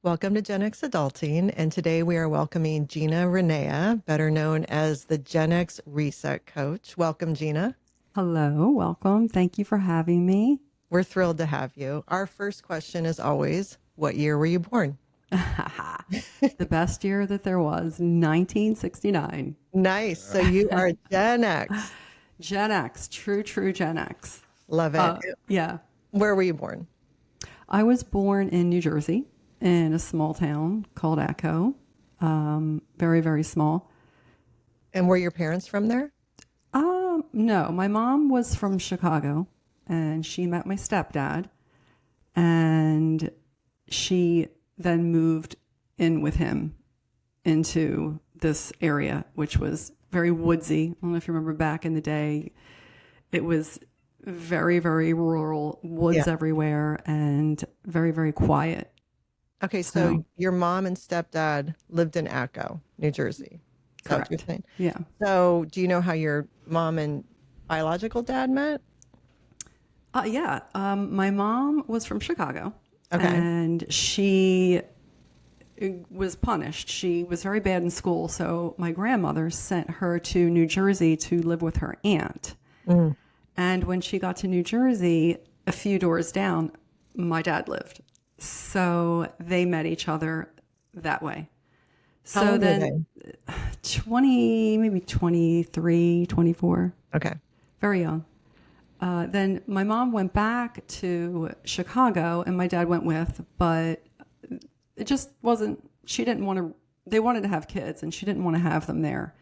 Welcome to Gen X Adulting, and today we are welcoming Gina Rania, better known as the Gen X Reset Coach. Welcome, Gina. Hello, welcome. Thank you for having me. We're thrilled to have you. Our first question is always, what year were you born? The best year that there was, 1969. Nice. So you are Gen X. Gen X, true Gen X. Love it. Yeah. Where were you born? I was born in New Jersey in a small town called Echo. Very small. And were your parents from there? No, my mom was from Chicago and she met my stepdad and she then moved in with him into this area, which was very woodsy. I don't know if you remember back in the day, it was very rural, woods everywhere and very quiet. Okay, so your mom and stepdad lived in Echo, New Jersey. Is that what you're saying? Yeah. So do you know how your mom and biological dad met? Yeah. My mom was from Chicago. Okay. And she was punished. She was very bad in school. So my grandmother sent her to New Jersey to live with her aunt. Mm. And when she got to New Jersey, a few doors down, my dad lived. So they met each other that way. How So old were then 20, maybe 23, 24. Okay. Very young. Then my mom went back to Chicago and my dad went with, but it just wasn't, she didn't want to, they wanted to have kids and she didn't want to have them there.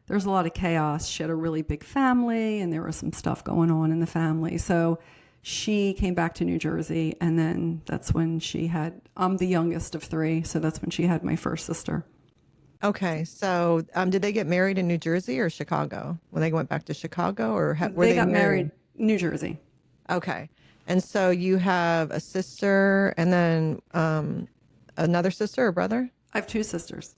There was a lot of chaos. She had a really big family and there was some stuff going on in the family. So she came back to New Jersey and then that's when she had, I'm the youngest of three. So that's when she had my first sister. Okay. So did they get married in New Jersey or Chicago when they went back to Chicago, or were They got married New Jersey. Okay. And so you have a sister and then another sister or brother? I have two sisters.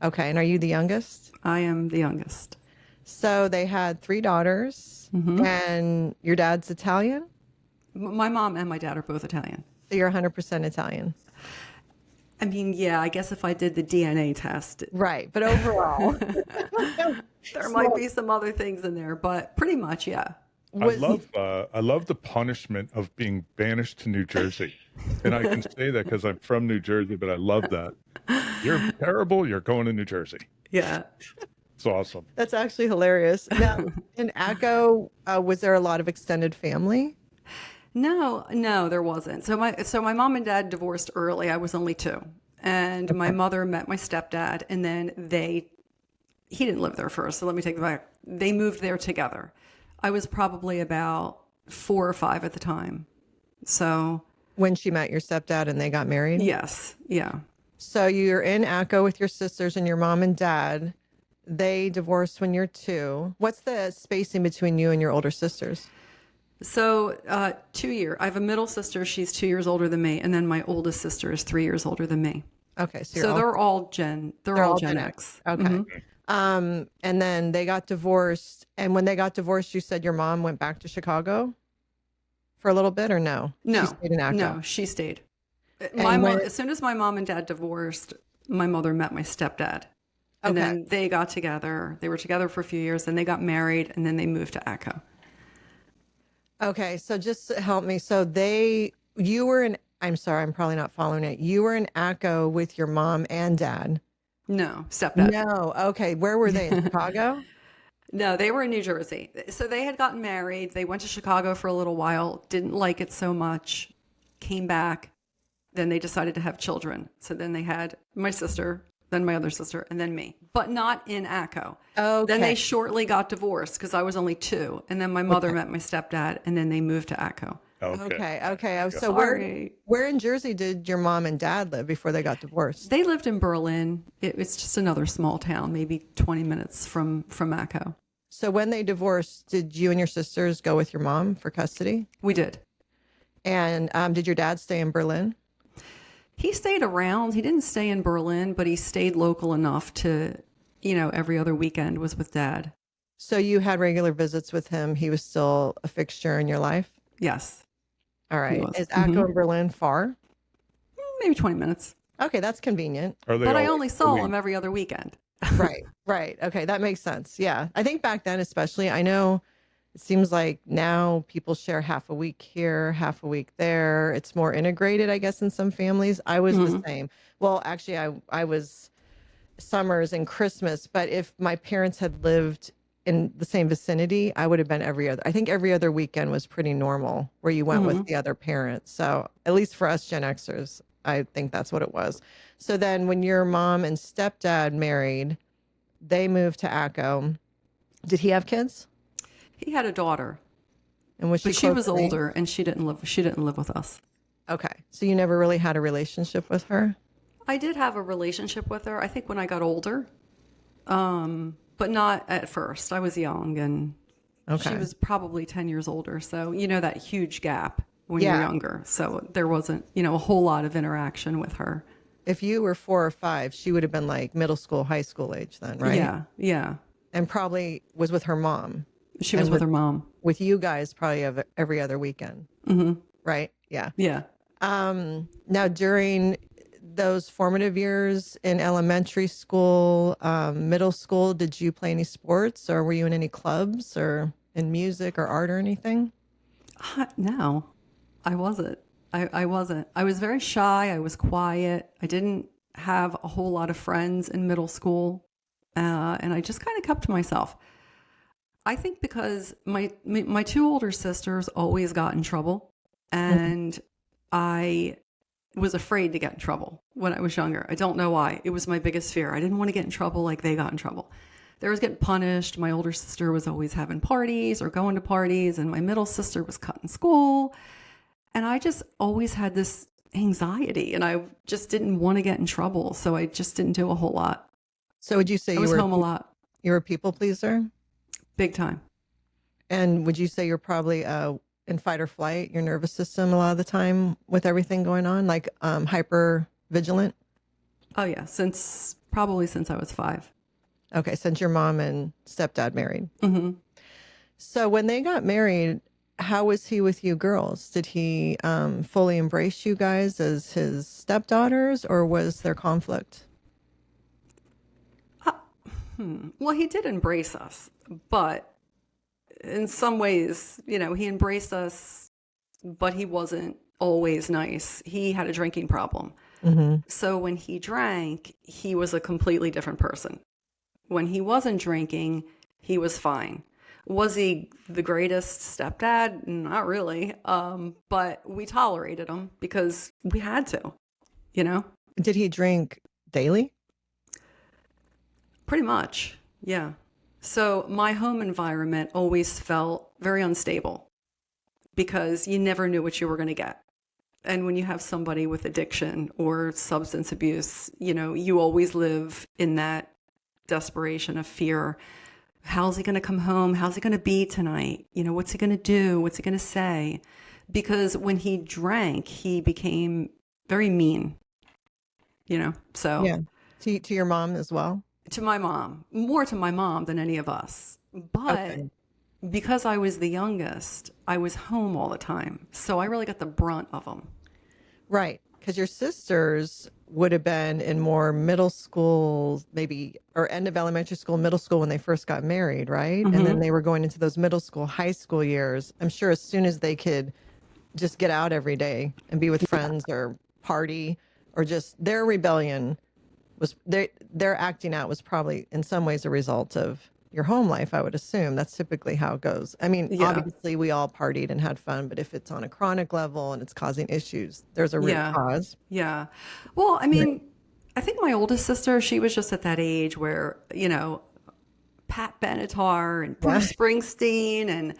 Okay. And are you the youngest? I am the youngest. So they had three daughters and your dad's Italian? My mom and my dad are both Italian. So you're 100% Italian. I mean, yeah, I guess if I did the DNA test. Right. But overall, there might be some other things in there, but pretty much, yeah. I love the punishment of being banished to New Jersey. And I can say that because I'm from New Jersey, but I love that. You're terrible. You're going to New Jersey. Yeah. It's awesome. That's actually hilarious. Now, in Echo, was there a lot of extended family? No, there wasn't. So my mom and dad divorced early. I was only 2. And my mother met my stepdad and then he didn't live there first. So let me take that back. They moved there together. I was probably about 4 or 5 at the time. So when she met your stepdad and they got married? Yes. Yeah. So you're in Echo with your sisters and your mom and dad. They divorced when you're 2. What's the spacing between you and your older sisters? So 2 years. I have a middle sister. She's 2 years older than me. And then my oldest sister is 3 years older than me. Okay. So they're all Gen X. Okay. Mm-hmm. And then they got divorced. And when they got divorced, you said your mom went back to Chicago for a little bit, or no? No. She stayed in Echo. No, she stayed. As soon as my mom and dad divorced, my mother met my stepdad. And then they got together. They were together for a few years. Then they got married. And then they moved to Echo. Okay. So just help me. So I'm sorry, I'm probably not following it. You were in Echo with your mom and dad. No, stepdad. No. Okay. Where were they? In Chicago? No, they were in New Jersey. So they had gotten married. They went to Chicago for a little while, didn't like it so much, came back. Then they decided to have children. So then they had my sister, then my other sister, and then me, but not in Echo. Okay. Then they shortly got divorced because I was only 2. And then my mother met my stepdad, and then they moved to Echo. Okay. So where in Jersey did your mom and dad live before they got divorced? They lived in Berlin. It's just another small town, maybe 20 minutes from Echo. So when they divorced, did you and your sisters go with your mom for custody? We did. And did your dad stay in Berlin? He stayed around. He didn't stay in Berlin, but he stayed local enough to, every other weekend was with dad. So you had regular visits with him. He was still a fixture in your life? Yes. All right. Is Echo and Berlin far? Maybe 20 minutes. Okay, that's convenient. Are they But all I like only saw really? him every other weekend. Right, right. Okay, that makes sense. Yeah. I think back then, especially, I know it seems like now people share half a week here, half a week there. It's more integrated, I guess, in some families. I was the Mhm. same. Well, actually, I was summers and Christmas, but if my parents had lived in the same vicinity, I would have been every other. I think every other weekend was pretty normal where you went with Mhm. the other parent. So at least for us Gen Xers, I think that's what it was. So then when your mom and stepdad married, they moved to Acco. Did he have kids? He had a daughter, And was she but she close was in age? older and she didn't live with us. Okay. So you never really had a relationship with her? I did have a relationship with her, I think when I got older. But not at first. I was young and she Okay. was probably 10 years older. So, that huge gap when you're Yeah. younger. So there wasn't, a whole lot of interaction with her. If you were 4 or 5, she would have been like middle school, high school age then, right? Yeah. Yeah. And probably was with her mom She was and with her mom. with you guys probably every other weekend, Hmm. right? Yeah. Yeah. Now during those formative years in elementary school, middle school, did you play any sports or were you in any clubs or in music or art or anything? No, I wasn't. I wasn't. I was very shy. I was quiet. I didn't have a whole lot of friends in middle school. And I just kind of kept to myself. I think because my two older sisters always got in trouble, Mhm. and I was afraid to get in trouble when I was younger. I don't know why. It was my biggest fear. I didn't want to get in trouble like they got in trouble. They was getting punished. My older sister was always having parties or going to parties, and my middle sister was cutting school. And I just always had this anxiety, and I just didn't want to get in trouble. So I just didn't do a whole lot. So would you say I was home a lot, you were a people pleaser? big time. And would you say you're probably in fight or flight, your nervous system a lot of the time with everything going on, like hyper vigilant? Oh yeah, probably since I was 5. Okay, since your mom and stepdad married. Hmm. So when they got married, how was he with you girls? Did he fully embrace you guys as his stepdaughters, or was there conflict? Well, he did embrace us, but in some ways, he embraced us, but he wasn't always nice. He had a drinking problem. Hmm. So when he drank, he was a completely different person. When he wasn't drinking, he was fine. Was he the greatest stepdad? Not really. But we tolerated him because we had to, you know? Did he drink daily? Pretty much. Yeah. So my home environment always felt very unstable because you never knew what you were going to get. And when you have somebody with addiction or substance abuse, you always live in that desperation of fear. How's he going to come home? How's he going to be tonight? What's he going to do? What's he going to say? Because when he drank, he became very mean, so Yeah. To your mom as well? to my mom, more to my mom than any of us. But Okay. because I was the youngest, I was home all the time. So I really got the brunt of them. Right. Because your sisters would have been in more middle school, maybe, or end of elementary school, middle school when they first got married, right? And then Hmm. they were going into those middle school, high school years. I'm sure as soon as they could just get out every day and be with friends or party or just their rebellion was their acting out was probably in some ways a result of your home life. I would assume that's typically how it goes. I mean, Yeah. obviously we all partied and had fun, but if it's on a chronic level and it's causing issues, there's a root Yeah. cause. Yeah. Well, I Right. mean, I think my oldest sister, she was just at that age where, Pat Benatar and Yeah. Bruce Springsteen and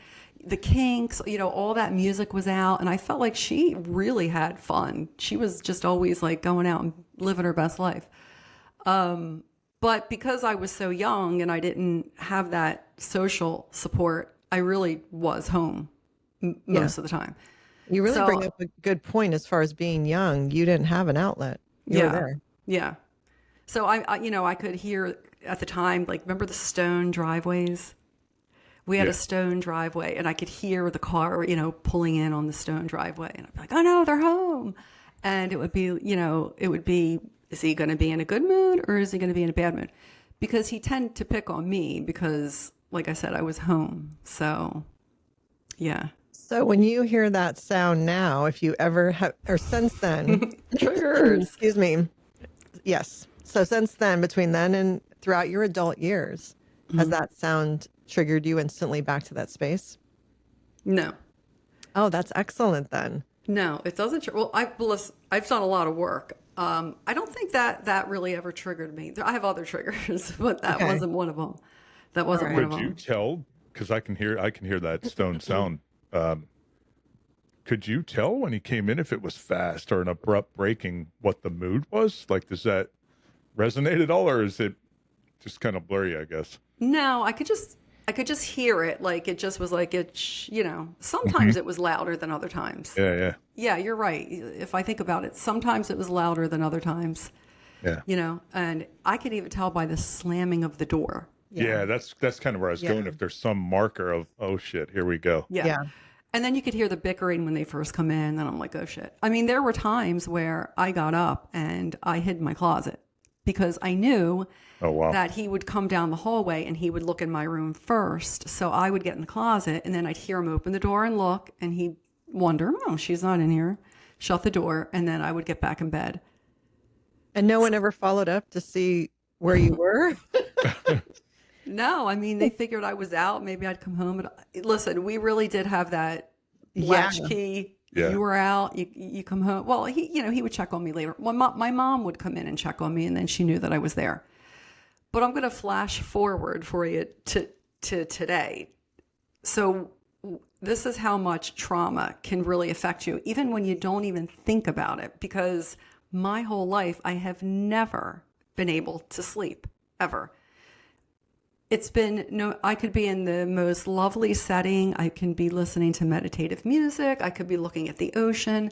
the Kinks, all that music was out. And I felt like she really had fun. She was just always like going out and living her best life. But because I was so young and I didn't have that social support, I really was home Yeah. most of the time. You really bring So, up a good point as far as being young. You didn't have an outlet. You were yeah, there. yeah. So I could hear at the time, like, remember the stone driveways? We had Yeah. a stone driveway and I could hear the car, pulling in on the stone driveway. And I'd be like, oh no, they're home. And it would be, is he going to be in a good mood or is he going to be in a bad mood? Because he tended to pick on me because, like I said, I was home. So, yeah. So when you hear that sound now, if you ever have, or since then, Triggers. excuse me. Yes. So since then, between then and throughout your adult years, has that sound triggered you instantly back to that space? No. Oh, that's excellent then. No, it doesn't. Well, I've done a lot of work. I don't think that really ever triggered me. I have other triggers, but that Okay. wasn't one of them. That wasn't All one Could of you them. tell? Because I can hear that stone sound. Could you tell when he came in if it was fast or an abrupt breaking what the mood was? Like, does that resonate at all, or is it just kind of blurry? I guess. No, I could just hear it. Like it just was like sometimes it was louder than other times. Yeah, yeah, Yeah, you're right. If I think about it, sometimes it was louder than other times, yeah. and I could even tell by the slamming of the door. Yeah, that's kind of where I was going. If there's some marker of, oh shit, here we go. Yeah. And then you could hear the bickering when they first come in. And I'm like, oh shit. I mean, there were times where I got up and I hid in my closet because I knew Oh wow. that he would come down the hallway and he would look in my room first. So I would get in the closet and then I'd hear him open the door and look and he'd wonder, oh, she's not in here. Shut the door. And then I would get back in bed. And no one ever followed up to see where you were? No, I mean, they figured I was out. Maybe I'd come home. But listen, we really did have that Yeah. latch key. Yeah. You were out. You come home. Well, he would check on me later. Well, my mom would come in and check on me, and then she knew that I was there. But I'm going to flash forward for you to today. So this is how much trauma can really affect you, even when you don't even think about it. Because my whole life, I have never been able to sleep, ever. It's been I could be in the most lovely setting. I can be listening to meditative music. I could be looking at the ocean.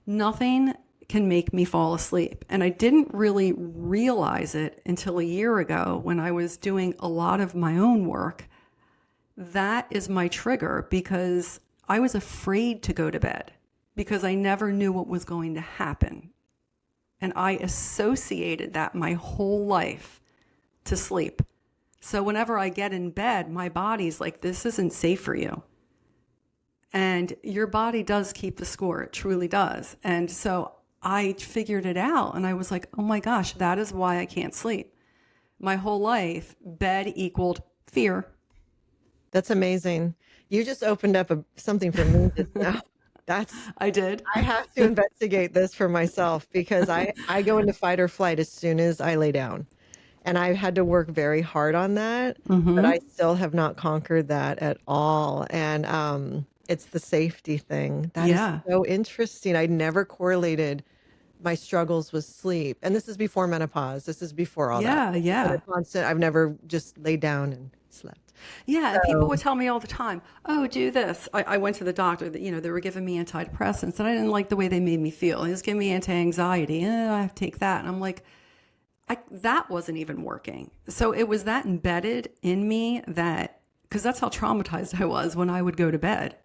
Nothing can make me fall asleep. And I didn't really realize it until a year ago when I was doing a lot of my own work. That is my trigger because I was afraid to go to bed because I never knew what was going to happen. And I associated that my whole life to sleep. So whenever I get in bed, my body's like, this isn't safe for you. And your body does keep the score. It truly does. And so I figured it out and I was like, oh my gosh, that is why I can't sleep. My whole life, bed equaled fear. That's amazing. You just opened up something for me just now. I did. I have to investigate this for myself because I go into fight or flight as soon as I lay down. And I've had to work very hard on that, but I still have not conquered that at all. And it's the safety thing. That is so interesting. I never correlated my struggles with sleep. And this is before menopause. This is before all that. Yeah. I've never just laid down and slept. Yeah, and people would tell me all the time, oh, do this. I went to the doctor, that they were giving me antidepressants, and I didn't like the way they made me feel. He was giving me anti-anxiety. I have to take that. And I'm like, that wasn't even working. So it was that embedded in me that, because that's how traumatized I was when I would go to bed.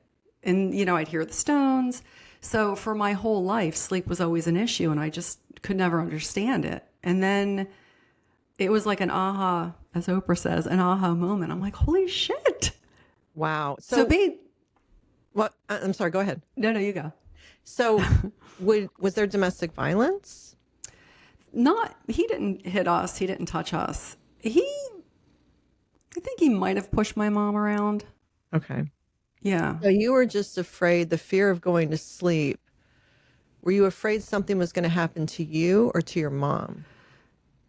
And, I'd hear the stones. So for my whole life, sleep was always an issue, and I just could never understand it. And then it was like an aha, as Oprah says, an aha moment. I'm like, holy shit. Wow. So what? I'm sorry, go ahead. No, you go. So was there domestic violence? He didn't hit us. He didn't touch us. I think he might have pushed my mom around. Okay. Yeah. So you were just afraid, the fear of going to sleep. Were you afraid something was going to happen to you or to your mom?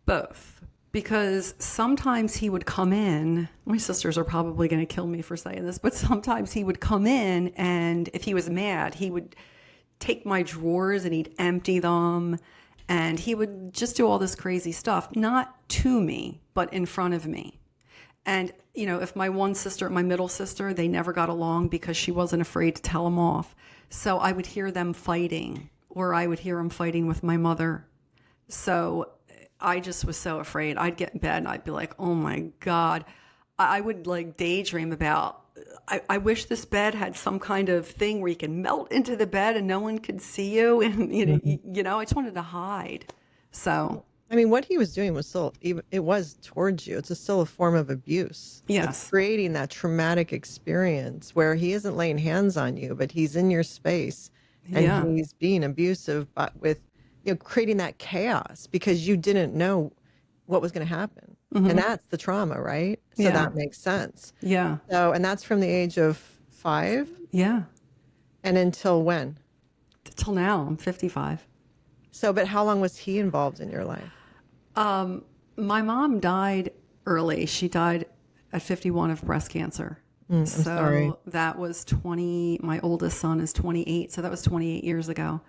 Both. Because sometimes he would come in, my sisters are probably going to kill me for saying this, but sometimes he would come in and if he was mad, he would take my drawers and he'd empty them. And he would just do all this crazy stuff, not to me, but in front of me. And, if my middle sister, they never got along because she wasn't afraid to tell him off. So I would hear them fighting, or I would hear him fighting with my mother. So I just was so afraid. I'd get in bed and I'd be like, oh my God. I would daydream about I wish this bed had some kind of thing where you can melt into the bed and no one could see you. And, I just wanted to hide. So, I mean, what he was doing was still, it was towards you. It's still a form of abuse. yes. It's creating that traumatic experience where he isn't laying hands on you, but he's in your space and Yeah. he's being abusive, but with, creating that chaos because you didn't know what was going to happen. And that's the trauma, right? So Yeah. that makes sense. Yeah. So, and that's from the age of 5 Yeah. and until when? Till now, I'm 55. So, but how long was he involved in your life? My mom died early. She died at 51 of breast cancer. I'm sorry. That was 20. My oldest son is 28. So that was 28 years ago.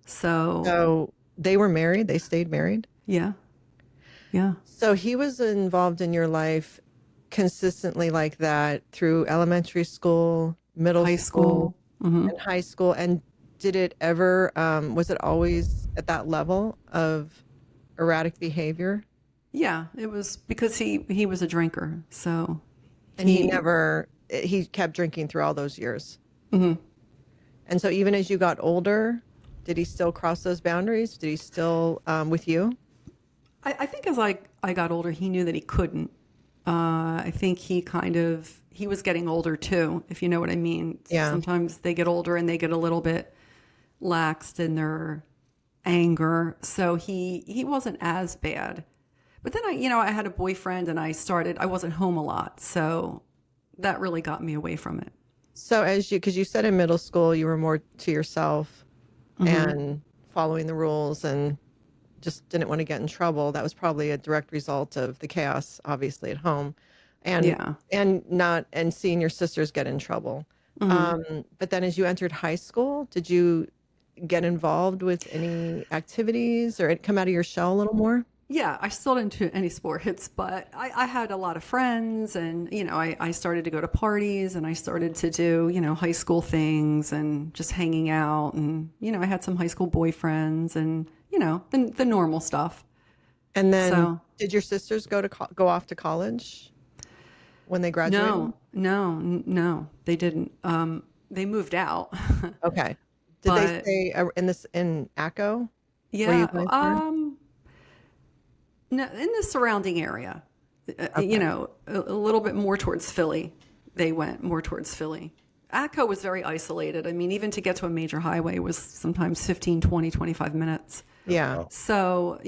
So they were married. They stayed married. Yeah. Yeah. So he was involved in your life consistently like that through elementary school, middle High school. and high school. And did it ever, was it always at that level of erratic behavior? Yeah. It was because he was a drinker. So, And he kept drinking through all those years. And so even as you got older, did he still cross those boundaries? Did he still with you? I think as I got older, he knew that he couldn't. I think he was getting older too, if you know what I mean. Yeah. Sometimes they get older and they get a little bit laxed in their anger. So he wasn't as bad. But then I had a boyfriend and I wasn't home a lot. So that really got me away from it. So because you said in middle school you were more to yourself and following the rules and just didn't want to get in trouble. That was probably a direct result of the chaos, obviously, at home, and and seeing your sisters get in trouble. But then, as you entered high school, did you get involved with any activities or come out of your shell a little more? Yeah, I still didn't do any sports, but I had a lot of friends and, I started to go to parties and I started to do, high school things and just hanging out. And, I had some high school boyfriends and, the normal stuff. And then did your sisters go off to college when they graduated? No, they didn't. They moved out. Okay. Did they stay in ACO? Yeah. No, in the surrounding area, a little bit more towards Philly. They went more towards Philly. ACO was very isolated. I mean, even to get to a major highway was sometimes 15, 20, 25 minutes. Yeah. So,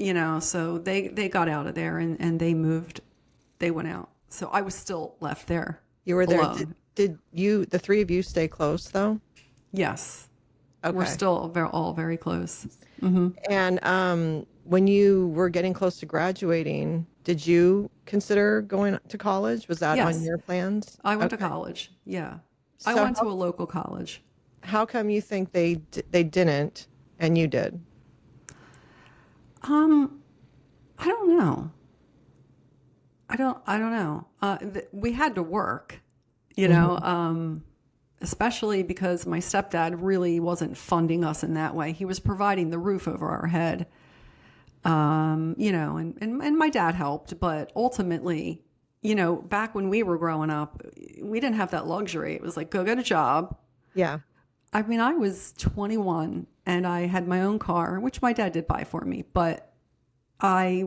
so they got out of there and they moved. They went out. So I was still left there. You were there. Alone. Did the three of you stay close though? Yes. Okay. We're still all very close. And when you were getting close to graduating, did you consider going to college? Was that Yes. on your plans? I went to college. Yeah. I So went to a local college. How come you think they didn't and you did? I don't know. I don't know. We had to work, especially because my stepdad really wasn't funding us in that way. He was providing the roof over our head, and my dad helped. But ultimately, back when we were growing up, we didn't have that luxury. It was like, go get a job. Yeah. I mean, I was 21 and I had my own car, which my dad did buy for me, but I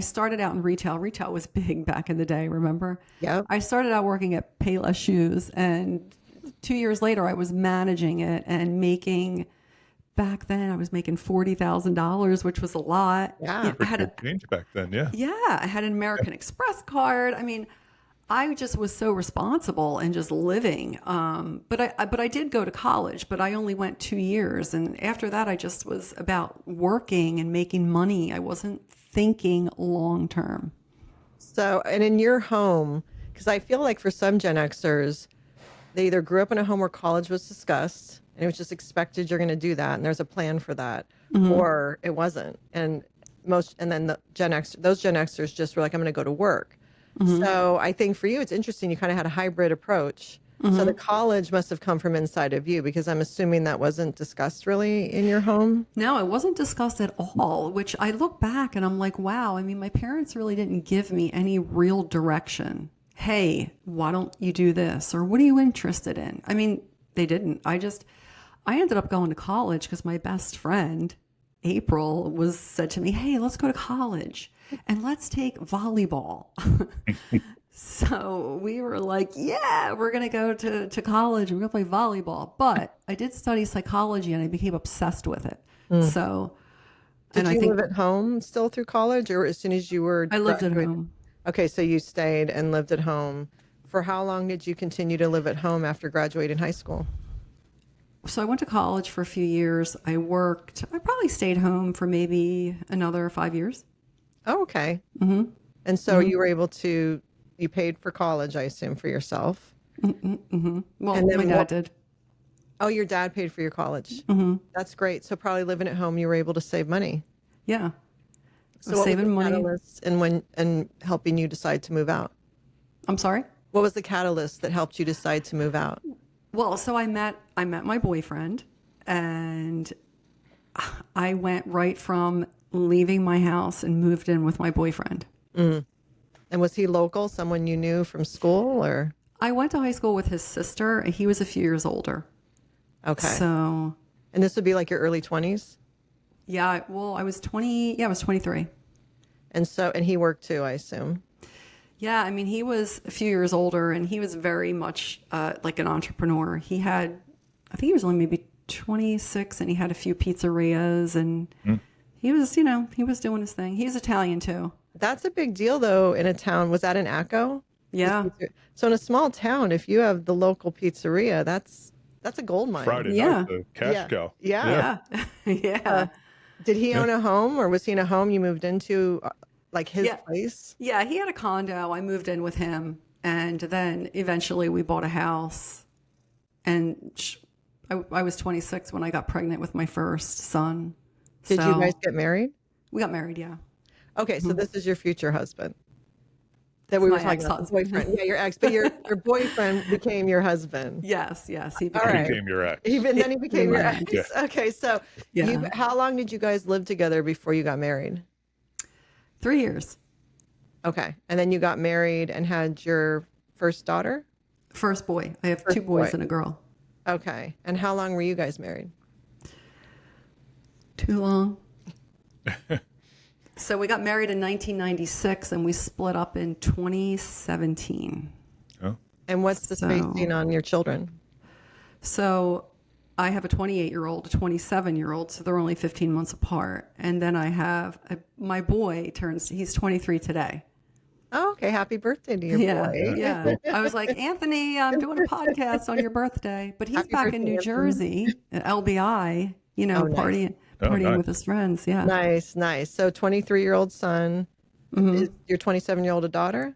started out in retail. Retail was big back in the day, remember? Yeah. I started out working at Payless Shoes, and 2 years later I was managing it and back then I was making $40,000, which was a lot. Yeah. I had change back then, yeah. I had an American Express card. I mean, I just was so responsible and just living. But I did go to college, but I only went 2 years. And after that, I just was about working and making money. I wasn't thinking long term. So, and in your home, because I feel like for some Gen Xers, they either grew up in a home where college was discussed and it was just expected you're going to do that and there's a plan for that, or it wasn't. And then those Gen Xers just were like, I'm going to go to work. So I think for you, it's interesting. You kind of had a hybrid approach. So the college must have come from inside of you, because I'm assuming that wasn't discussed really in your home. No, it wasn't discussed at all, which I look back and I'm like, wow, I mean, my parents really didn't give me any real direction. hey, why don't you do this? Or what are you interested in? I mean, they didn't. I ended up going to college because my best friend, April, said to me, hey, let's go to college and let's take volleyball. So we were like, yeah, we're going to go to college and we're going to play volleyball. But I did study psychology and I became obsessed with it. So, Did and you I think live at home still through college, or as soon as you were I lived at graduated? home. Okay, so you stayed and lived at home. For how long did you continue to live at home after graduating high school? So I went to college for a few years. I worked. I probably stayed home for maybe another 5 years. Oh, okay. Mm-hmm. And so you were able to, you paid for college, I assume, for yourself. Mm-hmm. Well, And then my dad did. Oh, your dad paid for your college. Mm-hmm. That's great. So probably living at home, you were able to save money. Yeah. So what Saving was the money. catalyst and helping you decide to move out? I'm sorry? What was the catalyst that helped you decide to move out? Well, so I met my boyfriend, and I went right from leaving my house and moved in with my boyfriend. And was he local, someone you knew from school, or? I went to high school with his sister, and he was a few years older. Okay. So, And this would be like your early 20s? yeah, well, I was 20. Yeah, I was 23. And he worked too, I assume. Yeah, I mean, he was a few years older, and he was very much like an entrepreneur. He had, I think he was only maybe 26, and he had a few pizzerias, and he was, he was doing his thing. He was Italian too. That's a big deal, though, in a town. Was that in Acco? Yeah. So in a small town, if you have the local pizzeria, that's a gold mine. Friday Yeah. night, the cash Yeah. cow. Yeah. Yeah. Did he own a home, or was he in a home you moved into, like his Yeah. place? Yeah, he had a condo. I moved in with him, and then eventually we bought a house. And I was 26 when I got pregnant with my first son. Did you guys get married? We got married, yeah. Okay, so this is your future husband that we It's were my talking about. The ex-husband. boyfriend. Yeah, your ex, but your boyfriend became your husband. Yes. He All became, right. Became your ex. Then he became your Right. ex. Okay, so Yeah. how long did you guys live together before you got married? 3 years. Okay, and then you got married and had your first daughter? First boy. I have First two boys boy. and a girl. Okay, and how long were you guys married? Too long. So we got married in 1996 and we split up in 2017. Oh. And what's the spacing on your children? So I have a 28-year-old, a 27-year-old, so they're only 15 months apart. And then I have my boy he's 23 today. Oh, okay, happy birthday to your boy. Yeah. I was like, Anthony, I'm doing a podcast on your birthday. But he's Happy back birthday, in New Anthony. Jersey at LBI, nice. partying nice. with his friends. Yeah. Nice. So 23-year-old son, is your 27-year-old a daughter?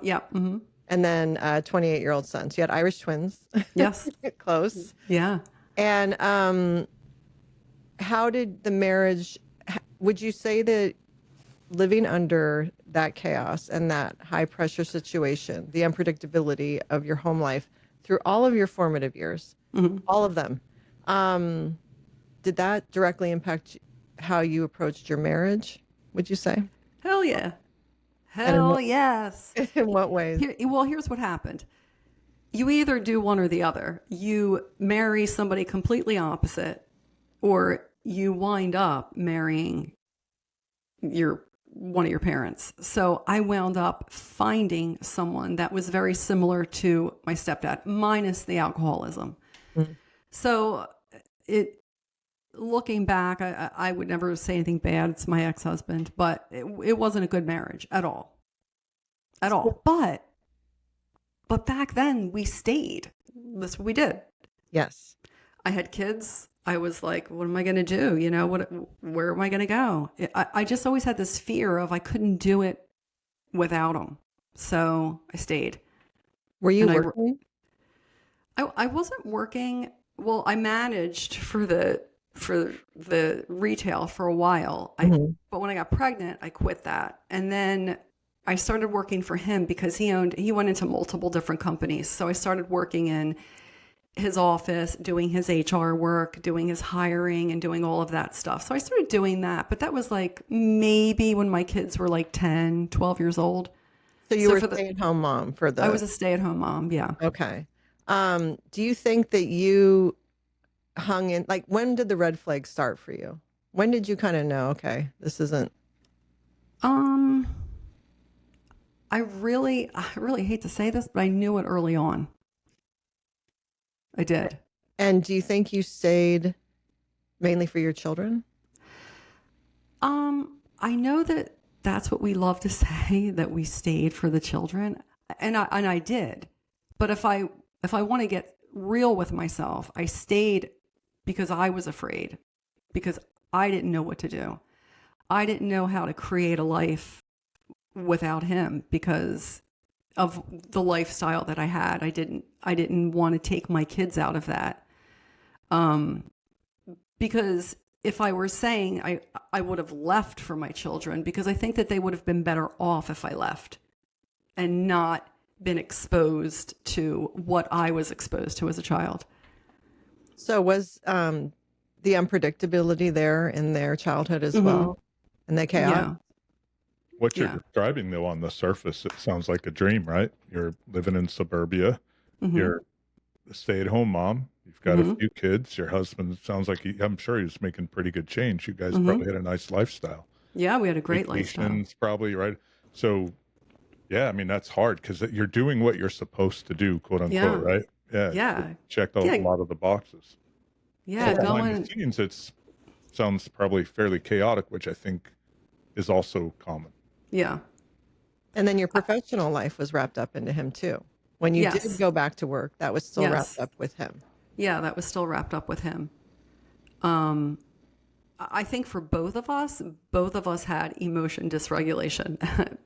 Yeah. Mm-hmm. And then 28-year-old son. So you had Irish twins. Yes. Close. Yeah. And how did the marriage, would you say that living under that chaos and that high pressure situation, the unpredictability of your home life through all of your formative years, all of them, did that directly impact how you approached your marriage, would you say? Hell yeah. Hell yes. In what ways? Here's what happened. You either do one or the other. You marry somebody completely opposite, or you wind up marrying one of your parents. So I wound up finding someone that was very similar to my stepdad, minus the alcoholism. Mm-hmm. So looking back, I would never say anything bad. It's my ex-husband, but it wasn't a good marriage at all. But back then we stayed. That's what we did. Yes. I had kids. I was like, what am I going to do? Where am I going to go? I just always had this fear of I couldn't do it without them. So I stayed. Were you working? I wasn't working. Well, I managed for the retail for a while. But when I got pregnant, I quit that. And then I started working for him because he went into multiple different companies. So I started working in his office, doing his HR work, doing his hiring and doing all of that stuff. So I started doing that, but that was like maybe when my kids were like 10, 12 years old. So you So were a for the, stay-at-home mom for I the, was a stay-at-home mom. Yeah. okay. Do you think that you hung in, like, when did the red flags start for you? When did you kind of know, okay, this isn't, Um, I really hate to say this, but I knew it early on. I did. and do you think you stayed mainly for your children? I know that that's what we love to say, that we stayed for the children, and I did. But if I want to get real with myself, I stayed because I was afraid, because I didn't know what to do. I didn't know how to create a life without him because of the lifestyle that I had. I didn't want to take my kids out of that. Um, because if I were saying I would have left for my children, because I think that they would have been better off if I left and not been exposed to what I was exposed to as a child. So was the unpredictability there in their childhood as well, and the chaos? Yeah. What you're Yeah. describing, though, on the surface, it sounds like a dream, right? You're living in suburbia. You're a stay-at-home mom. You've got a few kids. Your husband sounds like I'm sure he was making pretty good change. You guys probably had a nice lifestyle. Yeah, we had a great lifestyle. Vacations, probably, right? So, yeah, I mean, that's hard because you're doing what you're supposed to do, quote Yeah. unquote, right? Yeah. Yeah. Checked a Yeah. lot of the boxes. Yeah, But behind going. the scenes, it sounds probably fairly chaotic, which I think is also common. Yeah. And then your professional life was wrapped up into him too. When you did Yes. go back to work, that was still wrapped Yes. up with him. Yeah, that was still wrapped up with him. I think for both of us had emotion dysregulation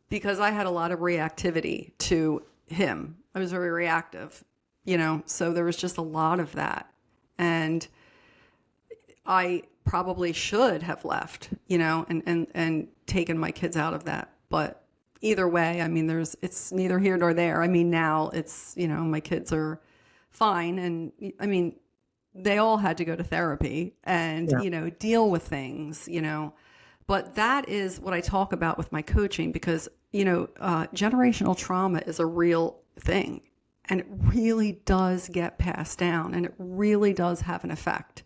because I had a lot of reactivity to him. I was very reactive, so there was just a lot of that. And I probably should have left, and taken my kids out of that. But either way, I mean, it's neither here nor there. I mean, now it's, my kids are fine. And I mean, they all had to go to therapy and, deal with things, but that is what I talk about with my coaching because, generational trauma is a real thing and it really does get passed down and it really does have an effect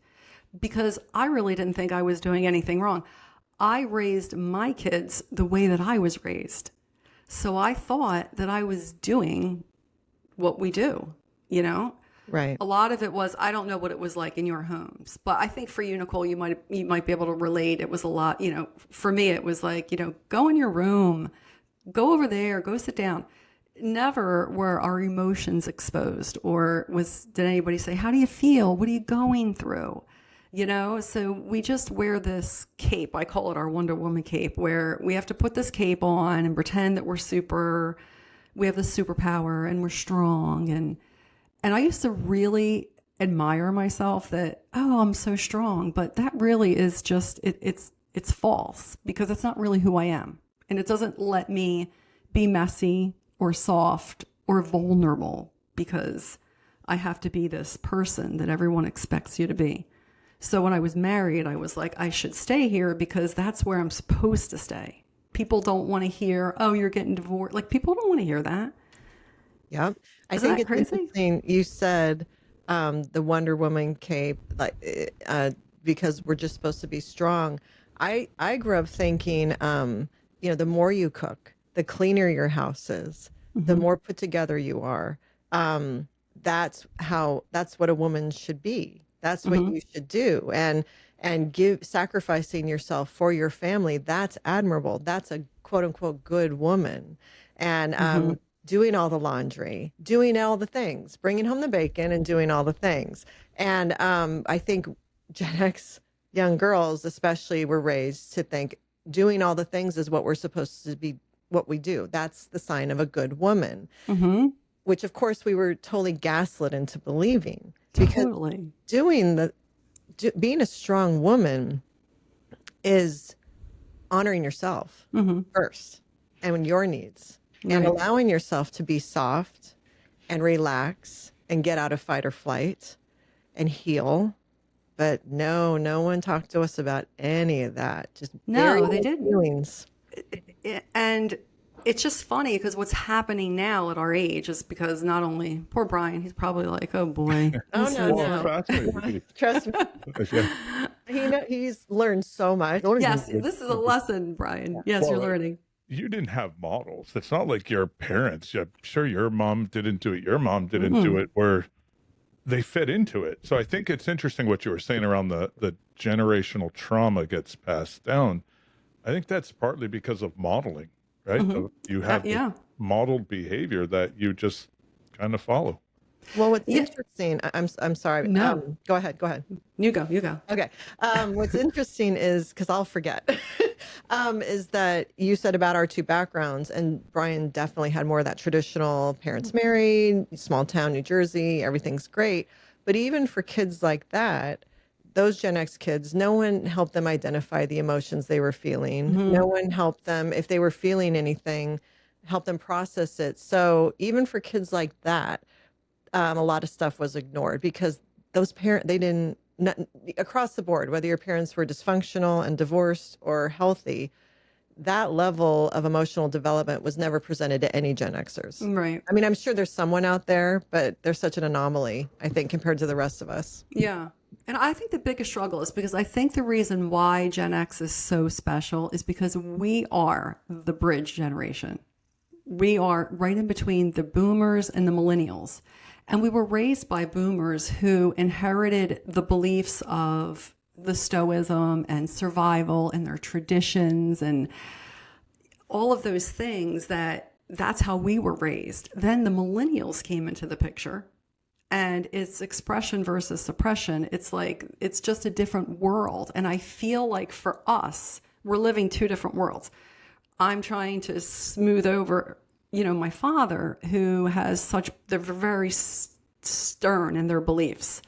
because I really didn't think I was doing anything wrong. I raised my kids the way that I was raised. So I thought that I was doing what we do, Right. A lot of it was, I don't know what it was like in your homes, but I think for you, Nicole, you might be able to relate. It was a lot, for me, it was like, go in your room, go over there, go sit down. Never were our emotions exposed or did anybody say, how do you feel? What are you going through? So we just wear this cape. I call it our Wonder Woman cape, where we have to put this cape on and pretend that we have this superpower and we're strong. And I used to really admire myself that, oh, I'm so strong. But that really is just, it's false because it's not really who I am. And it doesn't let me be messy or soft or vulnerable because I have to be this person that everyone expects you to be. So when I was married, I was like, I should stay here because that's where I'm supposed to stay. People don't want to hear, oh, you're getting divorced. Like, people don't want to hear that. Yep. I Isn't think that it's crazy? interesting. You said the Wonder Woman cape, like because we're just supposed to be strong. I grew up thinking, the more you cook, the cleaner your house is, the more put together you are. That's what a woman should be. That's what you should do. And sacrificing yourself for your family. That's admirable. That's a quote unquote good woman. And doing all the laundry, doing all the things, bringing home the bacon and doing all the things. And I think Gen X young girls especially were raised to think doing all the things is what we're supposed to be, what we do. That's the sign of a good woman, which of course we were totally gaslit into believing. Because Totally. being a strong woman is honoring yourself first and your needs. And Right. allowing yourself to be soft and relax and get out of fight or flight and heal. But no one talked to us about any of that. Just No, burying they the didn't. feelings. And it's just funny because what's happening now at our age is because not only poor Brian, he's probably like, oh boy, Oh this no, is, Well, it's no. fascinating. Trust me. Yeah. He's learned so much. yes, this is a lesson, Brian. Yes, you're Well, learning. you didn't have models. It's not like your parents. I'm sure your mom didn't do it. Your mom didn't do it where they fit into it. So I think it's interesting what you were saying around the generational trauma gets passed down. I think that's partly because of modeling, right? You have this Yeah. modeled behavior that you just kind of follow. Well, what's Yeah. interesting, I'm sorry. No. Go ahead. Go ahead. You go. You go. Okay. What's interesting is because I'll forget, is that you said about our two backgrounds, and Brian definitely had more of that traditional parents married, small town New Jersey, everything's great. But even for kids like that, those Gen X kids, no one helped them identify the emotions they were feeling. No one helped them, if they were feeling anything, help them process it. So even for kids like that, a lot of stuff was ignored because those parents, they didn't, not, across the board, whether your parents were dysfunctional and divorced or healthy, that level of emotional development was never presented to any Gen Xers. Right. I mean, I'm sure there's someone out there, but they're such an anomaly, I think, compared to the rest of us. Yeah. And I think the biggest struggle is because I think the reason why Gen X is so special is because we are the bridge generation. We are right in between the boomers and the millennials. And we were raised by boomers who inherited the beliefs of the stoicism and survival and their traditions and all of those things that's how we were raised. Then the millennials came into the picture and it's expression versus suppression. It's like, it's just a different world. And I feel like for us, we're living two different worlds. I'm trying to smooth over, my father who has they're very stern in their beliefs.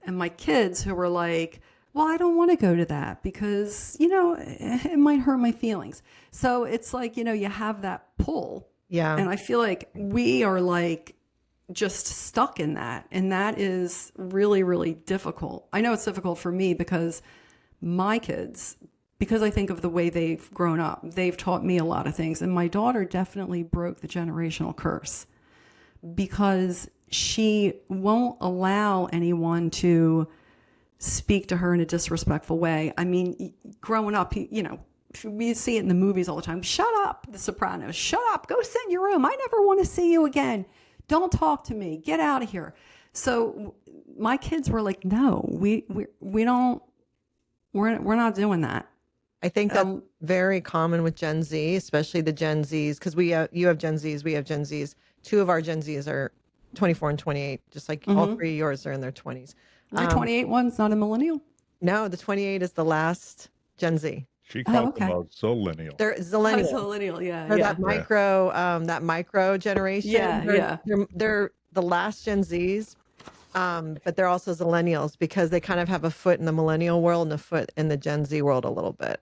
And my kids who were like, well, I don't want to go to that because, it might hurt my feelings. So it's like, you have that pull. Yeah. And I feel like we are like just stuck in that. And that is really, really difficult. I know it's difficult for me because my kids, because I think of the way they've grown up, they've taught me a lot of things. And my daughter definitely broke the generational curse because she won't allow anyone to speak to her in a disrespectful way. I mean, growing up, we see it in the movies all the time. Shut up, The Sopranos. Shut up. Go sit in your room. I never want to see you again. Don't talk to me. Get out of here. So my kids were like, no, we don't. We're not doing that. I think that's very common with Gen Z, especially the Gen Zs, because you have Gen Zs, we have Gen Zs. Two of our Gen Zs are 24 and 28, just like all three of yours are in their 20s. The 28 one's not a millennial? No, the 28 is the last Gen Z. She calls okay. them a zillennial. They're Oh, zillennial. it's a millennial, yeah. Or Yeah. that micro generation. Yeah, They're the last Gen Zs, but they're also zillennials because they kind of have a foot in the millennial world and a foot in the Gen Z world a little bit.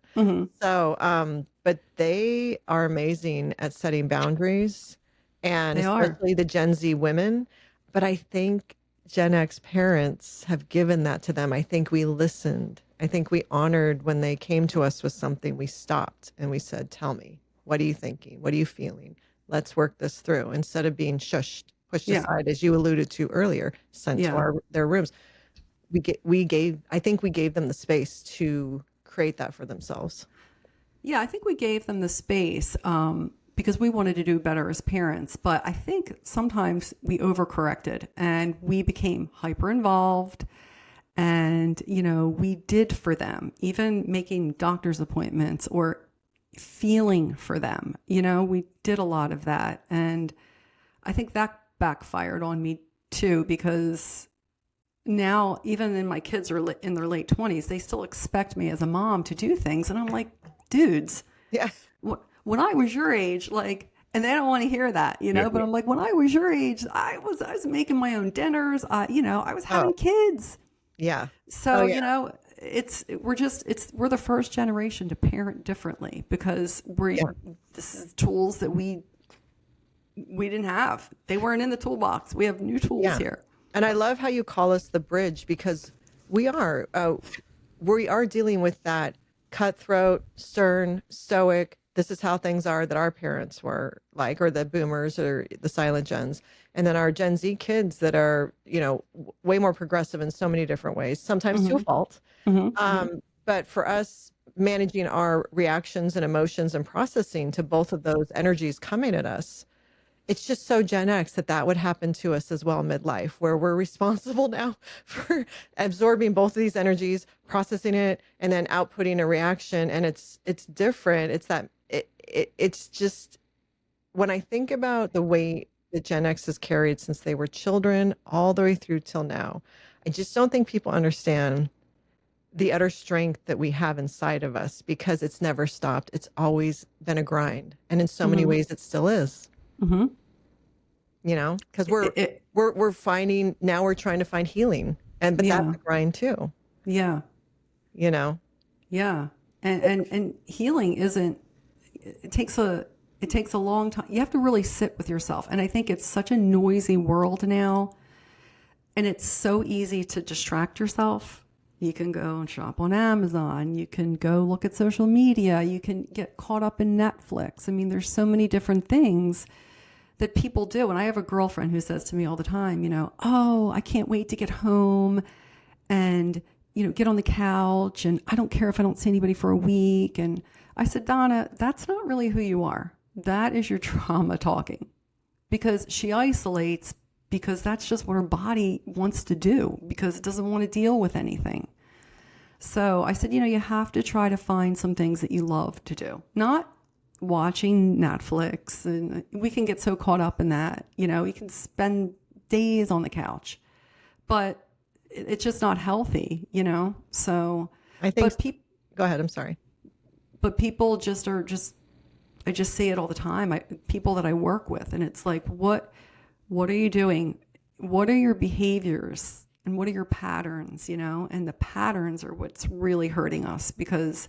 So, but they are amazing at setting boundaries, and They are. especially the Gen Z women. But I think Gen X parents have given that to them. I think we listened. I think we honored when they came to us with something. We stopped and we said, tell me, what are you thinking? What are you feeling? Let's work this through, instead of being shushed, pushed aside, as you alluded to earlier, sent to their rooms. I think we gave them the space to create that for themselves. Yeah, I think we gave them the space because we wanted to do better as parents. But I think sometimes we overcorrected and we became hyper involved. And, we did for them, even making doctor's appointments or feeling for them. We did a lot of that. And I think that backfired on me too, because now even in my kids are in their late 20s, they still expect me as a mom to do things. And I'm like, dudes, Yeah. when I was your age, and they don't want to hear that, but I'm like, when I was your age, I was making my own dinners. I was having kids. Yeah. So, we're the first generation to parent differently because this is tools that we didn't have. They weren't in the toolbox. We have new tools here. And I love how you call us the bridge, because we are dealing with that cutthroat, stern, stoic, This is how things are that our parents were like, or the boomers or the silent gens. And then our Gen Z kids that are, way more progressive in so many different ways, sometimes to a Mm-hmm. fault. Mm-hmm. But for us, managing our reactions and emotions and processing to both of those energies coming at us, it's just so Gen X that would happen to us as well midlife, where we're responsible now for absorbing both of these energies, processing it, and then outputting a reaction. And it's different. It's just, when I think about the way that Gen X has carried since they were children all the way through till now, I just don't think people understand the utter strength that we have inside of us, because it's never stopped. It's always been a grind. And in so many Mm-hmm. ways it still is, Mm-hmm. because we're finding now, we're trying to find healing, but that's Yeah. a grind too, Yeah. you know. Yeah. And healing isn't, it takes a long time. You have to really sit with yourself. And I think it's such a noisy world now, and it's so easy to distract yourself. You can go and shop on Amazon. You can go look at social media. You can get caught up in Netflix. I mean, there's so many different things that people do. And I have a girlfriend who says to me all the time, oh, I can't wait to get home and, get on the couch. And I don't care if I don't see anybody for a week. And I said, Donna, that's not really who you are. That is your trauma talking, because she isolates because that's just what her body wants to do, because it doesn't want to deal with anything. So I said, you have to try to find some things that you love to do, not watching Netflix. And we can get so caught up in that, you can spend days on the couch, but it's just not healthy, So, I think, but people, go ahead, I'm sorry. but people just are I just see it all the time. People that I work with, and it's like, what are you doing? What are your behaviors and what are your patterns, And the patterns are what's really hurting us, because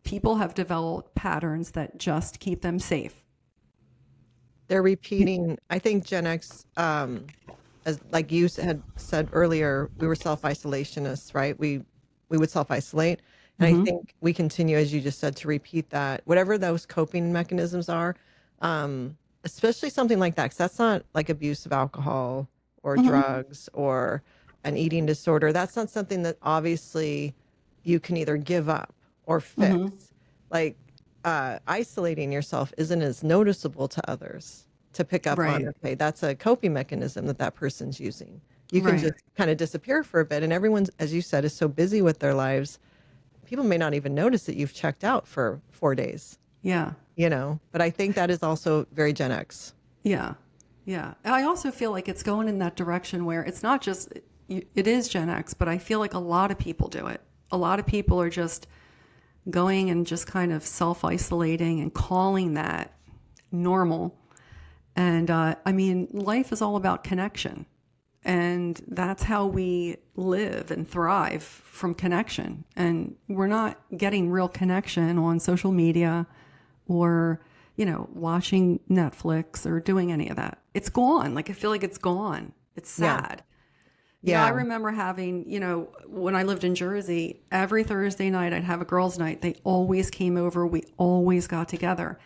people have developed patterns that just keep them safe. They're repeating. I think Gen X, as like you had said earlier, we were self-isolationists, right? We would self-isolate. And I think we continue, as you just said, to repeat that, whatever those coping mechanisms are, especially something like that, because that's not like abuse of alcohol or drugs or an eating disorder. That's not something that obviously you can either give up or fix. Like, isolating yourself isn't as noticeable to others to pick up on, Right. okay, that's a coping mechanism that person's using. You can Right. just kind of disappear for a bit. And everyone's, as you said, is so busy with their lives. People may not even notice that you've checked out for 4 days, Yeah. but I think that is also very Gen X. Yeah. Yeah. I also feel like it's going in that direction where it's not just, it is Gen X, but I feel like a lot of people do it. A lot of people are just going and just kind of self-isolating and calling that normal. And I mean, life is all about connection. And that's how we live and thrive, from connection. And we're not getting real connection on social media or, watching Netflix or doing any of that. It's gone. Like, I feel like it's gone. It's sad. Yeah. I remember having, when I lived in Jersey, every Thursday night I'd have a girls' night. They always came over. We always got together.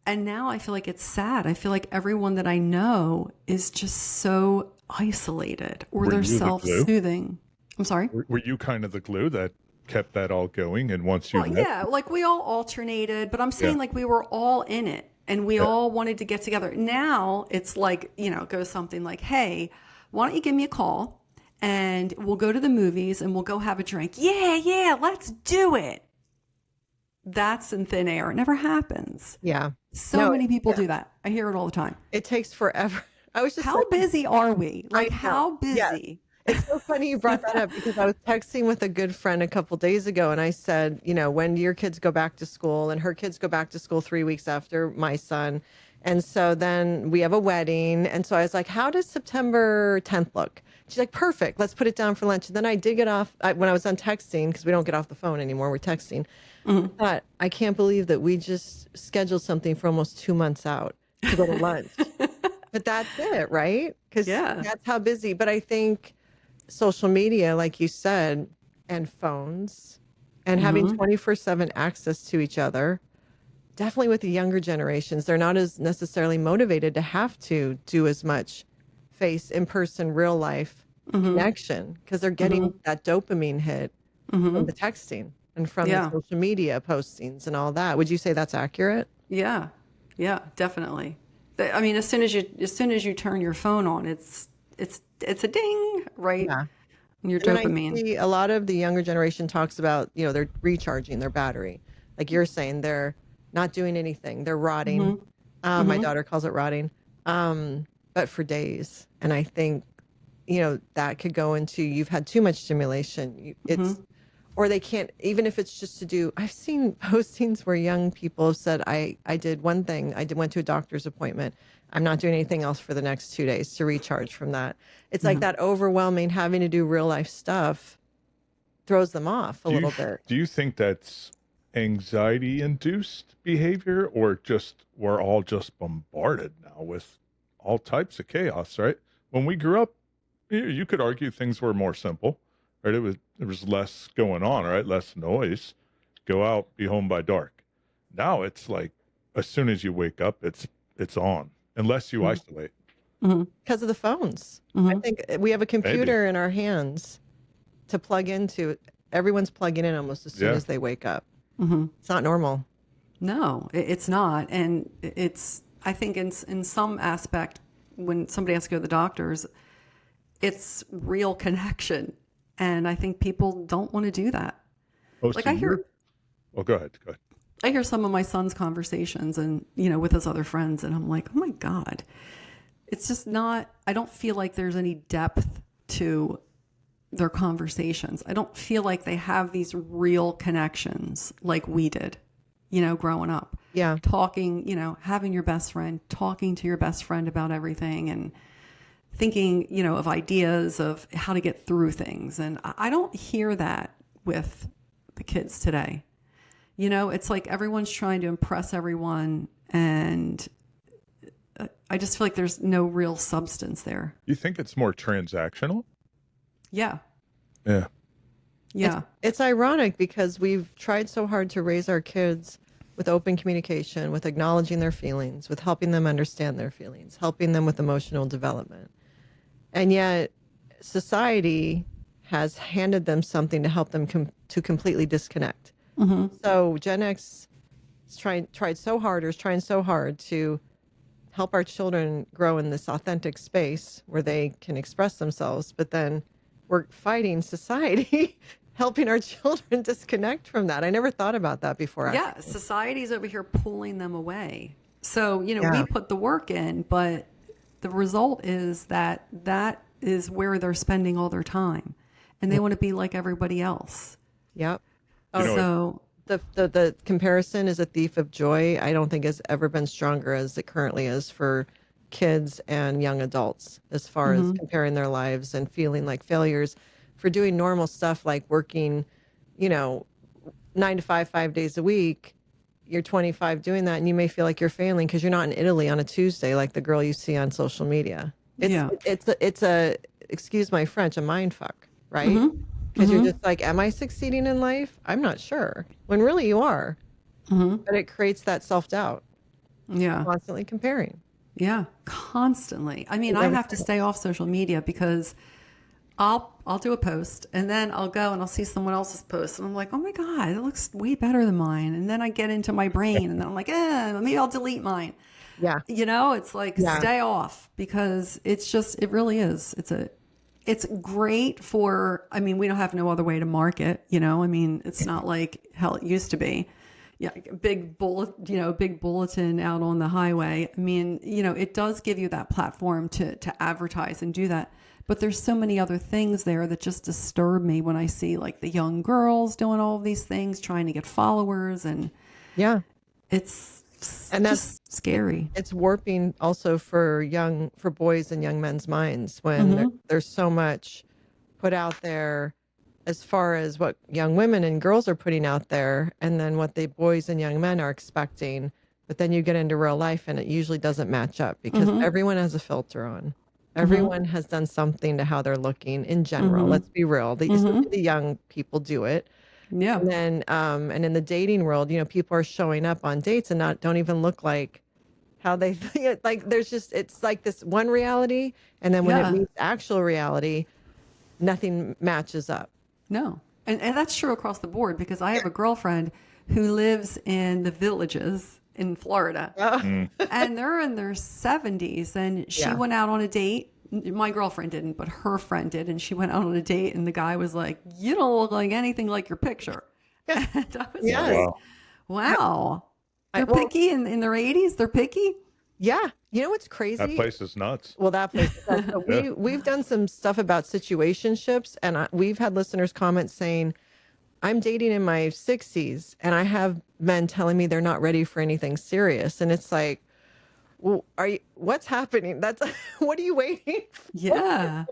And now I feel like it's sad. I feel like everyone that I know is just so isolated, or Were they're you the glue? self-soothing. I'm sorry? Were you kind of the glue that kept that all going? And once you Well, left, yeah, like we all alternated, but I'm saying Yeah. like we were all in it and we all wanted to get together. Now it's like, it goes something like, hey, why don't you give me a call and we'll go to the movies and we'll go have a drink. Yeah, let's do it. That's in thin air. It never happens. Yeah. So many people do that. I hear it all the time. It takes forever. I was just How busy are we? Like, know. how Yes. busy? It's so funny you brought that up, because I was texting with a good friend a couple days ago, and I said, when do your kids go back to school? And her kids go back to school 3 weeks after my son. And so then we have a wedding. And so I was like, how does September 10th look? She's like, perfect. Let's put it down for lunch. And then I did get off when I was done texting, because we don't get off the phone anymore. We're texting. But I can't believe that we just scheduled something for almost 2 months out to go to lunch. But that's it, right? Because that's how busy. But I think social media, like you said, and phones, and having 24/7 access to each other, definitely with the younger generations, they're not as necessarily motivated to have to do as much face in person, real life connection because they're getting that dopamine hit from the texting and from the Yeah. social media postings and all that. Would you say that's accurate? Yeah. Yeah, definitely. I mean, as soon as you turn your phone on, it's a ding, right? Yeah. And your And then I dopamine. see a lot of the younger generation talks about, they're recharging their battery. Like you're saying, they're not doing anything. They're rotting. My daughter calls it rotting, but for days. And I think, that could go into you've had too much stimulation. Or they can't, even if it's just to do, I've seen postings where young people have said, I did one thing. Went to a doctor's appointment. I'm not doing anything else for the next 2 days to recharge from that. It's like that overwhelming having to do real life stuff throws them off a little bit. Do you think that's anxiety induced behavior, or just we're all just bombarded now with all types of chaos, right? When we grew up, you could argue things were more simple, right? There was less going on, right? Less noise. Go out, be home by dark. Now it's like as soon as you wake up, it's on, unless you isolate. Because of the phones. I think we have a computer in our hands to plug into. Everyone's plugging in almost as soon as they wake up. It's not normal. No, it's not. And I think in some aspect, when somebody has to go to the doctors, it's real connection. And I think people don't want to do that. Oh, Like so I hear, oh, go ahead. I hear some of my son's conversations and, with his other friends, and I'm like, oh my God, it's just not, I don't feel like there's any depth to their conversations. I don't feel like they have these real connections like we did, growing up. Yeah. Talking, having your best friend, talking to your best friend about everything and thinking, of ideas of how to get through things. And I don't hear that with the kids today. It's like everyone's trying to impress everyone, and I just feel like there's no real substance there. You think it's more transactional? Yeah. Yeah. Yeah. It's ironic because we've tried so hard to raise our kids with open communication, with acknowledging their feelings, with helping them understand their feelings, helping them with emotional development. And yet society has handed them something to help them to completely disconnect. So Gen X is trying so hard to help our children grow in this authentic space where they can express themselves, but then we're fighting society helping our children disconnect from that. I never thought about that before. Yeah. Society's over here pulling them away. So, Yeah. we put the work in, but the result is that is where they're spending all their time, and they want to be like everybody else. Yep. So The comparison is a thief of joy. I don't think has ever been stronger as it currently is for kids and young adults, as far as comparing their lives and feeling like failures for doing normal stuff like working, 9 to 5, 5 days a week. You're 25 doing that, and you may feel like you're failing because you're not in Italy on a Tuesday like the girl you see on social media. It's a excuse my French, a mind fuck, right? Because you're just like, am I succeeding in life? I'm not sure. When really you are. But it creates that self-doubt. yeah. Constantly comparing. Yeah, constantly. I mean, I have to stay off social media because I'll do a post and then I'll go and I'll see someone else's post and I'm like, oh my God, it looks way better than mine. And then I get into my brain and then I'm like, maybe I'll delete mine. Yeah. It's like stay off, because it really is. It's great for, we don't have no other way to market, it's not like how it used to be. Yeah, big bulletin out on the highway. It does give you that platform to advertise and do that. But there's so many other things there that just disturb me when I see like the young girls doing all of these things, trying to get followers, and that's scary. It's warping also for boys and young men's minds when there's so much put out there as far as what young women and girls are putting out there, and then what the boys and young men are expecting. But then you get into real life and it usually doesn't match up because everyone has a filter on. Everyone has done something to how they're looking in general. Let's be real. The young people do it. Yeah. And then, and in the dating world, people are showing up on dates and don't even look like how they like. There's just, it's like this one reality, and then when it Yeah. meets actual reality, nothing matches up. No. And that's true across the board because I have a girlfriend who lives in the Villages in Florida. And they're in their 70s. And she Yeah. went out on a date. My girlfriend didn't, but her friend did. And she went out on a date, and the guy was like, "You don't look like anything like your picture." And I was Yeah. like, Wow. wow. They're well- picky in their 80s. They're picky. Yeah. You know what's crazy? That place is nuts. Well, that place. So we've done some stuff about situationships, and we've had listeners comment saying, "I'm dating in my 60s, and I have men telling me they're not ready for anything serious." And it's like, well, what's happening? That's what are you waiting for? Yeah.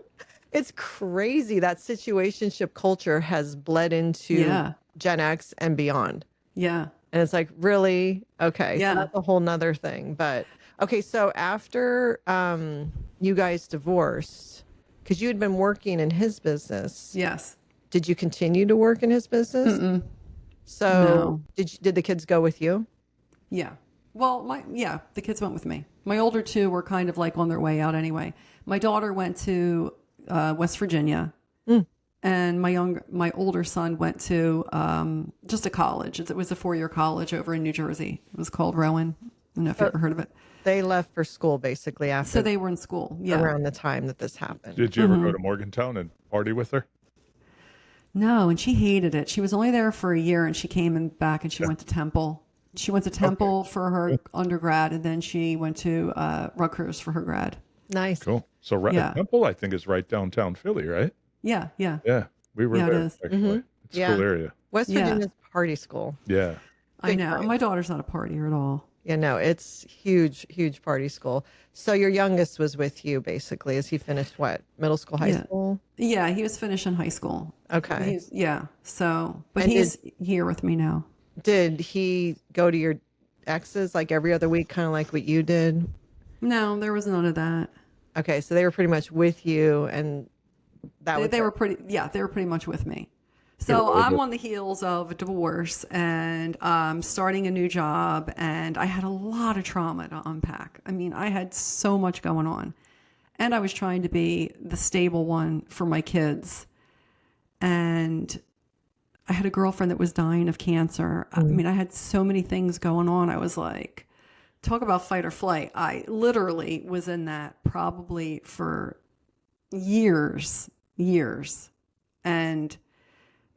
It's crazy that situationship culture has bled into Yeah. Gen X and beyond. Yeah. And it's like, really? Okay. Yeah. So that's a whole nother thing. But okay. So after you guys divorced, because you had been working in his business, Yes. did you continue to work in his business? So No. did the kids go with you? Yeah. Well, the kids went with me. My older two were kind of like on their way out anyway. My daughter went to West Virginia, and my older son went to just a college. It was a 4-year college over in New Jersey. It was called Rowan. I don't know if you ever heard of it. They left for school basically after So they were in school. Yeah. around the time that this happened. Did you ever go to Morgantown and party with her? No, and she hated it. She was only there for a year, and she came back and she went to Temple. She went to Temple for her undergrad, and then she went to Rutgers for her grad. Nice. Cool. So Yeah. Temple, I think, is right downtown Philly, right? Yeah, yeah. Yeah, we were Yeah, it there. is. Actually, it's a Yeah. cool area. West Yeah. Virginia's party school. Yeah. I know. My daughter's not a partier at all. Yeah, no, it's huge, huge party school. So your youngest was with you basically as he finished what? Middle school, high school? Yeah, he was finishing high school. Okay. But And he's here with me now. Did he go to your exes like every other week, kind of like what you did? No, there was none of that. Okay, so they were pretty much with you, and that was They were pretty much with me. So I'm on the heels of a divorce and starting a new job, and I had a lot of trauma to unpack. I mean, I had so much going on, and I was trying to be the stable one for my kids. And I had a girlfriend that was dying of cancer. I mean, I had so many things going on. I was like, talk about fight or flight. I literally was in that probably for years. And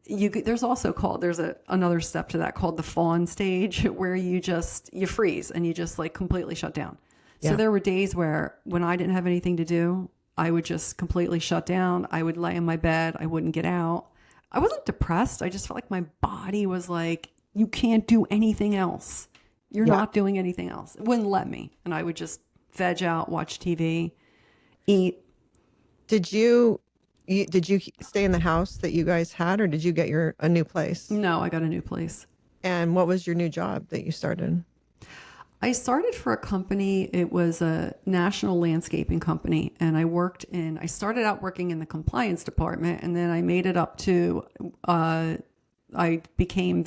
there's another step to that called the fawn stage, where you freeze and you just like completely shut down. Yeah. So there were days where when I didn't have anything to do, I would just completely shut down. I would lay in my bed. I wouldn't get out. I wasn't depressed. I just felt like my body was like, you can't do anything else. You're not doing anything else. It wouldn't let me. And I would just veg out, watch TV, eat. Did you stay in the house that you guys had, or did you get a new place? No, I got a new place. And what was your new job that you started? I started for a company. It was a national landscaping company, and I started out working in the compliance department, and then I made it up to, I became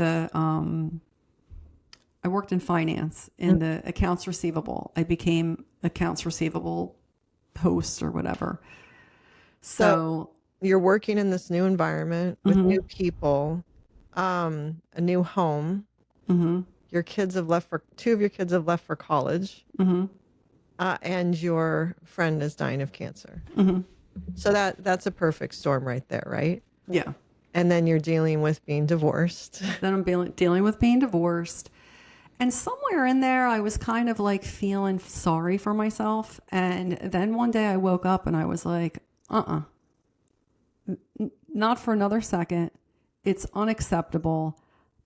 I worked in finance in the accounts receivable. I became accounts receivable host or whatever. So you're working in this new environment with new people, a new home. Your kids have two of your kids have left for college, and your friend is dying of cancer. So that's a perfect storm right there, right? yeah. And then you're dealing with being divorced. Then I'm dealing with being divorced. And somewhere in there, I was kind of like feeling sorry for myself. And then one day I woke up and I was like, not for another second. It's unacceptable.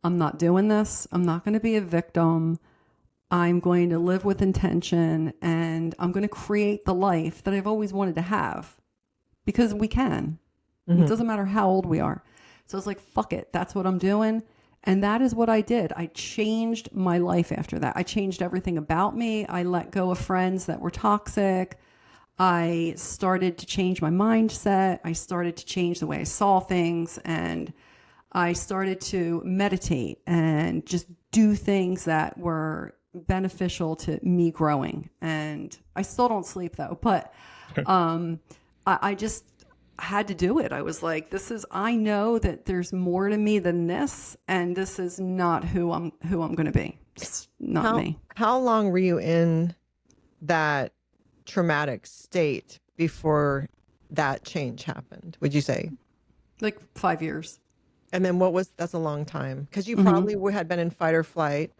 I'm not doing this. I'm not going to be a victim. I'm going to live with intention, and I'm going to create the life that I've always wanted to have, because we can. It doesn't matter how old we are. So it's like, fuck it. That's what I'm doing. And that is what I did. I changed my life after that. I changed everything about me. I let go of friends that were toxic. I started to change my mindset. I started to change the way I saw things. And I started to meditate and just do things that were beneficial to me growing. And I still don't sleep though, but I just had to do it. I was like, I know that there's more to me than this, and this is not who I'm going to be. It's not me. How long were you in that traumatic state before that change happened, would you say? Like 5 years. And then that's a long time, because you probably had been in fight or flight,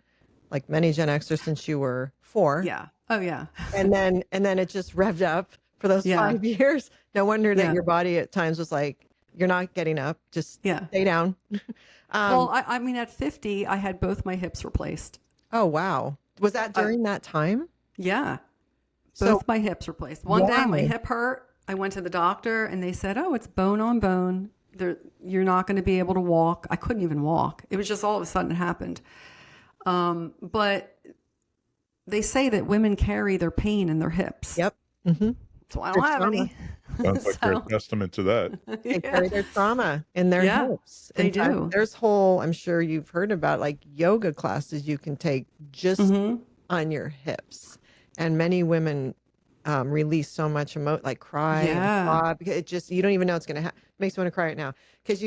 like many Gen Xers, since you were 4. Yeah. Oh yeah. and then it just revved up for those 5 years. No wonder that your body at times was like, you're not getting up, just stay down. Well, I mean, at 50, I had both my hips replaced. Oh, wow. Was that during that time? Yeah. Both my hips replaced. One day my hip hurt. I went to the doctor and they said, oh, it's bone on bone. You're not going to be able to walk. I couldn't even walk. It was just all of a sudden it happened. But they say that women carry their pain in their hips. Yep. Mm-hmm. So I don't have any. Sounds like they're a testament to that. They carry their trauma in their hips. They do. There's I'm sure you've heard about, like, yoga classes you can take just on your hips. And many women release so much like cry and sob, because it just, you don't even know it's going to happen. It makes me want to cry right now, because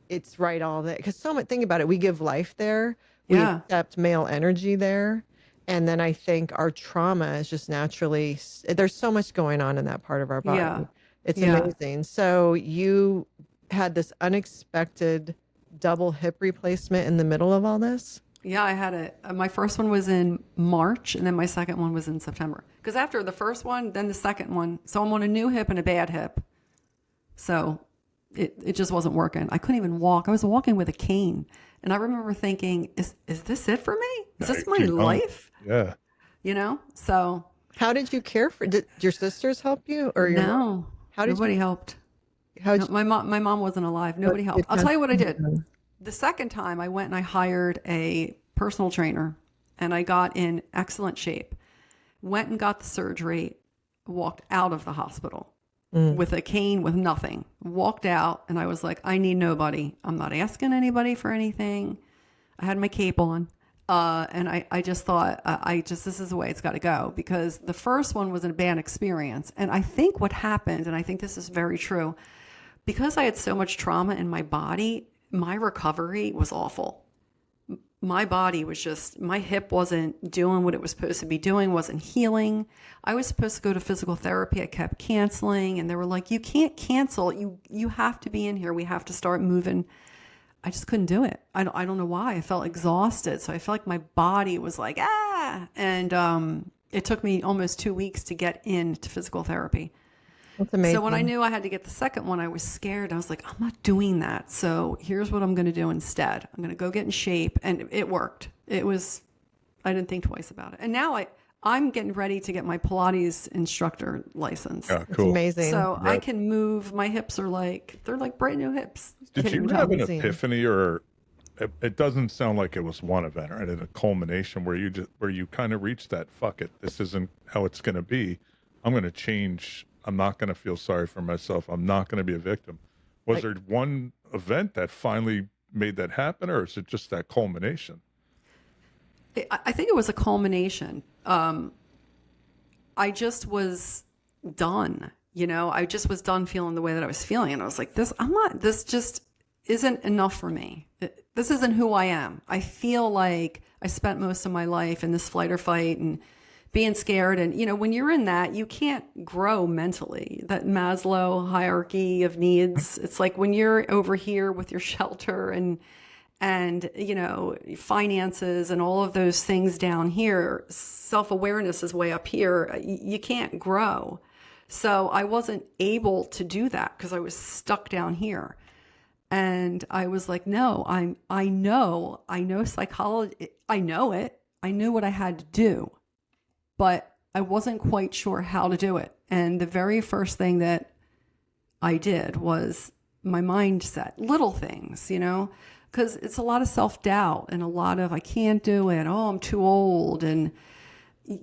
it's right all there. Because think about it, we give life there. We accept male energy there. And then I think our trauma is just naturally, there's so much going on in that part of our body. Yeah. It's amazing. So you had this unexpected double hip replacement in the middle of all this? Yeah, I had my first one was in March, and then my second one was in September. Because after the first one, then the second one. So I'm on a new hip and a bad hip. So it just wasn't working. I couldn't even walk. I was walking with a cane. And I remember thinking, is this it for me? Is this my life? Yeah. You know? So. How did you care for, did your sisters help you? Or no. Nobody helped. My mom wasn't alive. Nobody helped. I'll tell you what I did. The second time I went and I hired a personal trainer, and I got in excellent shape, went and got the surgery, walked out of the hospital with a cane, with nothing, walked out. And I was like, I need nobody. I'm not asking anybody for anything. I had my cape on. And I just thought, this is the way it's got to go, because the first one was a bad experience. And I think what happened, and I think this is very true, because I had so much trauma in my body, my recovery was awful. My body was just, my hip wasn't doing what it was supposed to be doing, wasn't healing. I was supposed to go to physical therapy. I kept canceling, and they were like, you can't cancel. You have to be in here. We have to start moving. I just couldn't do it. I don't know why. I felt exhausted. So I felt like my body was like, And it took me almost 2 weeks to get into physical therapy. That's amazing. So when I knew I had to get the second one, I was scared. I was like, I'm not doing that. So here's what I'm going to do instead. I'm going to go get in shape. And it worked. I didn't think twice about it. And now I'm getting ready to get my Pilates instructor license. Yeah, cool. It's amazing. So I can move. My hips are they're like brand new hips. Did you have an epiphany, or it doesn't sound like it was one event, right? A culmination where you kind of reached that, fuck it, this isn't how it's going to be. I'm going to change. I'm not going to feel sorry for myself. I'm not going to be a victim. Was there one event that finally made that happen, or is it just that culmination? I think it was a culmination. I just was done. I just was done feeling the way that I was feeling. And I was like, this just isn't enough for me. This isn't who I am. I feel like I spent most of my life in this flight or fight and being scared. And, when you're in that, you can't grow mentally. That Maslow hierarchy of needs. It's like when you're over here with your shelter and finances and all of those things down here, self-awareness is way up here. You can't grow. So I wasn't able to do that because I was stuck down here. And I was like, no, I know psychology. I know it. I knew what I had to do, but I wasn't quite sure how to do it. And the very first thing that I did was my mindset, little things, because it's a lot of self-doubt and a lot of, I can't do it. Oh, I'm too old. And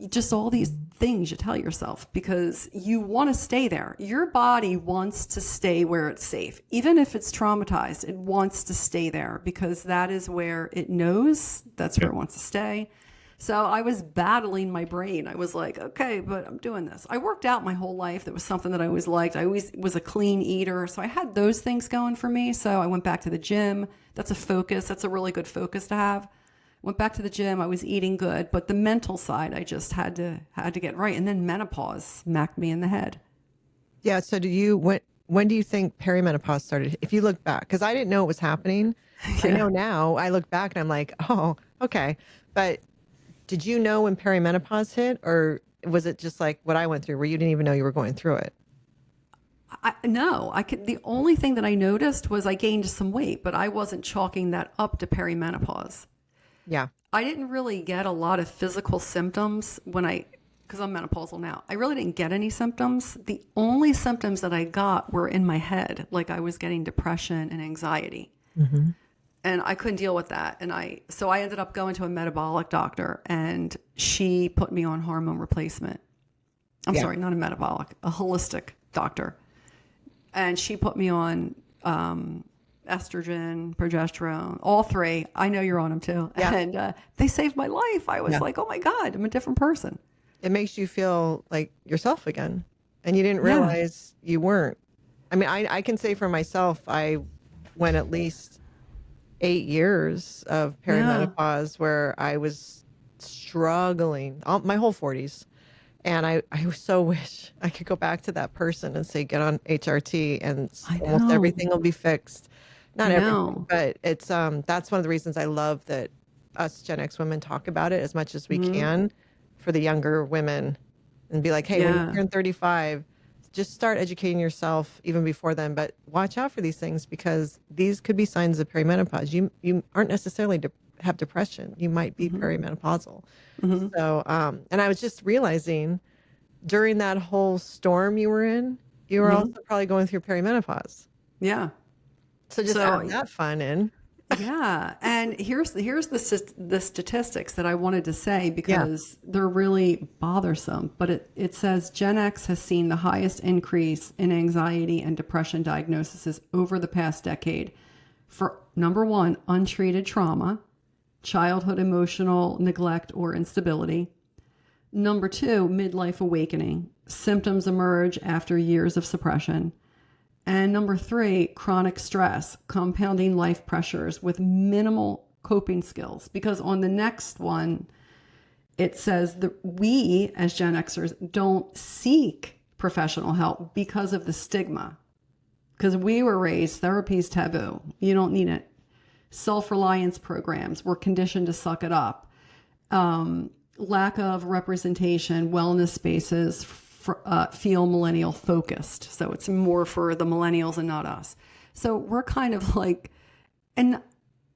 just all these things you tell yourself because you want to stay there. Your body wants to stay where it's safe. Even if it's traumatized, it wants to stay there because that is where it knows that's where it wants to stay. So I was battling my brain. I was like, okay, but I'm doing this. I worked out my whole life. That was something that I always liked. I always was a clean eater. So I had those things going for me. So I went back to the gym. That's a focus. That's a really good focus to have. Went back to the gym. I was eating good, but the mental side, I just had to get right. And then menopause smacked me in the head. Yeah. So when do you think perimenopause started? If you look back, because I didn't know it was happening. I know now. I look back and I'm like, oh, okay. But did you know when perimenopause hit, or was it just like what I went through, where you didn't even know you were going through it? No, I could. The only thing that I noticed was I gained some weight, but I wasn't chalking that up to perimenopause. Yeah. I didn't really get a lot of physical symptoms because I'm menopausal now. I really didn't get any symptoms. The only symptoms that I got were in my head, like I was getting depression and anxiety. Mm-hmm. And I couldn't deal with that. So I ended up going to a metabolic doctor and she put me on hormone replacement. I'm sorry, not a metabolic, a holistic doctor. And she put me on estrogen, progesterone, all three. I know you're on them too. Yeah. And they saved my life. I was like, oh my God, I'm a different person. It makes you feel like yourself again. And you didn't realize you weren't. I mean, I can say for myself, I went at least 8 years of perimenopause where I was struggling my whole 40s. And I so wish I could go back to that person and say, get on HRT and almost everything will be fixed. Not everything, but it's that's one of the reasons I love that us Gen X women talk about it as much as we can for the younger women and be like, hey, when you turn 35, just start educating yourself even before then. But watch out for these things because these could be signs of perimenopause. You aren't necessarily have depression. You might be perimenopausal. So, and I was just realizing during that whole storm you were in, you were also probably going through perimenopause. Yeah. So just add that fun in. Yeah. And here's the statistics that I wanted to say because they're really bothersome. But it says Gen X has seen the highest increase in anxiety and depression diagnoses over the past decade for number one, untreated trauma, childhood emotional neglect or instability. Number two, midlife awakening. Symptoms emerge after years of suppression. And number three, chronic stress, compounding life pressures with minimal coping skills. Because on the next one, it says that we as Gen Xers don't seek professional help because of the stigma. Because we were raised, therapy is taboo. You don't need it. Self-reliance programs, we're conditioned to suck it up. Lack of representation, wellness spaces, feel millennial focused. So it's more for the millennials and not us. So we're kind of like, and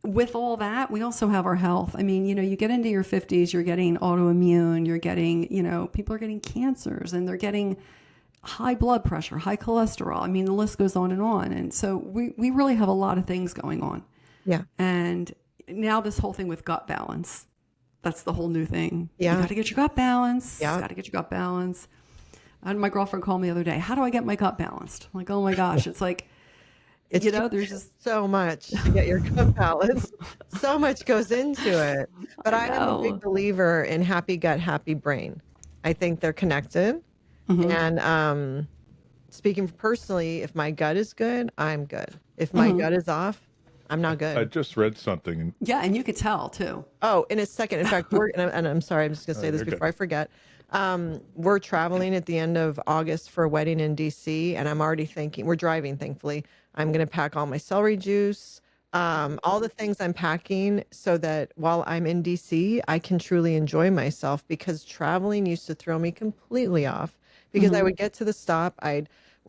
with all that, we also have our health. I mean, you get into your 50s, you're getting autoimmune, you're getting, people are getting cancers and they're getting high blood pressure, high cholesterol. I mean, the list goes on. And so we really have a lot of things going on. Yeah. And now this whole thing with gut balance, that's the whole new thing. Yeah. You got to get your gut balance. Yeah. You got to get your gut balance. I had my girlfriend call me the other day. How do I get my gut balanced? I'm like, oh my gosh. It's like, there's just so much to get your gut balance. So much goes into it. But I am a big believer in happy gut, happy brain. I think they're connected. And speaking personally, if my gut is good, I'm good. If my gut is off, I'm not good. I just read something. Yeah, and you could tell too. Oh, in a second. In fact, and I'm sorry, I'm just going to say this before I forget. We're traveling at the end of August for a wedding in DC, and I'm already thinking, we're driving, thankfully. I'm going to pack all my celery juice, all the things I'm packing so that while I'm in DC, I can truly enjoy myself because traveling used to throw me completely off because I would get to the stop.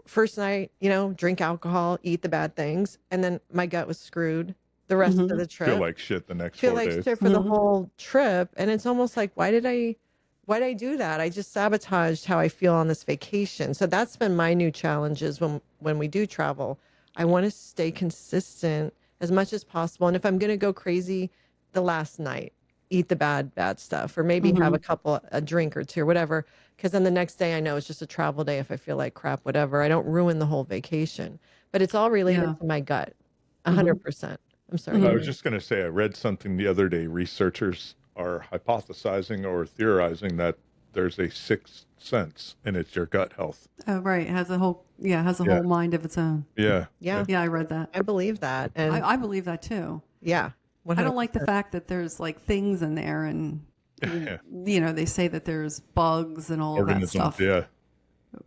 First night, drink alcohol, eat the bad things, and then my gut was screwed the rest of the trip. Feel like shit the next 4 Feel like days. shit for the whole trip. And it's almost like, why did I do that? I just sabotaged how I feel on this vacation. So that's been my new challenges when we do travel. I want to stay consistent as much as possible. And if I'm going to go crazy, the last night, eat the bad stuff, or maybe have a drink or two or whatever. Because then the next day I know it's just a travel day. If I feel like crap, whatever, I don't ruin the whole vacation. But it's all related Yeah. to my gut, 100%. I'm sorry. I was just going to say, I read something the other day. Researchers are hypothesizing or theorizing that there's a sixth sense, and it's your gut health. Oh, right. It has a whole Yeah. mind of its own. Yeah. Yeah, Yeah, I read that. I believe that, and I believe that too. yeah, I don't like the 100%. fact that there's like things in there, and Yeah. you know, they say that there's bugs and all of that Organisms. stuff. Yeah.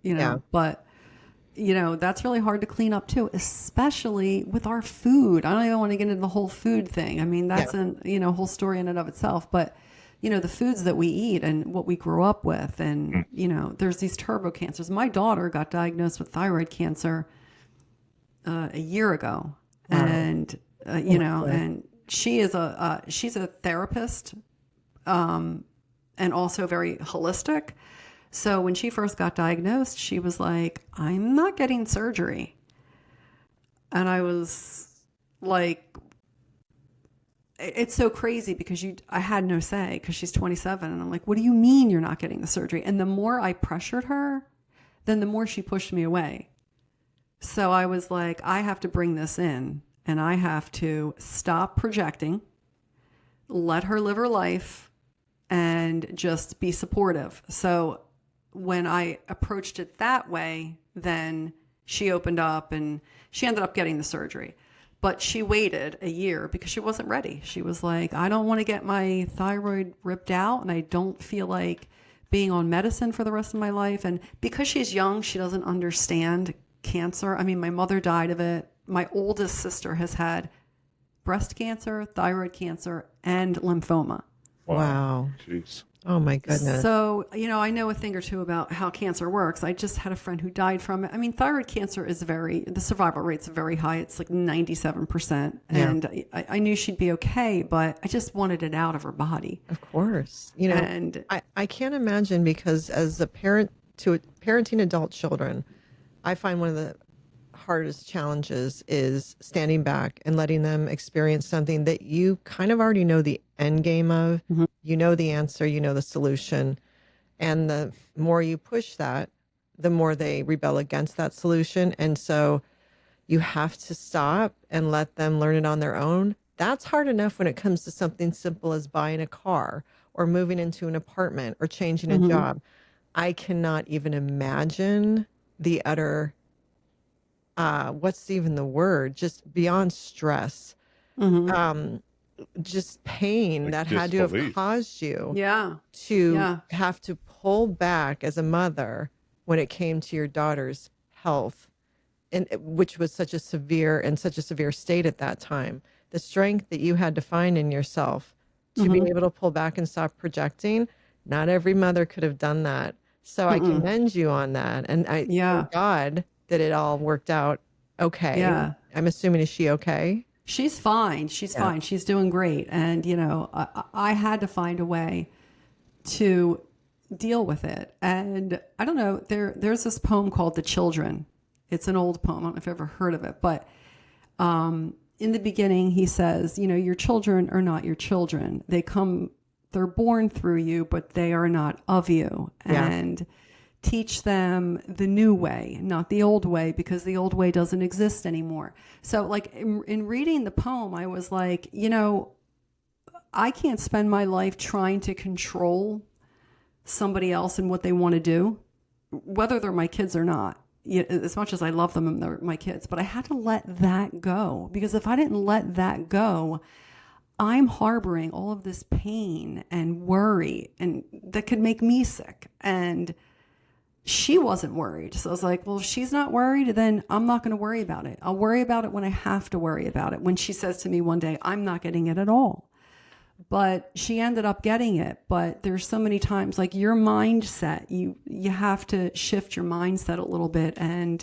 You know, Yeah. but you know, that's really hard to clean up too, especially with our food. I don't even want to get into the whole food thing. I mean, that's a whole story in and of itself. But you know, the foods that we eat and what we grew up with, and you know, there's these turbo cancers. My daughter got diagnosed with thyroid cancer a year ago, and you know, and she's a therapist, and also very holistic. So when she first got diagnosed, she was like, "I'm not getting surgery," and I was like, it's so crazy because I had no say because she's 27, and I'm like, what do you mean you're not getting the surgery? And the more I pressured her, then the more she pushed me away. So I was like, I have to bring this in, and I have to stop projecting, let her live her life, and just be supportive. So when I approached it that way, then she opened up and she ended up getting the surgery. But she waited a year because she wasn't ready. She was like, I don't want to get my thyroid ripped out, and I don't feel like being on medicine for the rest of my life. And because she's young, she doesn't understand cancer. I mean, my mother died of it. My oldest sister has had breast cancer, thyroid cancer, and lymphoma. Wow. Jeez. Oh my goodness. So, you know, I know a thing or two about how cancer works. I just had a friend who died from it. I mean, thyroid cancer is the survival rate's very high. It's like 97%. Yeah. And I knew she'd be okay, but I just wanted it out of her body. Of course. You know, And I can't imagine, because as a parent to parenting adult children, I find one of the hardest challenges is standing back and letting them experience something that you kind of already know the end game of. You know the answer, you know the solution. And the more you push that, the more they rebel against that solution. And so you have to stop and let them learn it on their own. That's hard enough when it comes to something simple as buying a car or moving into an apartment or changing a job. I cannot even imagine the utter what's even the word? Just beyond stress, just pain Like that had to have disbelief. caused you yeah, to have to pull back as a mother when it came to your daughter's health, and which was such a severe state at that time. The strength that you had to find in yourself to be able to pull back and stop projecting. Not every mother could have done that. So I commend you on that. And thank God that it all worked out okay. Yeah. I'm assuming, is she okay? she's fine. She's fine. She's doing great. And, you know, I had to find a way to deal with it. And I don't know, there's this poem called The Children. It's an old poem. I don't know if you've ever heard of it, but in the beginning, he says, you know, your children are not your children. They're born through you, but they are not of you. Yeah. And teach them the new way, not the old way, because the old way doesn't exist anymore. So like in reading the poem, I was like, you know, I can't spend my life trying to control somebody else and what they want to do, whether they're my kids or not. As much as I love them and they're my kids, but I had to let that go, because if I didn't let that go, I'm harboring all of this pain and worry, and that could make me sick. And she wasn't worried. So I was like, well, if she's not worried, then I'm not going to worry about it. I'll worry about it when I have to worry about it. When she says to me one day, I'm not getting it at all. But she ended up getting it. But there's so many times, like your mindset, you have to shift your mindset a little bit, and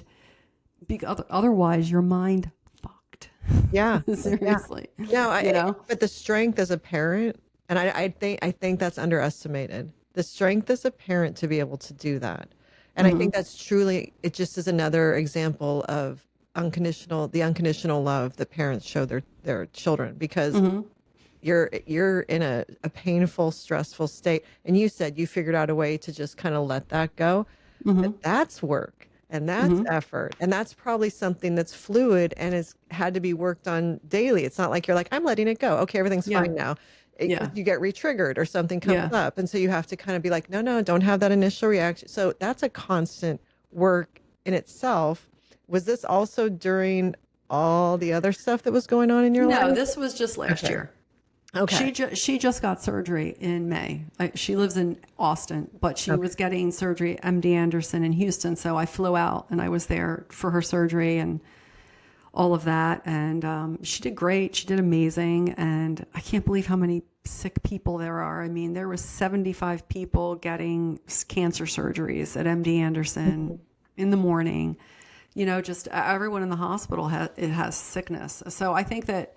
otherwise your mind fucked. Yeah. Seriously. No, You know? but the strength as a parent, and I think that's underestimated. The strength as a parent to be able to do that. And I think that's truly, it just is another example of the unconditional love that parents show their children, because you're in a painful, stressful state. And you said you figured out a way to just kind of let that go. Mm-hmm. But that's work and that's Mm-hmm. effort. And that's probably something that's fluid and has had to be worked on daily. It's not like you're like, I'm letting it go. Okay, everything's Yeah. fine now. Yeah. You get re-triggered or something comes Yeah. up. And so you have to kind of be like, no, don't have that initial reaction. So that's a constant work in itself. Was this also during all the other stuff that was going on in your No, life? this was just last Okay. year. Okay. She just got surgery in May. She lives in Austin, but she was getting surgery at MD Anderson in Houston. So I flew out and I was there for her surgery and all of that. And she did great. She did amazing. And I can't believe how many sick people there are. I mean, there was 75 people getting cancer surgeries at MD Anderson in the morning. You know, just everyone in the hospital has sickness. So I think that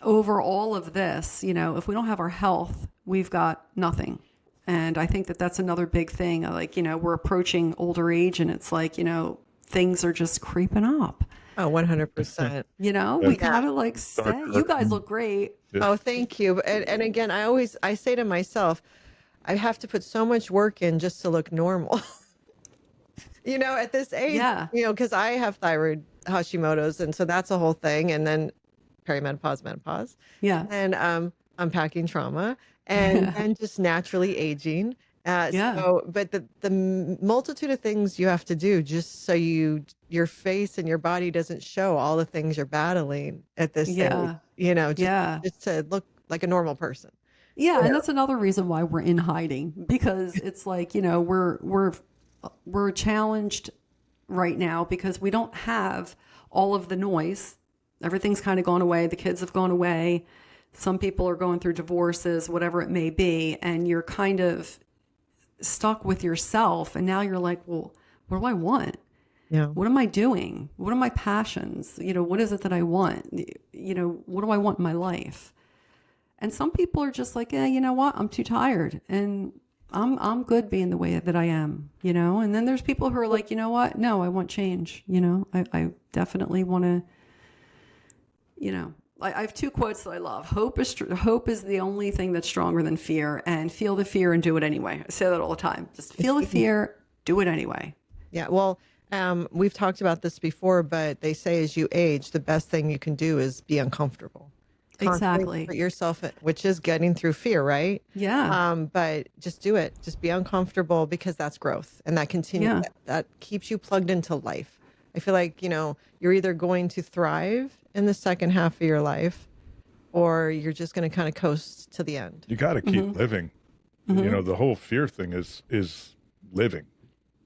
over all of this, you know, if we don't have our health, we've got nothing. And I think that that's another big thing. Like, you know, we're approaching older age and it's like, you know, things are just creeping up. Oh, 100%. You know, we gotta like say, you guys look great. Yeah. Oh, thank you. And again, I say to myself, I have to put so much work in just to look normal. You know, at this age, Yeah. you know, because I have thyroid Hashimoto's, and so that's a whole thing. And then perimenopause, menopause, Yeah. and unpacking trauma, and then just naturally aging. Yeah. So, but the multitude of things you have to do just so your face and your body doesn't show all the things you're battling at this Yeah. age. You know, Yeah. just to look like a normal person. Yeah, and that's another reason why we're in hiding, because it's like, you know, we're challenged right now because we don't have all of the noise. Everything's kind of gone away. The kids have gone away. Some people are going through divorces, whatever it may be, and you're kind of stuck with yourself. And now you're like, well, what do I want? Yeah. What am I doing? What are my passions? You know, what is it that I want? You know, what do I want in my life? And some people are just like, yeah, you know what? I'm too tired and I'm good being the way that I am, you know? And then there's people who are like, you know what? No, I want change. You know, I definitely want to, you know, I have two quotes that I love. Hope is the only thing that's stronger than fear, and feel the fear and do it anyway. I say that all the time. Just feel the fear, do it anyway. Yeah. Well, we've talked about this before, but they say as you age, the best thing you can do is be uncomfortable. Constantly Exactly. put yourself in, which is getting through fear, right? Yeah. But just do it. Just be uncomfortable, because that's growth, and that continues. Yeah. That keeps you plugged into life. I feel like, you know, you're either going to thrive in the second half of your life, or you're just going to kind of coast to the end. You got to keep living. You know, the whole fear thing is living.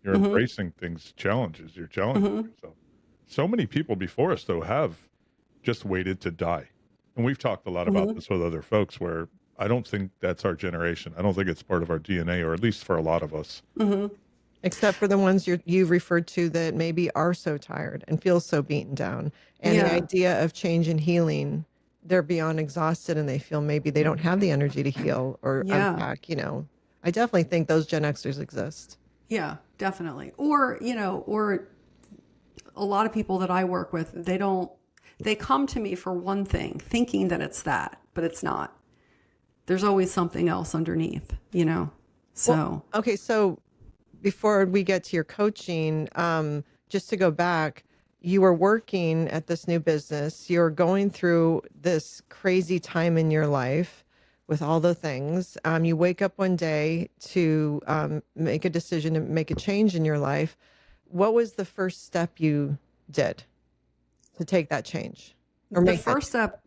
You're embracing things, challenges. You're challenging yourself. So many people before us, though, have just waited to die. And we've talked a lot about this with other folks, where I don't think that's our generation. I don't think it's part of our DNA, or at least for a lot of us. Except for the ones you've referred to that maybe are so tired and feel so beaten down. And the idea of change and healing, they're beyond exhausted and they feel maybe they don't have the energy to heal or unpack, you know. I definitely think those Gen Xers exist. Yeah, definitely. Or, you know, or a lot of people that I work with, they come to me for one thing, thinking that it's that, but it's not. There's always something else underneath, you know? So, Well, okay. So before we get to your coaching, just to go back, you were working at this new business. You're going through this crazy time in your life with all the things. You wake up one day to make a decision to make a change in your life. What was the first step you did to take that change? Or the make first step,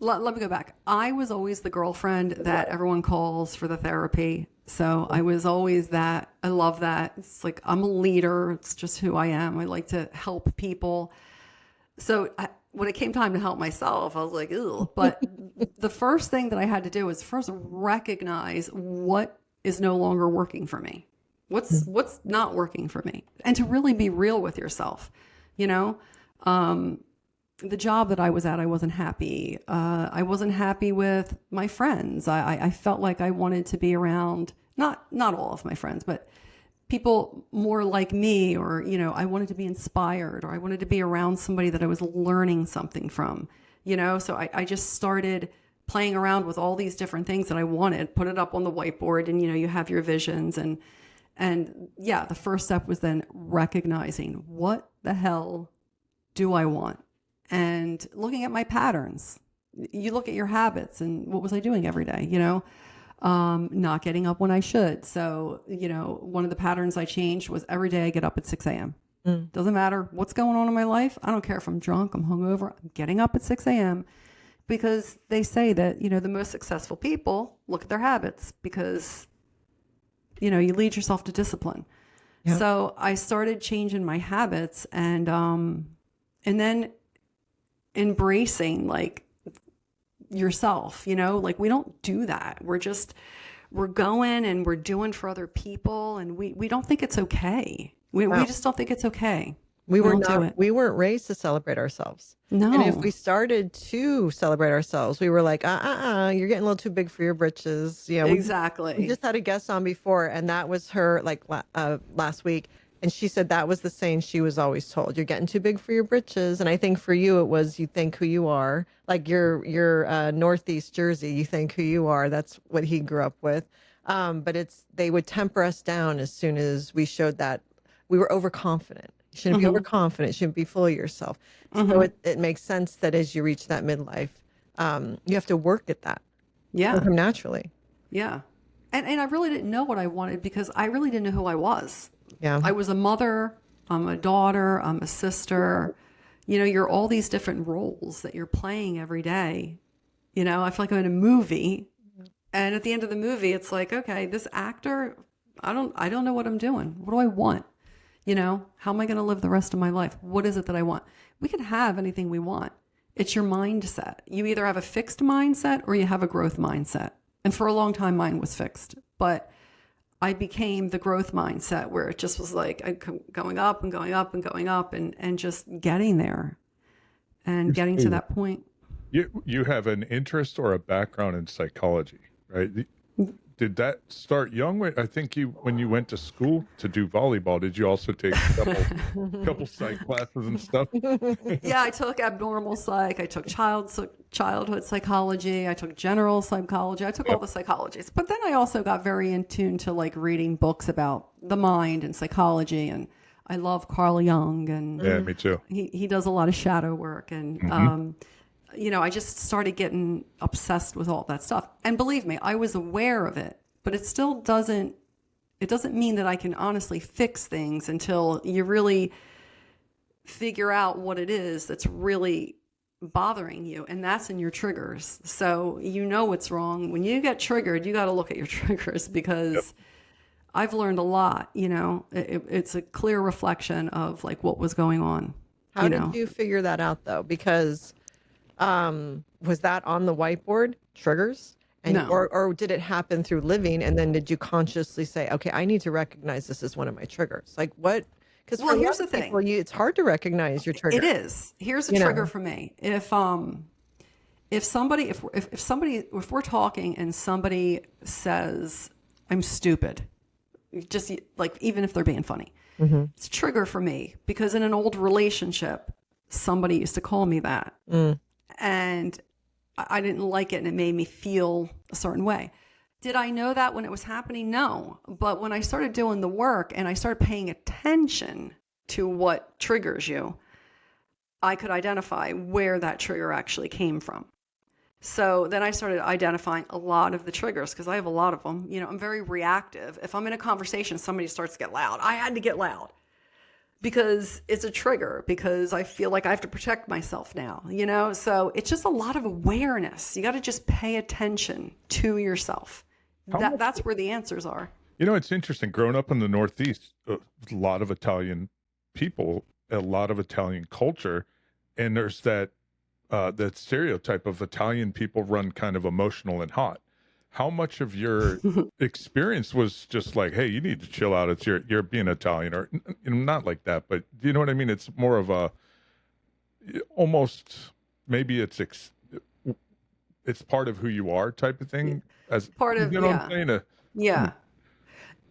let me go back. I was always the girlfriend that everyone calls for the therapy. So I was always that. I love that. It's like, I'm a leader. It's just who I am. I like to help people. So when it came time to help myself, I was like, ew. But the first thing that I had to do was first recognize what is no longer working for me. What's not working for me, and to really be real with yourself. You know, the job that I was at, I wasn't happy. I wasn't happy with my friends. I felt like I wanted to be around, not all of my friends, but people more like me, or, you know, I wanted to be inspired, or I wanted to be around somebody that I was learning something from, you know? So I just started playing around with all these different things that I wanted, put it up on the whiteboard, and you have your visions, and yeah, the first step was then recognizing, what the hell do I want? And looking at my patterns. You look at your habits and what was I doing every day, not getting up when I should. So, one of the patterns I changed was every day I get up at 6 a.m. Doesn't matter what's going on in my life. I don't care if I'm drunk, I'm hungover, I'm getting up at 6 a.m. because they say that, the most successful people look at their habits because, you lead yourself to discipline. Yeah. So I started changing my habits and then embracing like yourself, like we don't do that. We're going and we're doing for other people and we don't think it's okay. We just don't think it's okay. We weren't raised to celebrate ourselves. No. And if we started to celebrate ourselves, we were like, you're getting a little too big for your britches. Exactly. We just had a guest on before, and that was her like last week. And she said that was the saying she was always told: you're getting too big for your britches. And I think for you, it was, you think who you are, like your Northeast Jersey, you think who you are. That's what he grew up with. But they would temper us down as soon as we showed that we were overconfident. You shouldn't be overconfident. You shouldn't be full of yourself. So it makes sense that as you reach that midlife, you have to work at that. Yeah. It'll come naturally. Yeah. And I really didn't know what I wanted because I really didn't know who I was. Yeah. I was a mother, I'm a daughter, I'm a sister. You're all these different roles that you're playing every day. I feel like I'm in a movie, and at the end of the movie, it's like, okay, this actor, I don't know what I'm doing. What do I want? How am I going to live the rest of my life? What is it that I want? We can have anything we want. It's your mindset. You either have a fixed mindset or you have a growth mindset. And for a long time, mine was fixed, but I became the growth mindset where it just was like going up and going up and going up and just getting there and getting to that point. You have an interest or a background in psychology, right? Did that start young? I think when you went to school to do volleyball, did you also take a couple psych classes and stuff? Yeah, I took abnormal psych. I took childhood psychology. I took general psychology. I took all the psychologies. But then I also got very in tune to like reading books about the mind and psychology. And I love Carl Jung. And yeah, me too. He does a lot of shadow work. And I just started getting obsessed with all that stuff. And believe me, I was aware of it, but it still doesn't mean that I can honestly fix things until you really figure out what it is that's really bothering you. And that's in your triggers. So what's wrong. When you get triggered, you got to look at your triggers because I've learned a lot, it's a clear reflection of like what was going on. How did you figure that out though? Because was that on the whiteboard, triggers? No. Or did it happen through living? And then did you consciously say, okay, I need to recognize this as one of my triggers? Like what? Because here's the thing. It's hard to recognize your trigger. It is. Here's a trigger for me. If we're talking and somebody says, I'm stupid, just like, even if they're being funny, it's a trigger for me because in an old relationship, somebody used to call me that. And I didn't like it and it made me feel a certain way. Did I know that when it was happening? No. But when I started doing the work and I started paying attention to what triggers you, I could identify where that trigger actually came from. So then I started identifying a lot of the triggers because I have a lot of them. I'm very reactive. If I'm in a conversation, somebody starts to get loud. I had to get loud. Because it's a trigger, because I feel like I have to protect myself now, So it's just a lot of awareness. You got to just pay attention to yourself. That's where the answers are. It's interesting. Growing up in the Northeast, a lot of Italian people, a lot of Italian culture, and there's that stereotype of Italian people run kind of emotional and hot. How much of your experience was just like, hey, you need to chill out. It's you're being Italian, or not like that, but do you know what I mean? It's more of a almost maybe it's part of who you are type of thing. As part of what I'm saying?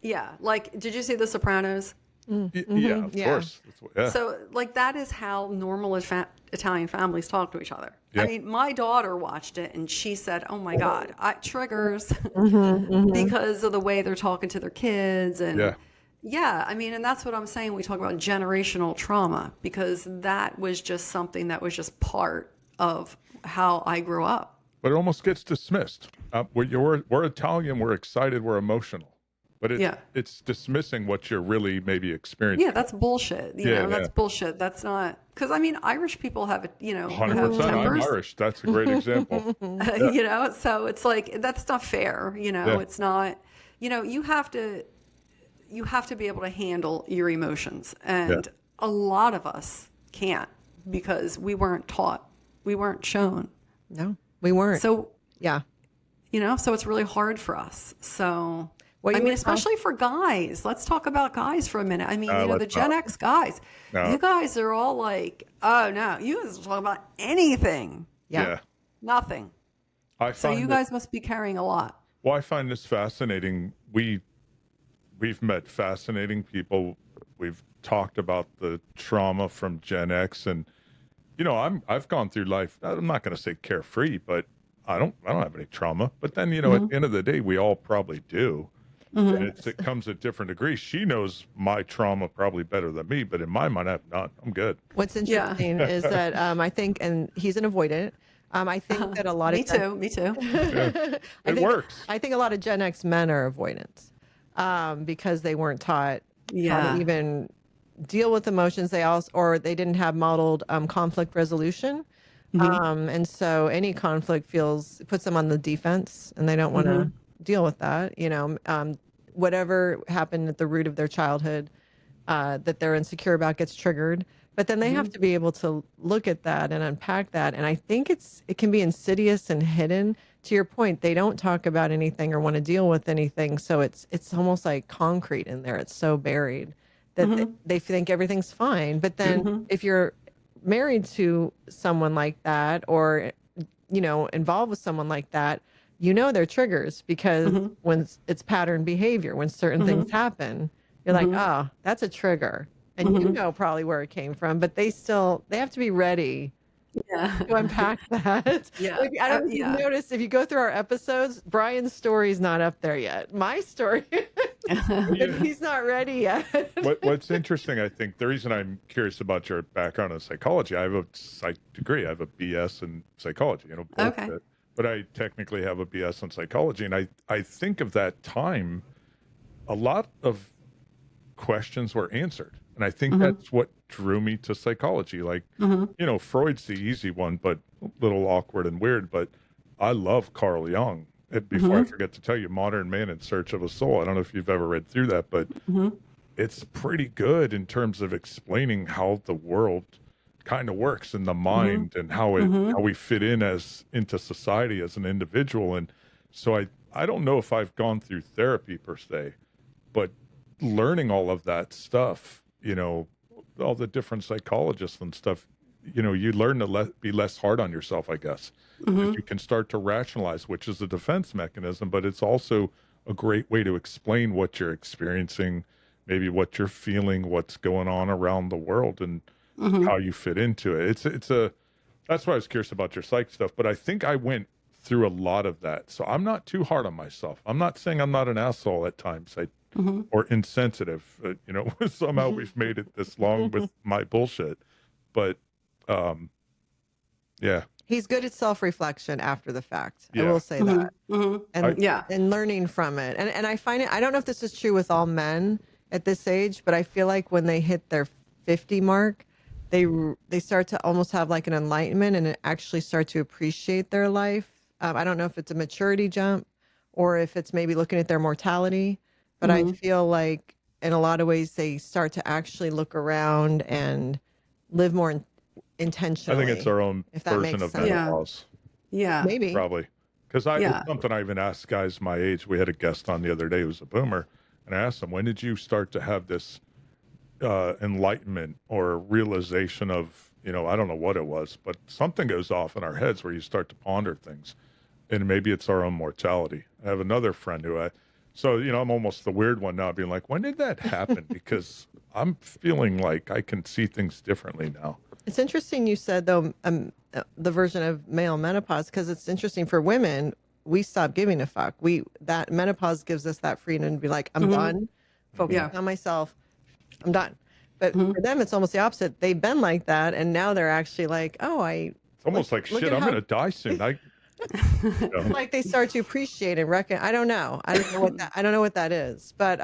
Yeah. Like, did you see The Sopranos? Yeah, of Yeah. course. Yeah. So, like, that is how normal Italian families talk to each other. I Yeah. mean, my daughter watched it and she said, "Oh my God, triggers," Mm-hmm. because of the way they're talking to their kids. Yeah. And yeah, I mean, and that's what I'm saying. We talk about generational trauma because that was just something that was just part of how I grew up. But it almost gets dismissed. We're Italian, we're excited, we're emotional. But Yeah. it's dismissing what you're really maybe Yeah, experiencing. that's bullshit. You Yeah, know, yeah. that's bullshit. That's not, because I mean, Irish people have, have 100%. I'm tempers. Irish. That's a great example. Yeah. You know, so it's like that's not fair. You know, Yeah. it's not. You know, you have to be able to handle your emotions, and a lot of us can't because we weren't taught, we weren't shown. No, we weren't. So Yeah. you know, so it's really hard for us. So What I you mean, were especially for guys. Let's talk about guys for a minute. I mean, you know, the let's Gen not. X guys. No. You guys are all like, oh no, you guys talk about anything, Yeah. nothing. I So find you guys must be carrying a lot. well, I find this fascinating. We've met fascinating people. We've talked about the trauma from Gen X, and I've gone through life. I'm not going to say carefree, but I don't have any trauma. But then at the end of the day, we all probably do. And it comes at different degrees. She knows my trauma probably better than me, but in my mind, I have none. I'm good. What's interesting is that I think, and he's an avoidant. I think that a lot Me of too. Me too. Yeah. I It think, works. I think a lot of Gen X men are avoidants because they weren't taught how Yeah. to even deal with emotions. Or they didn't have modeled conflict resolution. And so any conflict puts them on the defense, and they don't want to deal with that. Whatever happened at the root of their childhood that they're insecure about gets triggered. But then they have to be able to look at that and unpack that. And I think it can be insidious and hidden. To your point, they don't talk about anything or want to deal with anything. So it's almost like concrete in there. It's so buried that they think everything's fine. But then if you're married to someone like that, or involved with someone like that, their triggers, because when it's pattern behavior, when certain things happen, you're like, oh, that's a trigger. And you know probably where it came from, but they have to be ready Yeah. to unpack that. Yeah. Like, I don't know if Yeah. you've noticed, if you go through our episodes, Brian's story's not up there yet. My story, but he's not ready yet. What's interesting, I think, the reason I'm curious about your background in psychology, I have a psych degree. I have a BS in psychology, Okay. bullshit. But I technically have a BS in psychology. And I think of that time, a lot of questions were answered. And I think that's what drew me to psychology. Like, Freud's the easy one, but a little awkward and weird. But I love Carl Jung. And before I forget to tell you, Modern Man in Search of a Soul. I don't know if you've ever read through that, but it's pretty good in terms of explaining how the world kind of works in the mind and how we fit into society as an individual. And so I don't know if I've gone through therapy per se, but learning all of that stuff, all the different psychologists and stuff, you learn to be less hard on yourself, I guess. Because you can start to rationalize, which is a defense mechanism, but it's also a great way to explain what you're experiencing, maybe what you're feeling, what's going on around the world, and how you fit into it. That's why I was curious about your psych stuff, but I think I went through a lot of that. So I'm not too hard on myself. I'm not saying I'm not an asshole at times. Or insensitive, somehow we've made it this long with my bullshit, but yeah, He's good at self-reflection after the fact. I Yeah. will say that. And Yeah. and learning from it. And I find it, I don't know if this is true with all men at this age, but I feel like when they hit their 50 mark, they start to almost have like an enlightenment and actually start to appreciate their life. I don't know if it's a maturity jump or if it's maybe looking at their mortality, but I feel like in a lot of ways they start to actually look around and live more I intentionally. think it's our own if that version makes of sense. Yeah. menopause, Yeah. Maybe. probably. Because Yeah. it's something I even asked guys my age. We had a guest on the other day who was a boomer, and I asked him, when did you start to have this enlightenment or realization of, I don't know what it was, but something goes off in our heads where you start to ponder things, and maybe it's our own mortality. I have another friend who I'm almost the weird one now, being like, when did that happen? Because I'm feeling like I can see things differently now. It's interesting you said though the version of male menopause, because it's interesting for women. We stop giving a fuck. That menopause gives us that freedom to be like, I'm done focusing Yeah. on myself. I'm done. But for them, it's almost the opposite. They've been like that, and now they're actually like, oh, It's almost like look shit. at I'm how gonna die soon. like they start to appreciate and reckon. I don't know. I don't know what that. I don't know what that is. But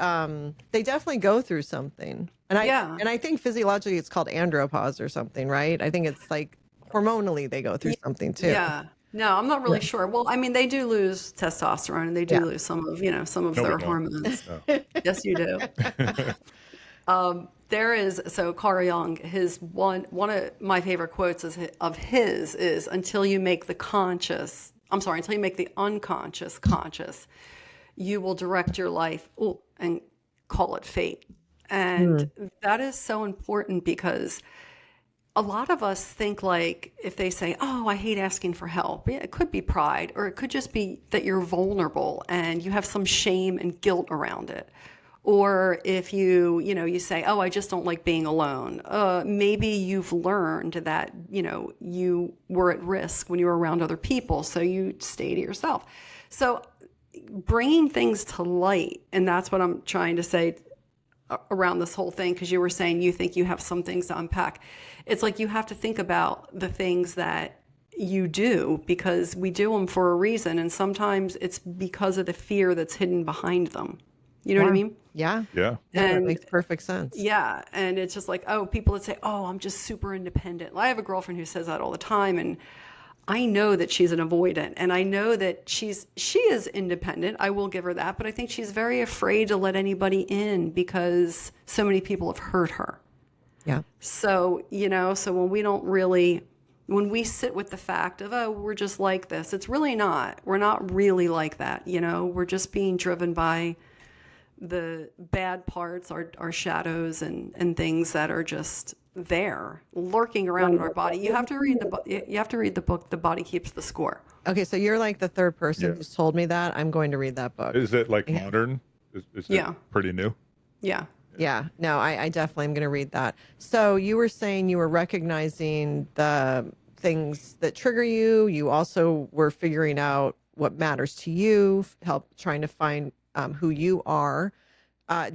they definitely go through something. Yeah. And I think physiologically it's called andropause or something, right? I think it's like hormonally they go through something too. Yeah. No, I'm not really sure. Well, I mean, they do lose testosterone and they do Yeah. lose some of, some of No, we their don't. hormones. No. Yes, you do. So Carl Jung, one of my favorite quotes of his is, until you make the unconscious conscious, you will direct your life and call it fate. And that is so important because a lot of us think like if they say, oh, I hate asking for help, it could be pride, or it could just be that you're vulnerable and you have some shame and guilt around it. Or if you say, oh, I just don't like being alone. Maybe you've learned that, you were at risk when you were around other people, so you stay to yourself. So bringing things to light, and that's what I'm trying to say around this whole thing, because you were saying you think you have some things to unpack. It's like you have to think about the things that you do, because we do them for a reason, and sometimes it's because of the fear that's hidden behind them. You know what I mean? Yeah. Yeah. That makes perfect sense. Yeah. And it's just like, oh, people that say, oh, I'm just super independent. I have a girlfriend who says that all the time. And I know that she's an avoidant, and I know that she is independent. I will give her that. But I think she's very afraid to let anybody in because so many people have hurt her. Yeah. So, so when we sit with the fact of, oh, we're just like this, it's really not. We're not really like that. We're just being driven by the bad parts, our shadows and things that are just there lurking around in our body. You have to read the book The Body Keeps the Score. Okay, so you're like the third person who's told me that. I'm going to read that book. Is it like modern? Is it pretty new? Yeah. Yeah. No, I definitely am going to read that. So you were saying you were recognizing the things that trigger you. You also were figuring out what matters to you, trying to find who you are.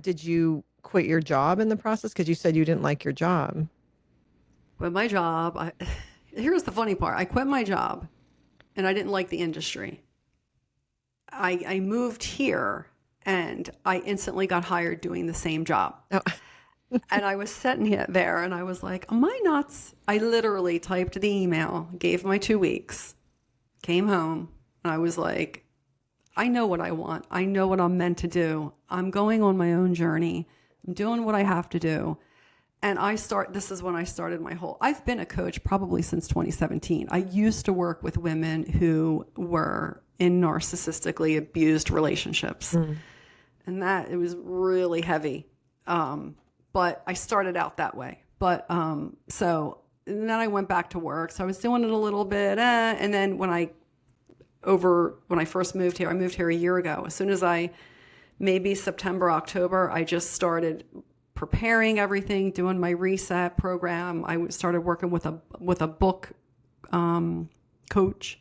Did you quit your job in the process? Because you said you didn't like your job. But my job, here's the funny part. I quit my job and I didn't like the industry. I moved here and I instantly got hired doing the same job. Oh. And I was sitting there and I was like, am I nuts? I literally typed the email, gave my 2 weeks, came home, and I was like, I know what I want. I know what I'm meant to do. I'm going on my own journey. I'm doing what I have to do. And this is when I started I've been a coach probably since 2017. I used to work with women who were in narcissistically abused relationships. And it was really heavy. But I started out that way. But and then I went back to work. So I was doing it a little bit. And then when I first moved here, I moved here a year ago. As soon as maybe September, October, I just started preparing everything, doing my reset program. I started working with a book coach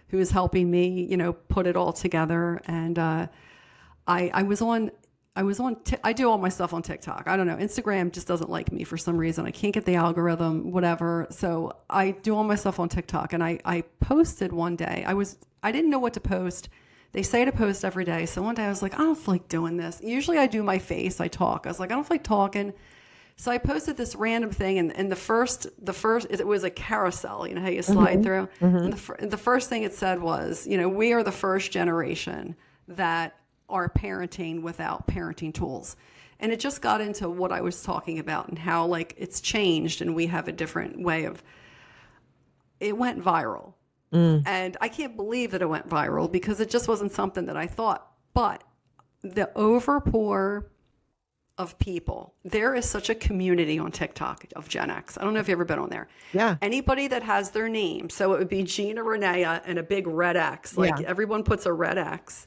who is helping me, put it all together. And I do all my stuff on TikTok. I don't know. Instagram just doesn't like me for some reason. I can't get the algorithm, whatever. So I do all my stuff on TikTok. And I posted one day. I didn't know what to post. They say to post every day. So one day I was like, I don't feel like doing this. Usually I do my face. I talk. I was like, I don't feel like talking. So I posted this random thing. And the first, it was a carousel. You know how you slide through? And the first thing it said was, we are the first generation that are parenting without parenting tools. And it just got into what I was talking about and how it's changed and we have a different way it went viral. And I can't believe that it went viral because it just wasn't something that I thought. But the overpour of people, there is such a community on TikTok of Gen X. I don't know if you've ever been on there. Yeah. Anybody that has their name. So it would be Gina Rania and a big red X. Everyone puts a red X.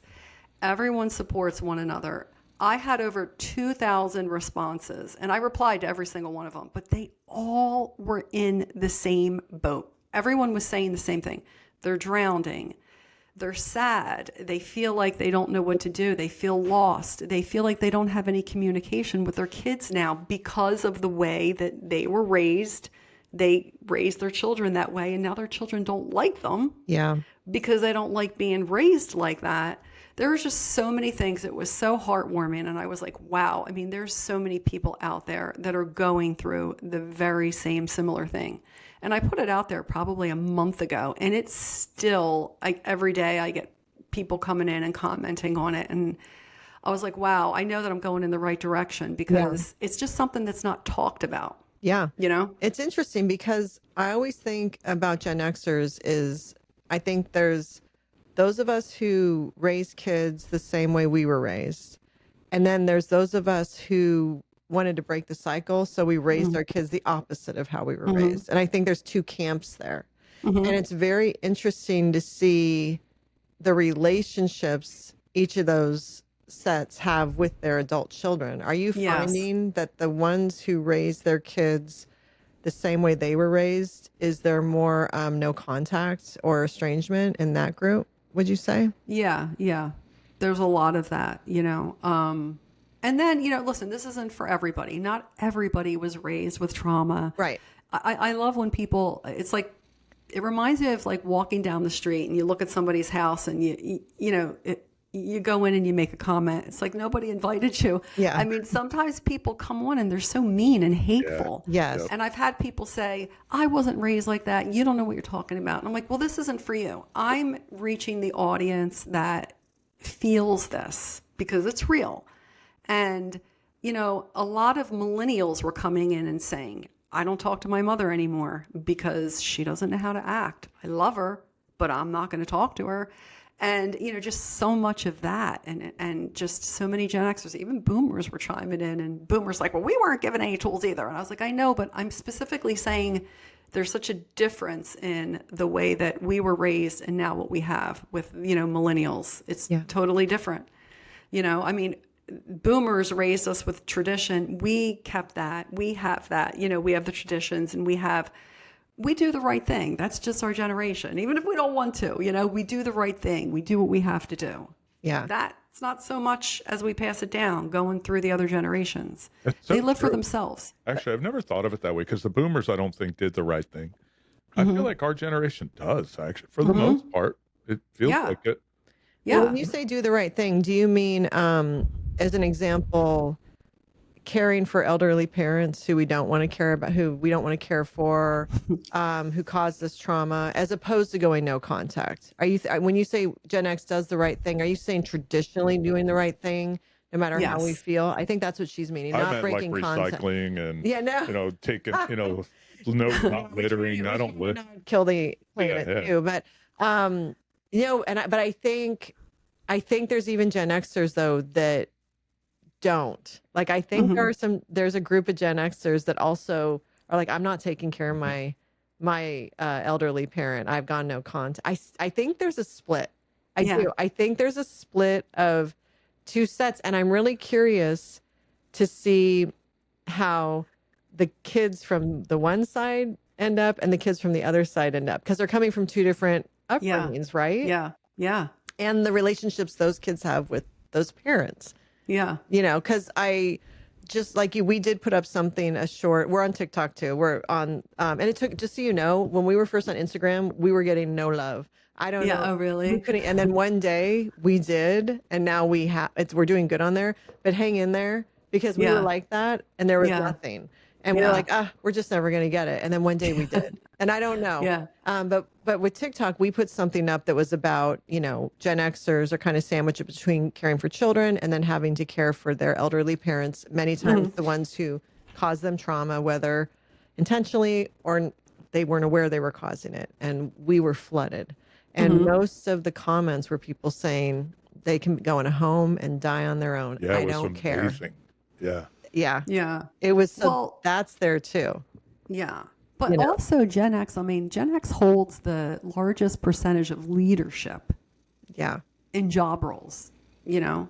Everyone supports one another. I had over 2,000 responses, and I replied to every single one of them, but they all were in the same boat. Everyone was saying the same thing. They're drowning. They're sad. They feel like they don't know what to do. They feel lost. They feel like they don't have any communication with their kids now because of the way that they were raised. They raised their children that way, and now their children don't like them. Yeah. Because they don't like being raised like that. There was just so many things. It was so heartwarming. And I was like, wow. I mean, there's so many people out there that are going through the very same similar thing. And I put it out there probably a month ago, and it's still, every day I get people coming in and commenting on it. And I was like, wow, I know that I'm going in the right direction because it's just something that's not talked about. Yeah. You know? It's interesting because I always think about Gen Xers is, I think there's those of us who raise kids the same way we were raised. And then there's those of us who wanted to break the cycle. So we raised our kids the opposite of how we were raised. And I think there's two camps there. And it's very interesting to see the relationships each of those sets have with their adult children. Are you finding that the ones who raise their kids the same way they were raised, is there more no contact or estrangement in that group, would you say? Yeah. There's a lot of that, you know. And then, you know, listen, this isn't for everybody. Not everybody was raised with trauma. Right. I love when people, it's like, it reminds me of like walking down the street and you look at somebody's house and you go in and you make a comment. It's like nobody invited you. Yeah. I mean, sometimes people come on and they're so mean and hateful. Yeah. Yes. And I've had people say, I wasn't raised like that. You don't know what you're talking about. And I'm like, well, this isn't for you. I'm reaching the audience that feels this because it's real. And, you know, a lot of millennials were coming in and saying, I don't talk to my mother anymore because she doesn't know how to act. I love her, but I'm not going to talk to her. And, you know, just so much of that. And just so many Gen Xers, even boomers were chiming in, and boomers like, well, we weren't given any tools either. And I was like, I know, but I'm specifically saying there's such a difference in the way that we were raised and now what we have with, you know, millennials. It's totally different. You know, I mean, boomers raised us with tradition. We kept that. We have that. You know, we have the traditions and we do the right thing. That's just our generation. Even if we don't want to, you know, we do the right thing. We do what we have to do. Yeah. That's not so much as we pass it down going through the other generations. They live for themselves. Actually, I've never thought of it that way because the boomers, I don't think, did the right thing. I feel like our generation does, actually. For the most part, it feels like it. Yeah. Well, when you say do the right thing, do you mean, as an example, caring for elderly parents who we don't want to care about, who we don't want to care for, who caused us trauma, as opposed to going no contact? Are you when you say Gen X does the right thing, are you saying traditionally doing the right thing, no matter how we feel? I think that's what she's meaning. I Not meant breaking like contact. recycling and Yeah, no. you know, taking, you know, no, not littering. I don't litter. Kill the planet too, but you know, but I think there's even Gen Xers though that don't. Like, I think there's a group of Gen Xers that also are like, I'm not taking care of my elderly parent. I've gone no contact. I think there's a split. I do. I think there's a split of two sets, and I'm really curious to see how the kids from the one side end up and the kids from the other side end up, because they're coming from two different upbringings, right? Yeah. And the relationships those kids have with those parents. Yeah. You know, because I just like you, we did put up something, a short. We're on TikTok too. We're on, and it took, just so you know, when we were first on Instagram, we were getting no love. I don't know. Oh, really? We couldn't, and then one day we did, and now we have. We're doing good on there. But hang in there, because we were like that, and there was nothing. And we were like, we're just never going to get it. And then one day we did. And I don't know. But with TikTok, we put something up that was about, you know, Gen Xers are kind of sandwiched between caring for children and then having to care for their elderly parents, many times the ones who cause them trauma, whether intentionally or they weren't aware they were causing it. And we were flooded. And most of the comments were people saying they can go in a home and die on their own. Yeah, I don't care. Amazing. Yeah. Yeah. It was that's there too. Yeah. But also Gen X, I mean, Gen X holds the largest percentage of leadership Yeah. in job roles, you know,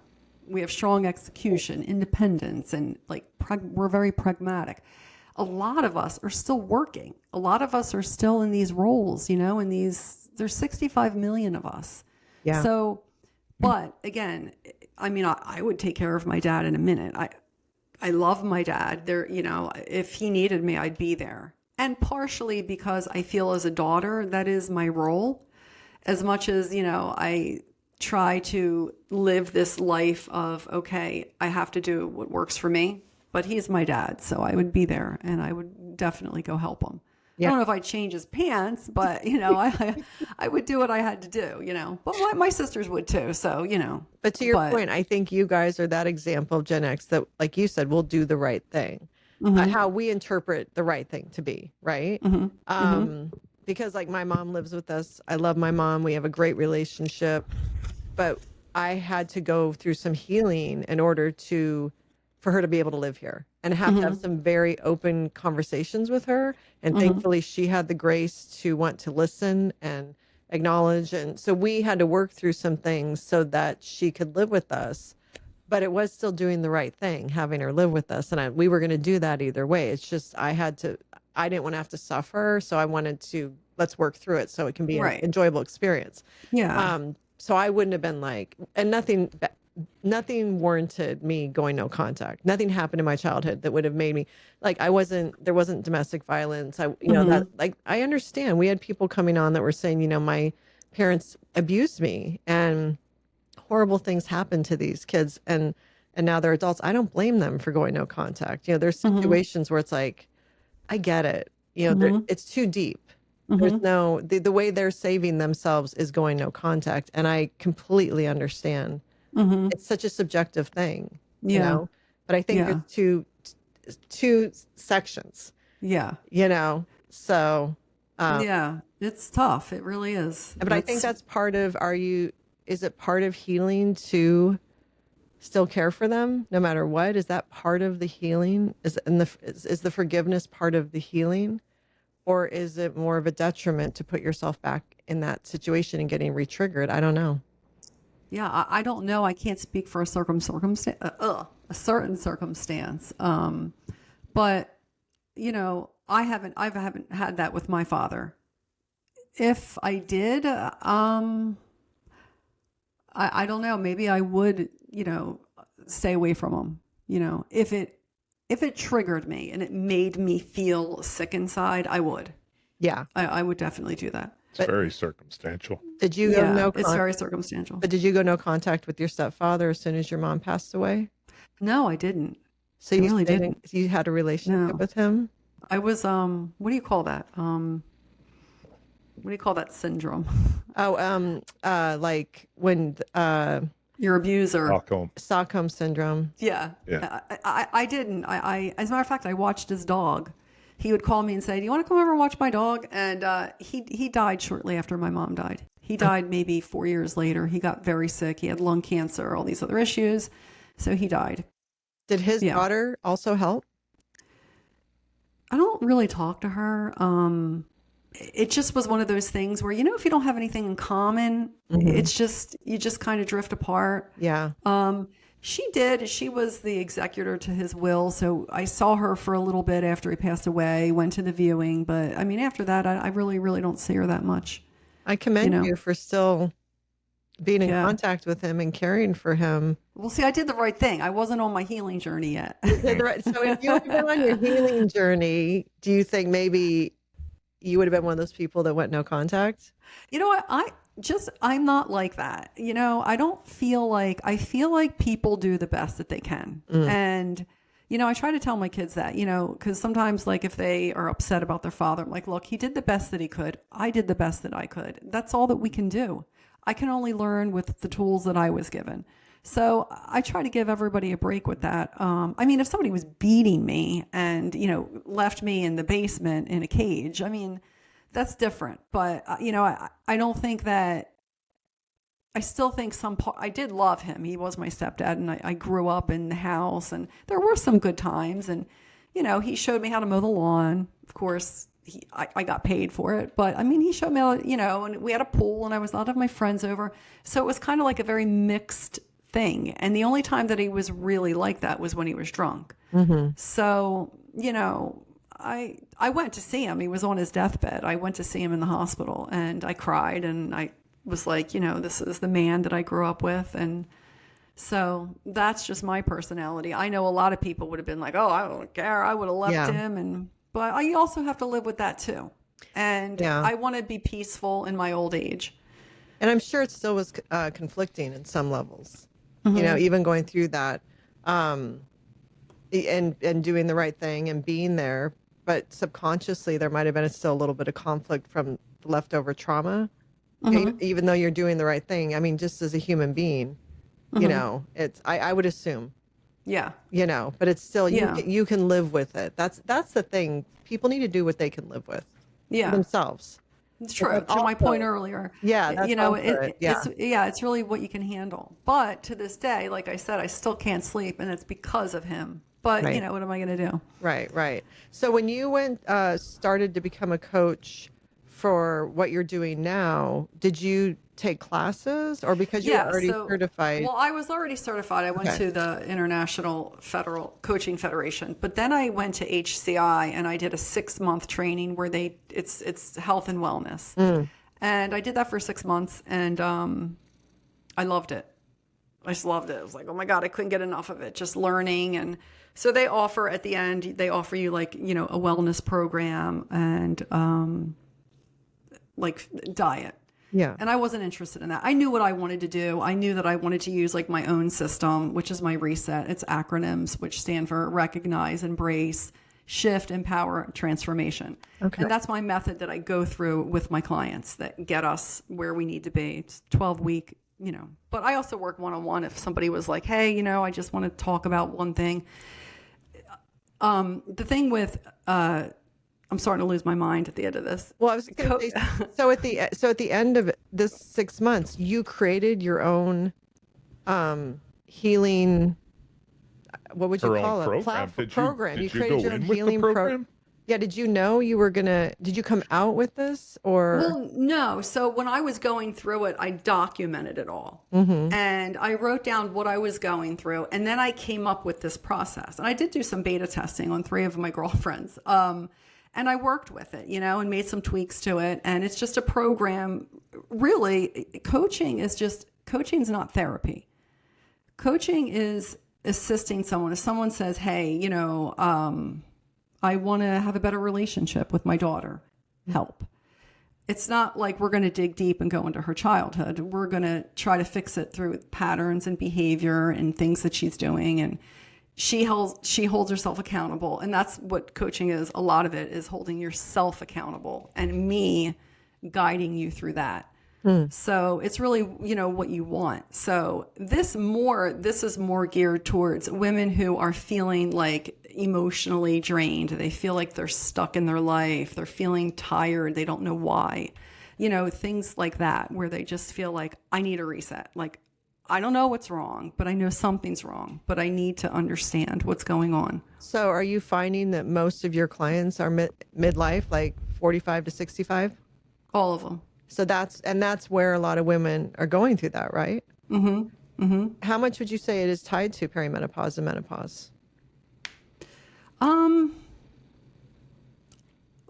we have strong execution, independence, and like we're very pragmatic. A lot of us are still working. A lot of us are still in these roles, in there's 65 million of us. Yeah. So, but again, I mean, I would take care of my dad in a minute. I love my dad. If he needed me, I'd be there. And partially because I feel as a daughter, that is my role. As much as, I try to live this life of, okay, I have to do what works for me, but he's my dad. So I would be there and I would definitely go help him. Yeah. I don't know if I'd change his pants, but, I would do what I had to do, but my sisters would too. So, But to your point, I think you guys are that example of Gen X that, like you said, will do the right thing. How we interpret the right thing to be, right? Because like my mom lives with us. I love my mom. We have a great relationship. But I had to go through some healing in order for her to be able to live here and have to have some very open conversations with her. And thankfully she had the grace to want to listen and acknowledge. And so we had to work through some things so that she could live with us. But it was still doing the right thing, having her live with us. And we were going to do that either way. It's just, I didn't want to have to suffer. So I wanted to, let's work through it so it can be an enjoyable experience. Yeah. So I wouldn't have been like, and nothing warranted me going no contact. Nothing happened in my childhood that would have made me like, there wasn't domestic violence. That, like, I understand. We had people coming on that were saying, my parents abused me and horrible things happen to these kids and now they're adults. I don't blame them for going no contact. There's situations where it's like, I get it. It's too deep. There's no, the way they're saving themselves is going no contact. And I completely understand. It's such a subjective thing, but I think there's two sections. Yeah. So, yeah, it's tough. It really is. But I think that's part of, is it part of healing to still care for them no matter what? Is that part of the healing? Is the forgiveness part of the healing? Or is it more of a detriment to put yourself back in that situation and getting re-triggered? I don't know. Yeah, I don't know. I can't speak for a certain circumstance. But I haven't had that with my father. If I did, I don't know. Maybe I would, stay away from him. If it triggered me and it made me feel sick inside, I would. Yeah, I would definitely do that. It's very circumstantial. Did you go it's very circumstantial. But did you go no contact with your stepfather as soon as your mom passed away? No, I didn't. So you really didn't. You had a relationship with him? I was what do you call that? What do you call that syndrome? Oh, like when your abuser. Stockholm syndrome. Yeah. I didn't. I as a matter of fact, I watched his dog. He would call me and say, "Do you want to come over and watch my dog?" And he died shortly after my mom died. He died maybe 4 years later. He got very sick. He had lung cancer, all these other issues. So he died. Did his daughter also help? I don't really talk to her. It just was one of those things where, if you don't have anything in common, it's just, you just kind of drift apart. Yeah. She was the executor to his will. So I saw her for a little bit after he passed away, went to the viewing. But I mean, after that, I really, really don't see her that much. I commend you for still being in contact with him and caring for him. Well, see, I did the right thing. I wasn't on my hehealing journey yet. So if you had been on your healing journey, do you think maybe you would have been one of those people that went no contact? You know what? I'm not like that. I feel like people do the best that they can. And, I try to tell my kids that, because sometimes like if they are upset about their father, I'm like, look, he did the best that he could. I did the best that I could. That's all that we can do. I can only learn with the tools that I was given. So I try to give everybody a break with that. I mean, if somebody was beating me and, left me in the basement in a cage, I mean, that's different. But, I don't think that, I still think I did love him. He was my stepdad and I grew up in the house and there were some good times. And, he showed me how to mow the lawn. Of course, I got paid for it, but I mean, he showed me, and we had a pool and I was a lot of my friends over. So it was kind of like a very mixed thing. And the only time that he was really like that was when he was drunk. So, you know, I went to see him. He was on his deathbed. I went to see him in the hospital, and I cried, and I was like, you know, this is the man that I grew up with. And so that's just my personality. I know a lot of people would have been like, oh, I don't care, I would have left him. But I also have to live with that too. And I want to be peaceful in my old age. And I'm sure it still was conflicting in some levels, you know, even going through that and doing the right thing and being there. But subconsciously, there might have been still a little bit of conflict from leftover trauma, even though you're doing the right thing. I mean, just as a human being, you know, I would assume. Yeah. You know, but it's still, you can live with it. That's the thing. People need to do what they can live with themselves. It's true. To my point earlier. Yeah. That's you know, it's it's really what you can handle. But to this day, like I said, I still can't sleep, and it's because of him. But, you know, what am I going to do? Right. So when you started to become a coach for what you're doing now, did you take classes, or because you were already certified? Well, I was already certified. I went to the International Federal Coaching Federation, but then I went to HCI and I did a 6-month training where it's health and wellness. And I did that for 6 months, and I loved it. I just loved it. I was like, oh my God, I couldn't get enough of it. Just learning. And so they offer at the end, they offer you like, you know, a wellness program and like diet. Yeah. And I wasn't interested in that. I knew what I wanted to do. I knew that I wanted to use like my own system, which is my reset. It's acronyms, which stand for recognize, embrace, shift, empower, transformation. Okay. And that's my method that I go through with my clients that get us where we need to be. It's 12-week, you know, but I also work one-on-one if somebody was like, hey, you know, I just want to talk about one thing. The thing with, I'm starting to lose my mind at the end of this. Well, I was going to say, so at the end of this 6 months, you created your own healing. What would you call it? Program. You created your own healing program. Yeah. Did you know you were did you come out with this, or? Well, no. So when I was going through it, I documented it all. And I wrote down what I was going through. And then I came up with this process. And I did do some beta testing on 3 of my girlfriends. And I worked with it, you know, and made some tweaks to it. And it's just a program. Really, coaching's not therapy. Coaching is assisting someone. If someone says, hey, you know, I want to have a better relationship with my daughter, help. It's not like we're going to dig deep and go into her childhood. We're going to try to fix it through patterns and behavior and things that she's doing. And she holds herself accountable. And that's what coaching is. A lot of it is holding yourself accountable and me guiding you through that. So it's really, you know, what you want. So this is more geared towards women who are feeling like emotionally drained. They feel like they're stuck in their life. They're feeling tired. They don't know why, you know, things like that, where they just feel like, I need a reset. Like, I don't know what's wrong, but I know something's wrong, but I need to understand what's going on. So are you finding that most of your clients are midlife, like 45 to 65? All of them. So that's where a lot of women are going through that, right? How much would you say it is tied to perimenopause and menopause?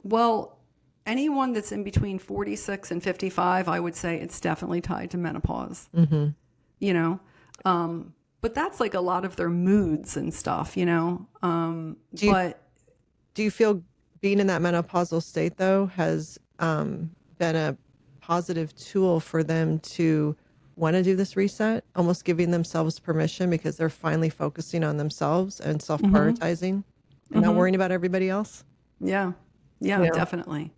Well, anyone that's in between 46 and 55, I would say it's definitely tied to menopause. You know, but that's like a lot of their moods and stuff, you know. Do you feel being in that menopausal state though has been a positive tool for them to want to do this reset, almost giving themselves permission because they're finally focusing on themselves and self-prioritizing and not worrying about everybody else? Yeah, definitely.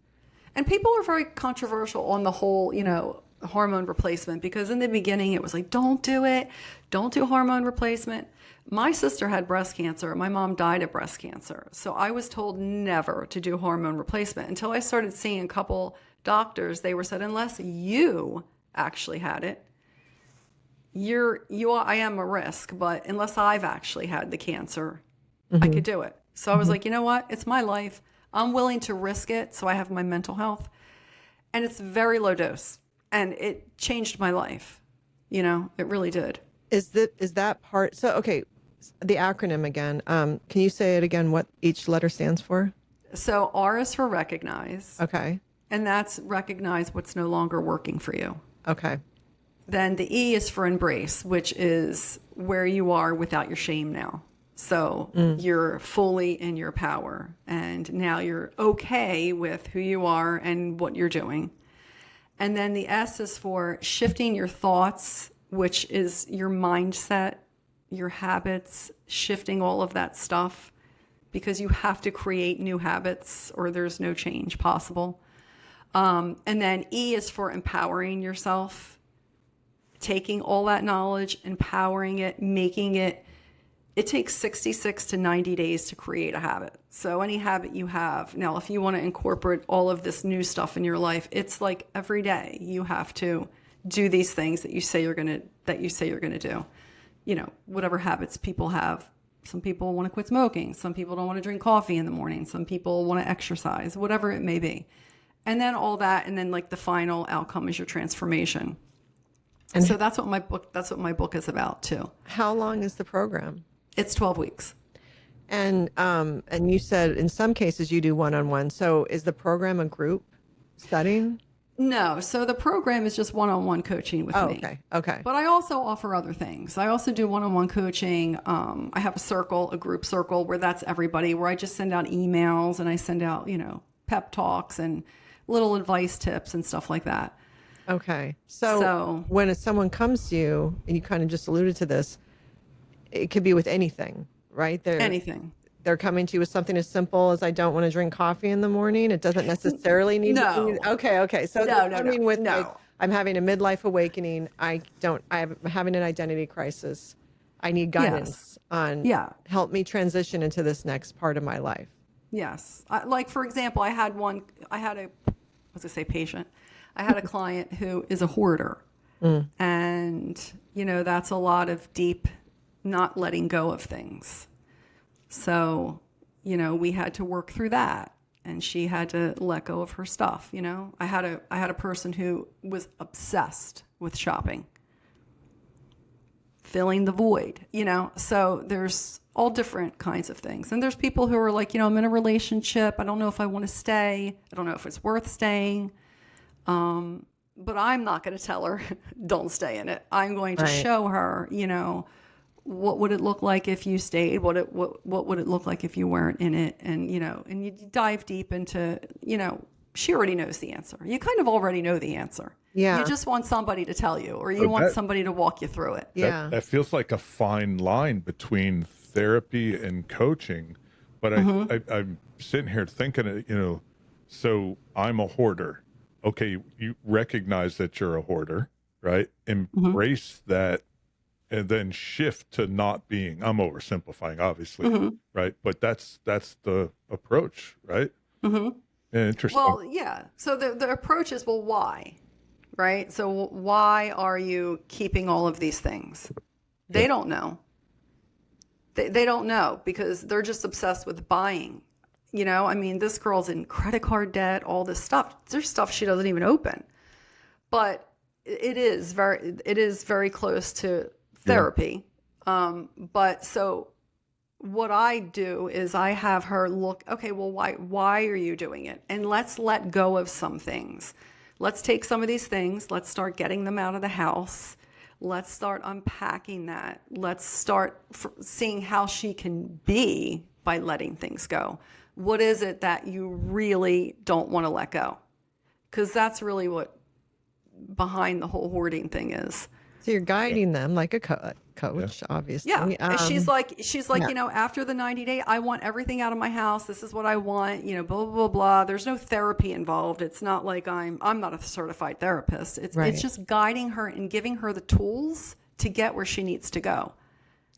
And people are very controversial on the whole, you know, hormone replacement, because in the beginning it was like, don't do it. Don't do hormone replacement. My sister had breast cancer. My mom died of breast cancer. So I was told never to do hormone replacement until I started seeing a couple doctors. They were said, unless you actually had it, I am a risk, but unless I've actually had the cancer, I could do it. So I was like, you know what? It's my life. I'm willing to risk it. So I have my mental health, and it's very low dose, and it changed my life. You know, it really did. Is that part? So, okay, the acronym again. Can you say it again? What each letter stands for? So R is for recognize, Okay. and that's recognize what's no longer working for you. Okay. Then the E is for embrace, which is where you are without your shame now. So you're fully in your power, and now you're okay with who you are and what you're doing. And then the S is for shifting your thoughts, which is your mindset, your habits, shifting all of that stuff, because you have to create new habits or there's no change possible. And then E is for empowering yourself, taking all that knowledge, empowering it, making it. It takes 66 to 90 days to create a habit. So any habit you have, now if you want to incorporate all of this new stuff in your life, it's like every day you have to do these things that you say you're going to do. You know, whatever habits people have. Some people want to quit smoking, some people don't want to drink coffee in the morning, some people want to exercise, whatever it may be. And then all that, and then like the final outcome is your transformation. And so that's what my book is about too. How long is the program? It's 12 weeks. And you said in some cases you do one-on-one. So is the program a group setting? No. So the program is just one-on-one coaching with me. Okay. Okay. But I also offer other things. I also do one-on-one coaching. I have a group circle where that's everybody, where I just send out emails and I send out, pep talks and little advice tips and stuff like that. Okay. So when someone comes to you, and you kind of just alluded to this, it could be with anything, right? Anything. They're coming to you with something as simple as I don't want to drink coffee in the morning. It doesn't necessarily need to be. Okay. So like, I'm having a midlife awakening. I'm having an identity crisis. I need guidance on help me transition into this next part of my life. Yes. Like, for example, I had patient. I had a client who is a hoarder. And, that's a lot of deep not letting go of things. So, we had to work through that, and she had to let go of her stuff. I had a person who was obsessed with shopping, filling the void, so there's all different kinds of things. And there's people who are like, I'm in a relationship. I don't know if I want to stay. I don't know if it's worth staying. But I'm not going to tell her, don't stay in it. I'm going to show her, what would it look like if you stayed? What would it look like if you weren't in it? And, and you dive deep into, she already knows the answer. You kind of already know the answer. Yeah. You just want somebody to tell you, or you want somebody to walk you through it. Yeah. That feels like a fine line between therapy and coaching. But I'm sitting here thinking, so I'm a hoarder. Okay, you recognize that you're a hoarder, right? Embrace that, and then shift to not being. I'm oversimplifying, obviously, right? But that's the approach, right? Interesting. Well, yeah. So the approach is, well, why? Right? So why are you keeping all of these things? They don't know. They don't know because they're just obsessed with buying. This girl's in credit card debt, all this stuff. There's stuff she doesn't even open. But it is very close to therapy. But so what I do is I have her look, okay, well, why are you doing it? And let's let go of some things. Let's take some of these things. Let's start getting them out of the house. Let's start unpacking that. Let's start seeing how she can be by letting things go. What is it that you really don't want to let go? Because that's really what behind the whole hoarding thing is. So you're guiding them like a coach, obviously. Yeah. And she's like, after the 90-day, I want everything out of my house. This is what I want, blah, blah, blah, blah. There's no therapy involved. It's not like I'm not a certified therapist. It's just guiding her and giving her the tools to get where she needs to go.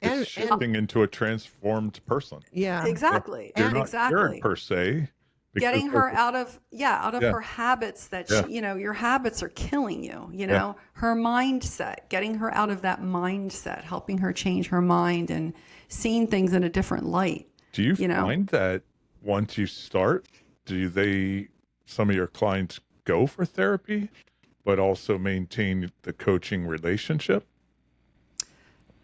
It's shifting into a transformed person. Yeah. Exactly. You're not exactly. cured per se. Getting her out of her habits that your habits are killing you, her mindset, getting her out of that mindset, helping her change her mind and seeing things in a different light. Do you find that once you start, some of your clients go for therapy, but also maintain the coaching relationship?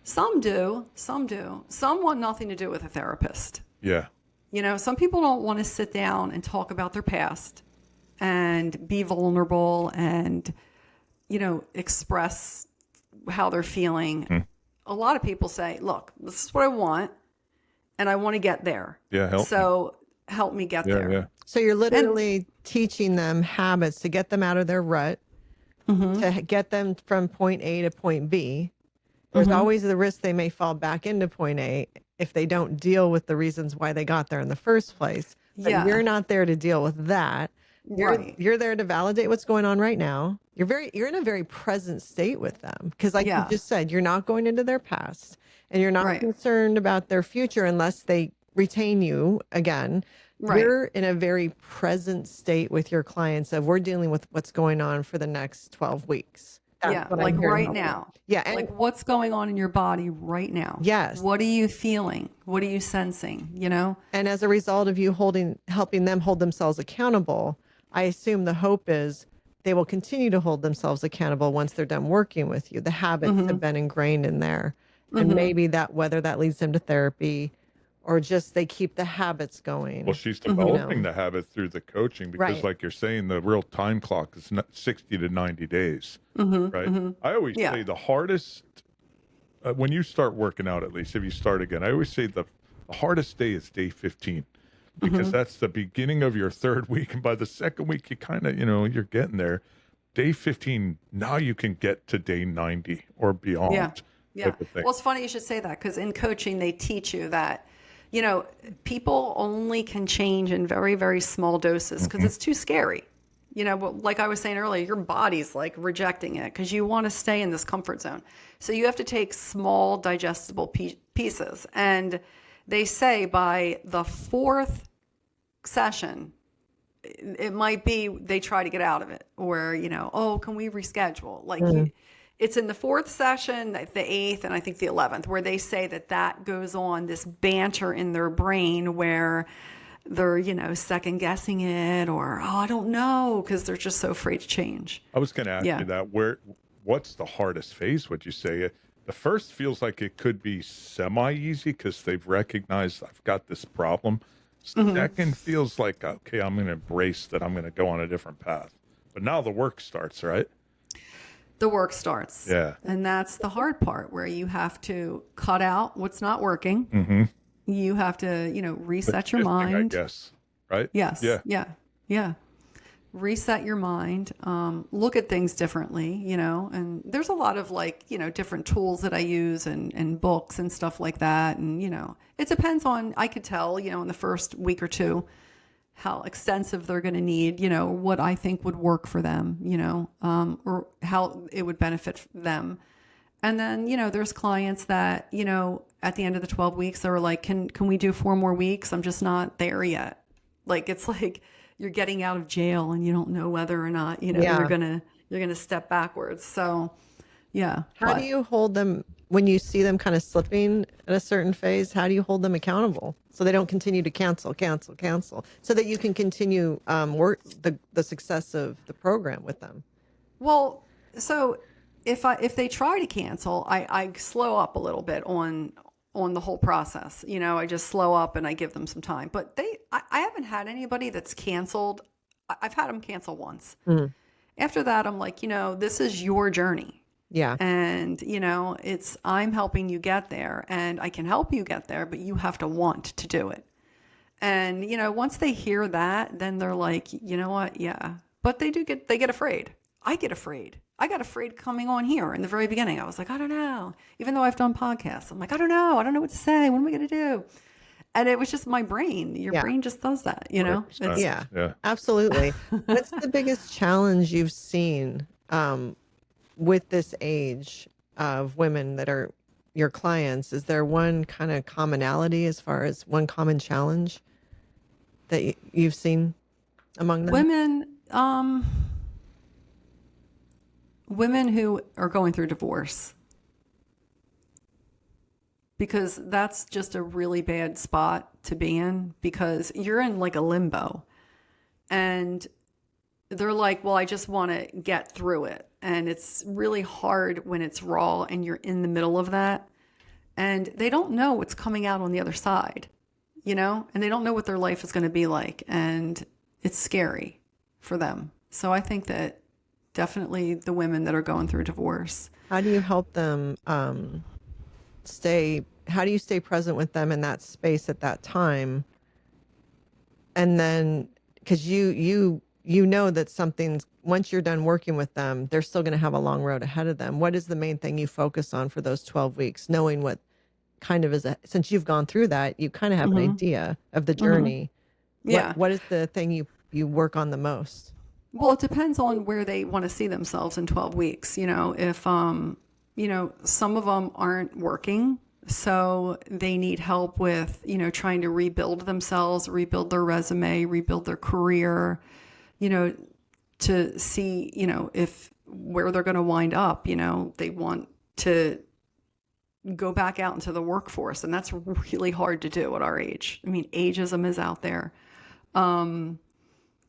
Some do. Some do. Some want nothing to do with a therapist. Yeah. You know, some people don't want to sit down and talk about their past and be vulnerable and, you know, express how they're feeling. A lot of people say, look, this is what I want and I want to get there. Yeah. Help me get Yeah. there. Yeah. So you're literally teaching them habits to get them out of their rut, to get them from point A to point B. There's always the risk they may fall back into point A if they don't deal with the reasons why they got there in the first place. But Yeah. you're not there to deal with that. Right. You're there to validate what's going on right now. You're in a very present state with them because, like Yeah. you just said, you're not going into their past and you're not Right. concerned about their future unless they retain you again. Right. You're in a very present state with your clients of we're dealing with what's going on for the next 12 weeks. That's Yeah, what I'm like hearing right help you. now. Yeah, and Like what's going on in your body right now? Yes. What are you feeling? What are you sensing? You know? and as a result of you helping them hold themselves accountable, I assume the hope is they will continue to hold themselves accountable once they're done working with you. The habits have been ingrained in there. And maybe that whether that leads them to therapy or just they keep the habits going. Well, she's developing the habit through the coaching because, Right. like you're saying, the real time clock is 60 to 90 days, right? I always Yeah. say the hardest, when you start working out, at least if you start again, I always say the hardest day is day 15 because that's the beginning of your third week. And by the second week, you kind of, you're getting there. Day 15, now you can get to day 90 or beyond. Yeah. Yeah. type of thing. Well, it's funny you should say that because in coaching, they teach you that, you know, people only can change in very, very small doses because it's too scary. You know, but like I was saying earlier, your body's like rejecting it because you want to stay in this comfort zone. So you have to take small digestible pieces. And they say by the fourth session, it might be they try to get out of it or, oh, can we reschedule? Like it's in the fourth session, the eighth, and I think the 11th, where they say that goes on this banter in their brain where they're, second guessing it or, oh, I don't know, because they're just so afraid to change. I was going to ask you that. What's the hardest phase, would you say? The first feels like it could be semi-easy because they've recognized I've got this problem. Second feels like, okay, I'm going to embrace that I'm going to go on a different path. But now the work starts, right? The work starts. Yeah. And that's the hard part where you have to cut out what's not working. You have to, reset your mind. I guess, right? Yes. Yeah. Yeah. Reset your mind. Look at things differently, and there's a lot of different tools that I use and books and stuff like that. And, it depends on, I could tell, in the first week or two, how extensive they're going to need, what I think would work for them, or how it would benefit them. And then, there's clients that, at the end of the 12 weeks, they were like, can we do 4 more weeks? I'm just not there yet. Like, it's like you're getting out of jail and you don't know whether or not, you're going to step backwards. So, yeah. How do you hold them when you see them kind of slipping at a certain phase? How do you hold them accountable so they don't continue to cancel, so that you can continue work the success of the program with them? Well, so if they try to cancel, I slow up a little bit on the whole process. I just slow up and I give them some time. But I haven't had anybody that's canceled. I've had them cancel once. After that, I'm like, this is your journey. Yeah. And, I'm helping you get there and I can help you get there, but you have to want to do it. And, once they hear that, then they're like, you know what? Yeah. But they get afraid. I get afraid. I got afraid coming on here in the very beginning. I was like, I don't know. Even though I've done podcasts, I'm like, I don't know. I don't know what to say. What am I going to do? And it was just my brain. Your brain just does that, It's, Yeah, absolutely. What's the biggest challenge you've seen with this age of women that are your clients? Is there one kind of commonality as far as one common challenge that you've seen among them? Women who are going through divorce, because that's just a really bad spot to be in because you're in like a limbo and they're like, well, I just want to get through it. And it's really hard when it's raw and you're in the middle of that. and they don't know what's coming out on the other side, and they don't know what their life is going to be like. And it's scary for them. So I think that definitely the women that are going through divorce. How do you help them how do you stay present with them in that space at that time? And then, because you know that something's, once you're done working with them, they're still going to have a long road ahead of them. What is the main thing you focus on for those 12 weeks, knowing what kind of since you've gone through that, you kind of have an idea of the journey. Yeah. What is the thing you work on the most? Well, it depends on where they want to see themselves in 12 weeks. If, some of them aren't working, so they need help with, trying to rebuild themselves, rebuild their resume, rebuild their career, to see, if where they're going to wind up, they want to go back out into the workforce. And that's really hard to do at our age. I mean, ageism is out there.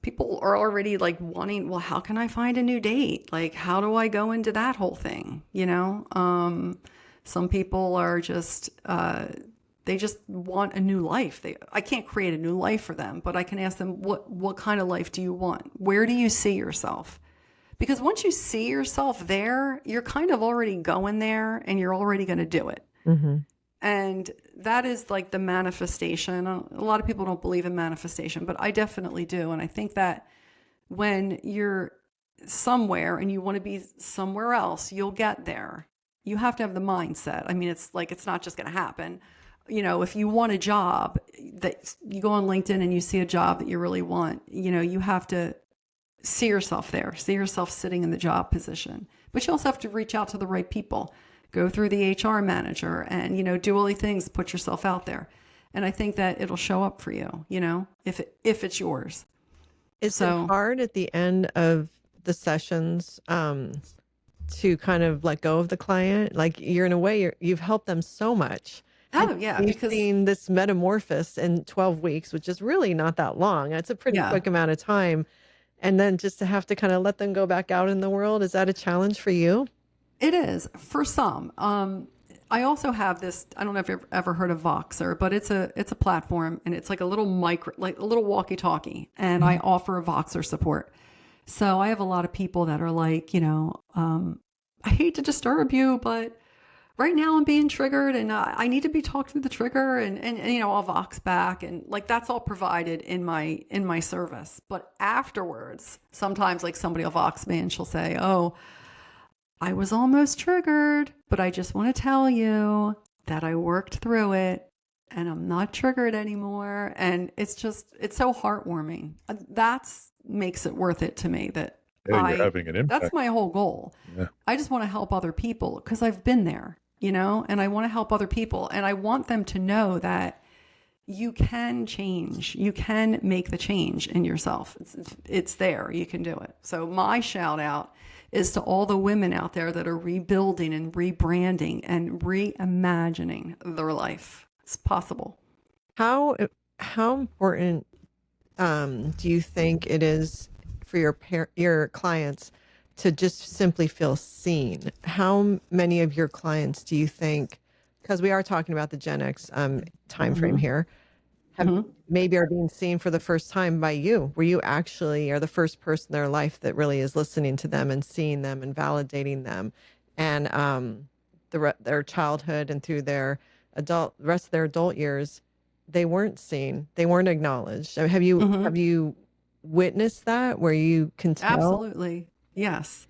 People are already like wanting, well, how can I find a new date? Like, how do I go into that whole thing? Some people are just, they just want a new life. I can't create a new life for them, but I can ask them, what kind of life do you want? Where do you see yourself? Because once you see yourself there, you're kind of already going there and you're already going to do it. Mm-hmm. And that is like the manifestation. A lot of people don't believe in manifestation, but I definitely do. And I think that when you're somewhere and you want to be somewhere else, you'll get there. You have to have the mindset. I mean, it's not just going to happen. If you want a job, that you go on LinkedIn and you see a job that you really want, you have to see yourself there, see yourself sitting in the job position. But you also have to reach out to the right people. Go through the HR manager and, do all these things, put yourself out there. And I think that it'll show up for you, if it's yours. Is it hard at the end of the sessions to kind of let go of the client? Like, you're in a way, you've helped them so much. Oh, yeah. You've seen this metamorphosis in 12 weeks, which is really not that long. It's a pretty quick amount of time. And then just to have to kind of let them go back out in the world, is that a challenge for you? It is for some. I also have this, I don't know if you've ever heard of Voxer, but it's a platform and it's like a little like a little walkie-talkie, and I offer Voxer support. So I have a lot of people that are like, I hate to disturb you, but right now I'm being triggered and I need to be talked through the trigger, and I'll Vox back, and like that's all provided in my service. But afterwards, sometimes like somebody will Vox me and she'll say, "Oh, I was almost triggered, but I just want to tell you that I worked through it and I'm not triggered anymore." And it's so heartwarming. That makes it worth it to me that you're having an impact. That's my whole goal. Yeah. I just want to help other people because I've been there, and I want to help other people. And I want them to know that you can change. You can make the change in yourself. It's there. You can do it. So my shout out is to all the women out there that are rebuilding and rebranding and reimagining their life. It's possible. How important do you think it is for your clients to just simply feel seen? How many of your clients do you think, because we are talking about the Gen X time frame here, maybe are being seen for the first time by you, where you actually are the first person in their life that really is listening to them and seeing them and validating them, and their childhood and through their rest of their adult years, they weren't seen, they weren't acknowledged. I mean, have you witnessed that where you can tell? Absolutely. Yes.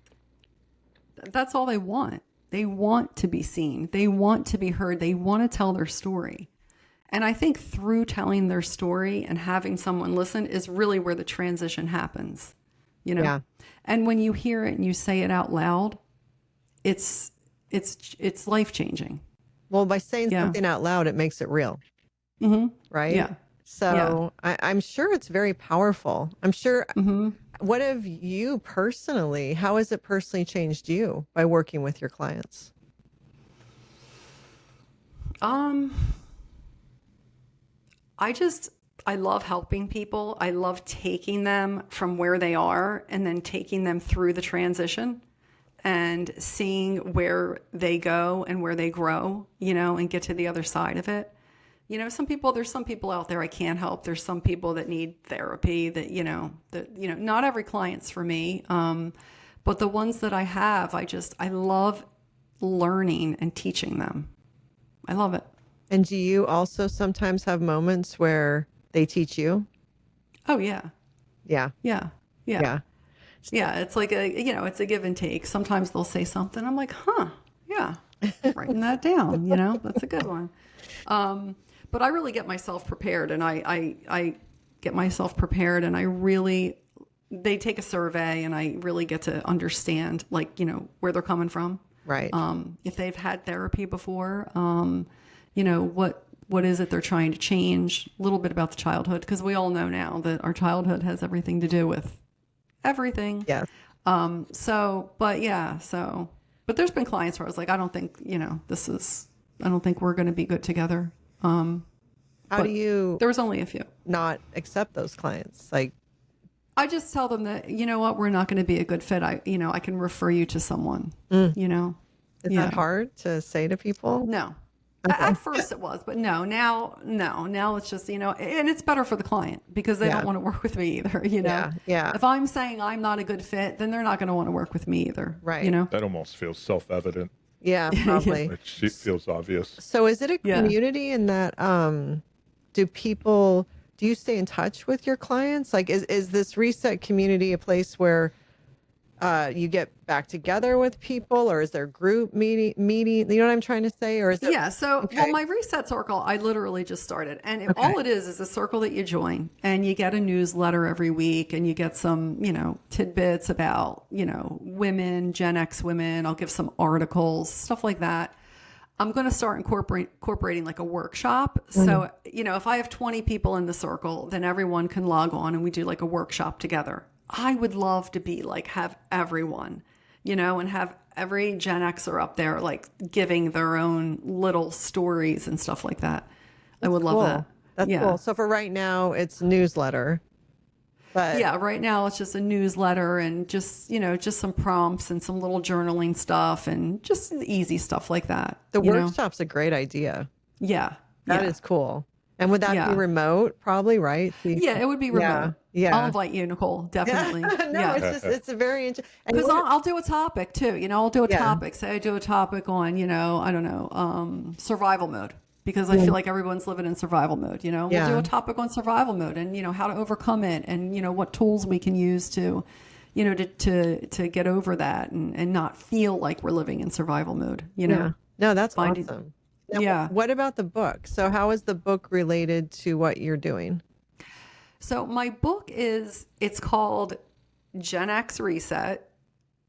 That's all they want. They want to be seen. They want to be heard. They want to tell their story. And I think through telling their story and having someone listen is really where the transition happens, Yeah. And when you hear it and you say it out loud, it's life-changing. Well, by saying something out loud, it makes it real. Right? Yeah. So I'm sure it's very powerful. I'm sure. What have you personally, how has it personally changed you by working with your clients? I love helping people. I love taking them from where they are and then taking them through the transition. and seeing where they go and where they grow, and get to the other side of it. There's some people out there I can't help. There's some people that need therapy that not every client's for me. But the ones that I have, I love learning and teaching them. I love it. And do you also sometimes have moments where they teach you? Oh yeah. Yeah. Yeah. Yeah. Yeah. Yeah. It's like it's a give and take. Sometimes they'll say something. I'm like, yeah, writing that down, that's a good one. But I really get myself prepared, and I get myself prepared, and they take a survey, and I really get to understand where they're coming from. Right. If they've had therapy before, what is it they're trying to change, a little bit about the childhood, because we all know now that our childhood has everything to do with everything. Yes. But there's been clients where I was like, I don't think, I don't think we're going to be good together. How do you there was only a few. not accept those clients? Like, I just tell them that, we're not going to be a good fit. I can refer you to someone, is that hard to say to people? No. At first it was, but now it's just, and it's better for the client because they don't want to work with me either, Yeah. If I'm saying I'm not a good fit, then they're not going to want to work with me either. Right. That almost feels self-evident. Yeah, probably. It feels obvious. So is it a community in that, do you stay in touch with your clients? Like, is this reset community a place where you get back together with people, or is there group meeting? You know what I'm trying to say? Or is it, So, okay. well, my reset circle, I literally just started, and all it is a circle that you join, and you get a newsletter every week, and you get some, tidbits about, women, Gen X women. I'll give some articles, stuff like that. I'm going to start incorporating like a workshop. So, if I have 20 people in the circle, then everyone can log on and we do like a workshop together. I would love to have everyone, and have every Gen Xer up there, like giving their own little stories and stuff like that. I would love that. That's cool. So for right now, it's newsletter. But right now it's just a newsletter and just some prompts and some little journaling stuff and just easy stuff like that. The workshop's a great idea. Yeah. That is cool. And would that be remote? Probably, right? Yeah, it would be remote. Yeah. I'll invite you, Nicole. Definitely. It's a very interesting. Because I'll do a topic too. I'll do a topic. Say I do a topic on, I don't know, survival mode. Because I feel like everyone's living in survival mode. We'll do a topic on survival mode and, how to overcome it and, what tools we can use to, to get over that and not feel like we're living in survival mode, No, that's awesome. Now, what about the book? So how is the book related to what you're doing? So my book it's called Gen X Reset,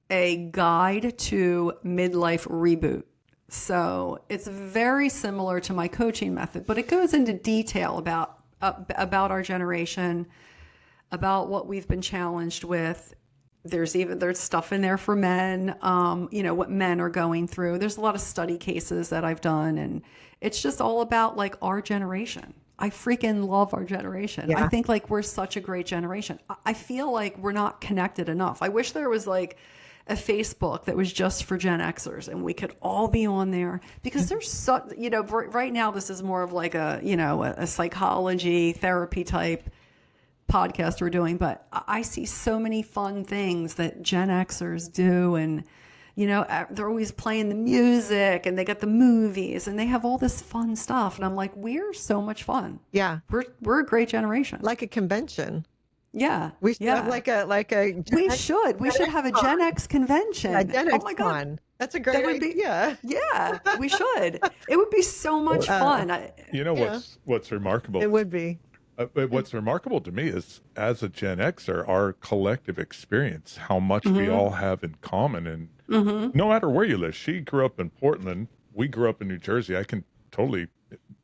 a guide to midlife reboot. So it's very similar to my coaching method, but it goes into detail about our generation, about what we've been challenged with. There's stuff in there for men, what men are going through. There's a lot of study cases that I've done, and it's just all about like our generation. I freaking love our generation. Yeah. I think like we're such a great generation. I feel like we're not connected enough. I wish there was like a Facebook that was just for Gen Xers and we could all be on there because there's so, right now this is more of like a psychology therapy type podcast we're doing, but I see so many fun things that Gen Xers do, and they're always playing the music and they got the movies and they have all this fun stuff, and I'm like, we're so much fun. Yeah, we're a great generation. Like a convention. Yeah, we should have like a we should have a Gen X convention. Yeah, Gen X oh my God. Con. That's a great idea. Yeah, we should. It would be so much fun. What's remarkable? It would be. What's remarkable to me is, as a Gen Xer, our collective experience, how much we all have in common. And no matter where you live, she grew up in Portland. We grew up in New Jersey. I can totally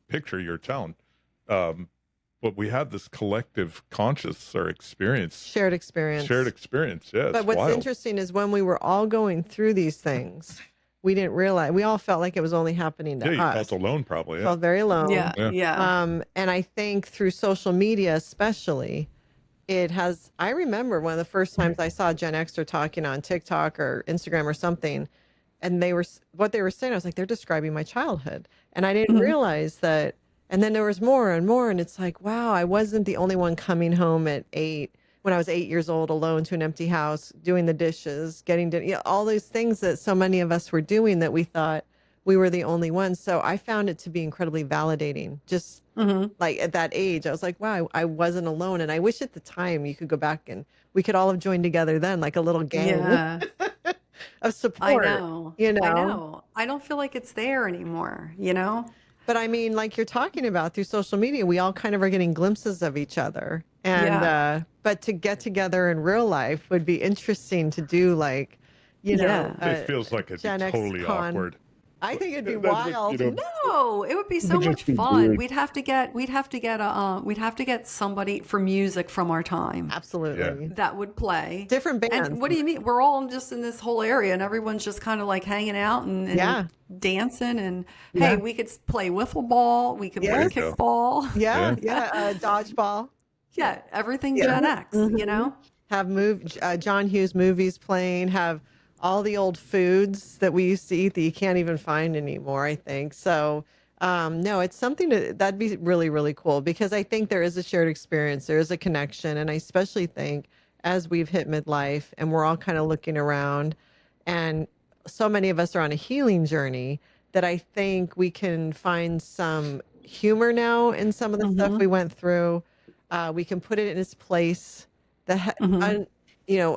picture your town. But we have this collective conscious or experience. Shared experience. Yeah. But what's interesting is when we were all going through these things, we didn't realize, we all felt like it was only happening to us. Yeah, you felt alone probably. Felt very alone. Yeah. And I think through social media especially, it has, I remember one of the first times I saw Gen Xer talking on TikTok or Instagram or something, and what they were saying, I was like, they're describing my childhood. And I didn't Mhm. realize that. And then there was more and more. And it's like, wow, I wasn't the only one coming home at 8 when I was 8 years old, alone to an empty house, doing the dishes, getting to, all these things that so many of us were doing that we thought we were the only ones. So I found it to be incredibly validating. Just Mhm. like at that age, I was like, wow, I wasn't alone. And I wish at the time you could go back and we could all have joined together then, like a little gang Yeah. of I support, know. you I know? know. I don't feel like it's there anymore, you know? But I mean, like you're talking about through social media, we all kind of are getting glimpses of each other. And, Yeah. but to get together in real life would be interesting to do, like, Yeah. It feels like it'd be Gen X totally con. awkward. I think it'd be That would, wild. No, it would be it so would much just be fun. weird. We'd have to get somebody for music from our time Absolutely. that would play. Different bands. And what do you mean? We're all just in this whole area and everyone's just kind of like hanging out and Yeah. dancing. And Yeah. hey, we could play wiffle ball. We could play Yes. There you go. kickball. Yeah. Yeah. Dodgeball. Yeah, everything Yeah. Gen X, you know? Have John Hughes movies playing, have all the old foods that we used to eat that you can't even find anymore, I think. So, no, it's something that'd be really, really cool because I think there is a shared experience, there is a connection. And I especially think as we've hit midlife and we're all kind of looking around, and so many of us are on a healing journey that I think we can find some humor now in some of the stuff Mm-hmm. we went through. We can put it in its place. Mm-hmm.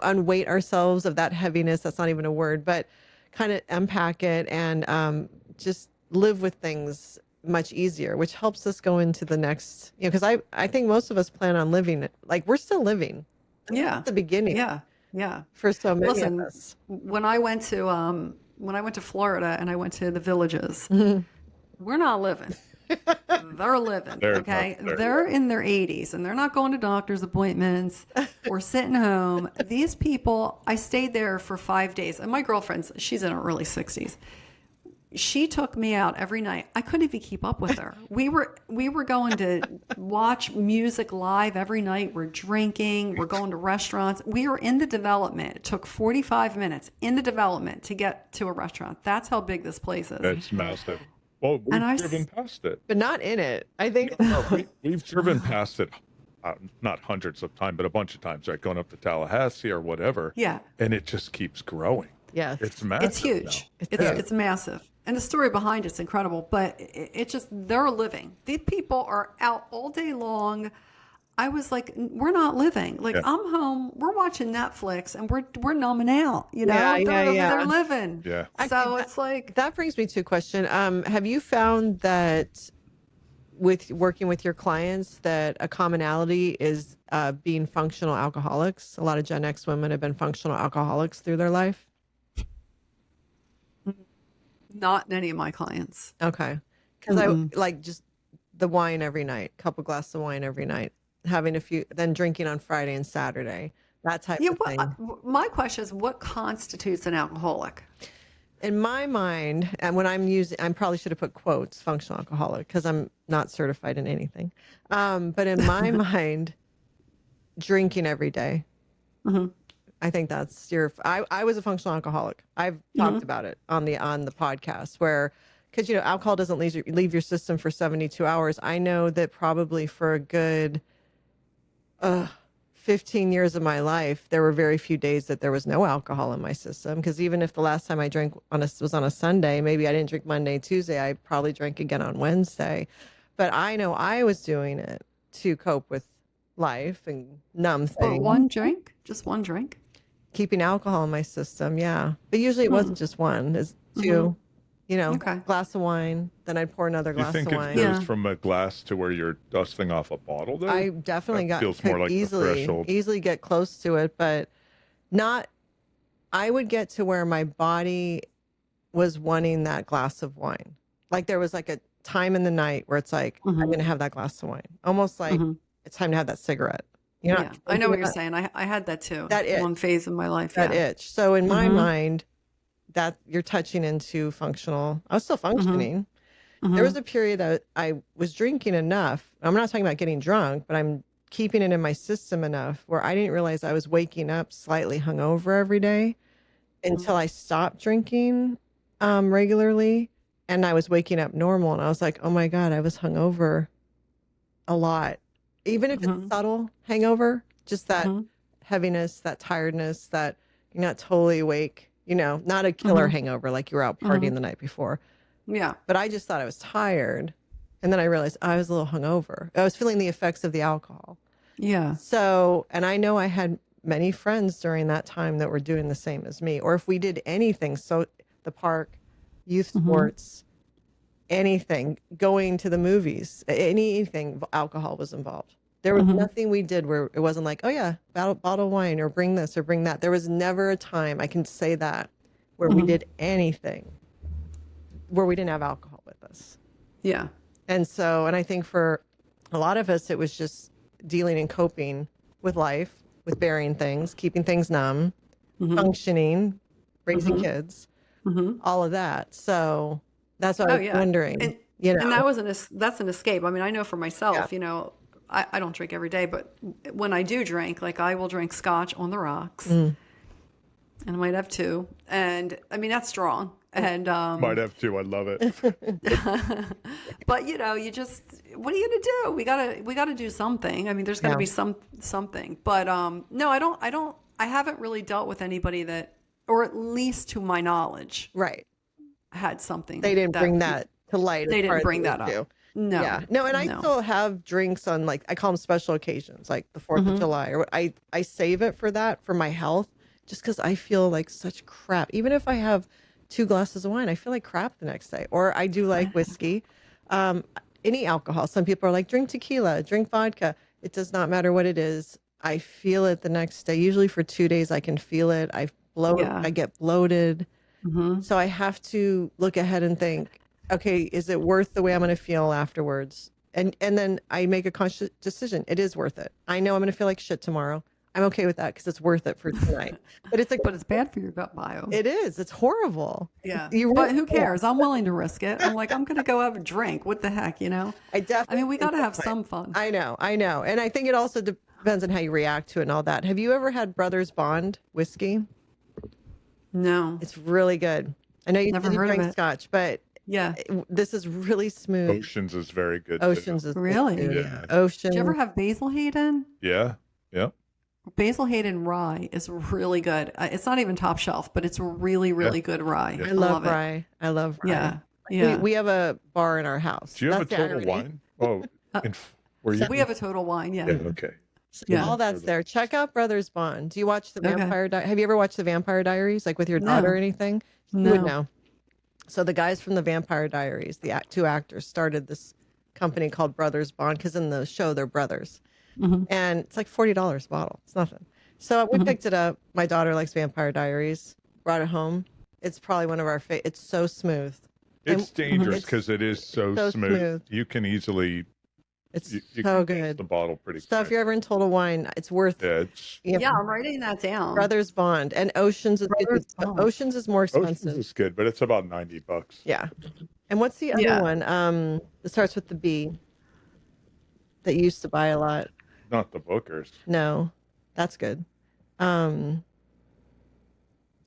Unweight ourselves of that heaviness. That's not even a word, but kind of unpack it and just live with things much easier, which helps us go into the next, because I think most of us plan on living it. Like we're still living. Yeah. At the beginning Yeah. Yeah. for so many Listen, of us. when I went to Florida and I went to the villages, we're not living. They're living, They're okay? not there. They're in their 80s and they're not going to doctor's appointments or sitting home. These people, I stayed there for 5 days. And my girlfriend, she's in her early 60s. She took me out every night. I couldn't even keep up with her. We were going to watch music live every night. We're drinking. We're going to restaurants. We were in the development. It took 45 minutes in the development to get to a restaurant. That's how big this place is. That's massive. Well, And we've driven past it. But not in it. I think We've driven past it, not hundreds of times, but a bunch of times, right? Going up to Tallahassee or whatever. Yeah. And it just keeps growing. yes. It's massive. It's huge. now. It's massive. And the story behind it's incredible, but it just, they're living. These people are out all day long. I was like, we're not living. Like Yeah. I'm home, we're watching Netflix and we're numbing out, you know? Yeah, They're living. Yeah. So it's like, that brings me to a question. Have you found that with working with your clients that a commonality is being functional alcoholics? A lot of Gen X women have been functional alcoholics through their life. not any of my clients. Okay. Because I like just the wine every night, couple glasses of wine every night, having a few, then drinking on Friday and Saturday, that type Yeah, of thing. my question is, what constitutes an alcoholic? In my mind, and when I probably should have put quotes, functional alcoholic, because I'm not certified in anything. But in my mind, drinking every day. Mm-hmm. I think that's I was a functional alcoholic. I've talked about it on the podcast where, because alcohol doesn't leave your system for 72 hours. I know that probably for a good 15 years of my life, there were very few days that there was no alcohol in my system. Because even if the last time I drank was on a Sunday, maybe I didn't drink Monday, Tuesday, I probably drank again on Wednesday. But I know I was doing it to cope with life and numb Or things. one drink? Just one drink? Keeping alcohol in my system, yeah. But usually it wasn't just one, it's two. Okay. Glass of wine, then I'd pour another Do you glass think of it wine. goes Yeah. from a glass to where you're dusting off a bottle, though? I definitely That feels could more like the threshold. easily get close to it, but not. I would get to where my body was wanting that glass of wine. Like there was like a time in the night where it's like I'm going to have that glass of wine, almost like it's time to have that cigarette. Yeah, I know what you're saying. I had that too. That itch. One phase in my life. That yeah. itch. So in my mind, that you're touching into functional. I was still functioning. There was a period that I was drinking enough. I'm not talking about getting drunk, but I'm keeping it in my system enough where I didn't realize I was waking up slightly hungover every day until I stopped drinking regularly, and I was waking up normal, and I was like, oh my God, I was hungover a lot. Even if it's subtle hangover, just that heaviness, that tiredness, that you're not totally awake, not a killer hangover like you were out partying the night before. Yeah. But I just thought I was tired. And then I realized I was a little hungover. I was feeling the effects of the alcohol. Yeah. So, and I know I had many friends during that time that were doing the same as me. Or if we did anything, so the park, youth sports, anything, going to the movies, anything, alcohol was involved. There was nothing we did where it wasn't like, oh yeah, bottle of wine or bring this or bring that. There was never a time, I can say that, where we did anything where we didn't have alcohol with us. Yeah. And so, and I think for a lot of us, it was just dealing and coping with life, with burying things, keeping things numb, functioning, raising kids, all of that. So that's what I was wondering. And, and that was that's an escape. I mean, I know for myself, I don't drink every day, but when I do drink, like I will drink scotch on the rocks, and I might have two. And I mean, that's strong. And might have to. I love it. but you just, what are you gonna do? We gotta do something. I mean, there's gotta be something. But no, I haven't really dealt with anybody that, or at least to my knowledge, right, had something. They didn't bring that to light. They didn't bring that up. No. Yeah. No, and I still have drinks on, like, I call them special occasions, like the 4th of July, or I save it for that, for my health, just because I feel like such crap. Even if I have 2 glasses of wine, I feel like crap the next day. Or I do like whiskey, any alcohol. Some people are like, drink tequila, drink vodka. It does not matter what it is. I feel it the next day. Usually for 2 days, I can feel it. I get bloated. So I have to look ahead and think, okay, is it worth the way I'm going to feel afterwards? And then I make a conscious decision. It is worth it. I know I'm going to feel like shit tomorrow. I'm okay with that because it's worth it for tonight. But it's like, but it's bad for your gut biome. It is. It's horrible. Yeah. But who cares? I'm willing to risk it. I'm like, I'm going to go have a drink. What the heck, I mean, we got to have some fun. I know. And I think it also depends on how you react to it and all that. Have you ever had Brothers Bond whiskey? No. It's really good. I know you Never said you heard of drink it. scotch, but yeah, this is really smooth. Oceans is very good. Oceans is really good. Yeah. Ocean. Did you ever have Basil Hayden? Yeah. Basil Hayden rye is really good. It's not even top shelf, but it's really, really good rye. Yeah. I love rye. I love rye. Yeah. Yeah. We have a bar in our house. Do you have That's a the Total irony. Wine? Oh, were you? We have a Total Wine. Yeah. Yeah. Okay. So Yeah. all that's there. Check out Brothers Bond. Do you watch the Okay. Vampire Have you ever watched the Vampire Diaries, like with your daughter No. or anything? You No. would know. So the guys from the Vampire Diaries, the 2 actors, started this company called Brothers Bond because in the show they're brothers, and it's like $40 a bottle. It's nothing. So we picked it up. My daughter likes Vampire Diaries. Brought it home. It's probably one of our favorite. It's so smooth. It's dangerous it's because it is so smooth. You can easily. It's You so can good. the bottle pretty. So if quick. you're ever in Total Wine, it's worth. Yeah, it's Yeah, I'm writing that down. Brothers Bond and Oceans is Brothers good. Bond. Oceans is more expensive. Oceans is good, but it's about $90. Yeah. And what's the other Yeah. one? It starts with the B. That you used to buy a lot. Not the Bookers. No, that's good. I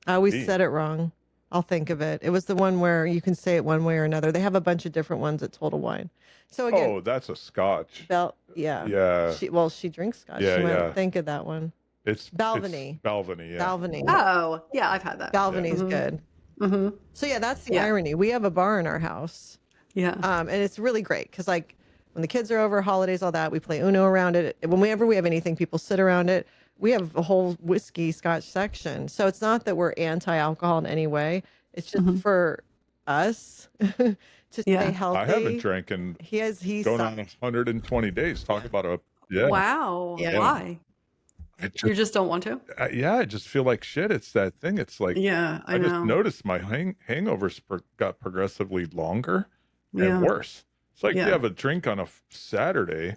always B. said it wrong. I'll think of it. It was the one where you can say it one way or another. They have a bunch of different ones at Total Wine. So again, Oh, that's a Scotch. yeah. Yeah, She drinks scotch. Yeah, she might yeah. think of that one. it's Balvenie. Balvenie, yeah. Balvenie. Oh, yeah, I've had that. Balvenie's good. Mm-hmm. So yeah, that's the Yeah. irony. We have a bar in our house. Yeah. And it's really great because, like, when the kids are over, holidays, all that, we play Uno around it. Whenever we have anything, people sit around it. We have a whole whiskey scotch section. So it's not that we're anti-alcohol in any way. It's just for us to stay healthy. I haven't drank in He's going on 120 days. Talk about Wow. Yeah. Why? You just don't want to? I just feel like shit. It's that thing. It's like Yeah, I just know. noticed my hangovers got progressively longer Yeah. and worse. It's like Yeah. you have a drink on a Saturday.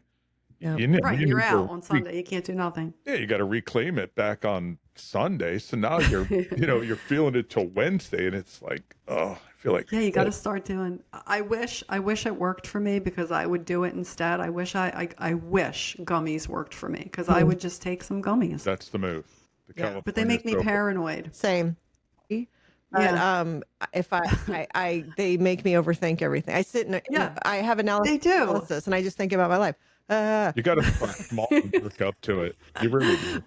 Yeah. Right, you you're need out to on Sunday. You can't do nothing. Yeah, you got to reclaim it back on Sunday. So now you're, you're feeling it till Wednesday, and it's like, oh, I feel like Yeah, you got to start doing. I wish it worked for me because I would do it instead. I wish I wish gummies worked for me because I would just take some gummies. that's the move. The Yeah. But they make me paranoid. Same. But Yeah. if they make me overthink everything. I sit and Yeah, I have they do. analysis and I just think about my life. You got to start small and work up to it. You really do.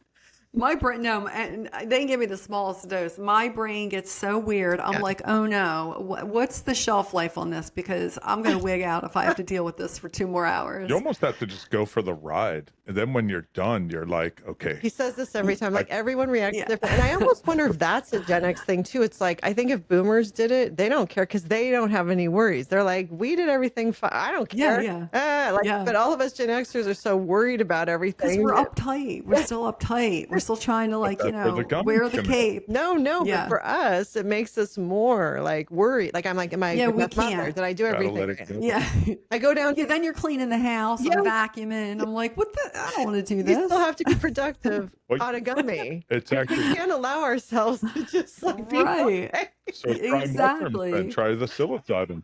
My brain, no, and they give me the smallest dose. My brain gets so weird. I'm like, oh no, what's the shelf life on this? Because I'm going to wig out if I have to deal with this for 2 more hours. You almost have to just go for the ride. And then when you're done, you're like, okay. He says this every time. Like everyone reacts different. And I almost wonder if that's a Gen X thing too. It's like, I think if boomers did it, they don't care because they don't have any worries. They're like, we did everything fine. I don't care. But all of us Gen Xers are so worried about everything. Because we're uptight. We're still uptight. We're still trying to wear the cape. No, but for us, it makes us more like worried. Like I'm like, am I a good mother? Did I do everything? Yeah. I go down. Yeah, then you're cleaning the house and vacuuming. I'm like, what the? I don't want to do this. You still have to be productive on a gummy. It's actually we can't allow ourselves to just like be right. So exactly. And try the psilocybin.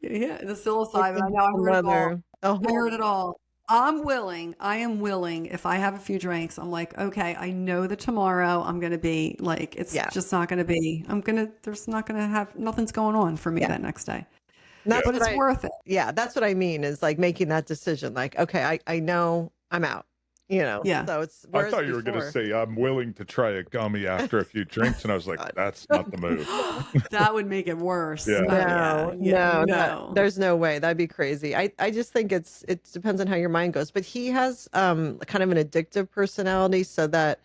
Yeah, the psilocybin. I know. I heard it all. I am willing. If I have a few drinks, I'm like, okay, I know that tomorrow I'm going to be like, it's just not going to be, nothing's going on for me that next day. But it's worth it. Yeah. That's what I mean is like making that decision. Like, okay, I know I'm out, Yeah. So it's, I thought you were going to say, I'm willing to try a gummy after a few drinks. And I was like, that's not the move. That would make it worse. Yeah. No, there's no way. That'd be crazy. I just think it depends on how your mind goes. But he has kind of an addictive personality so that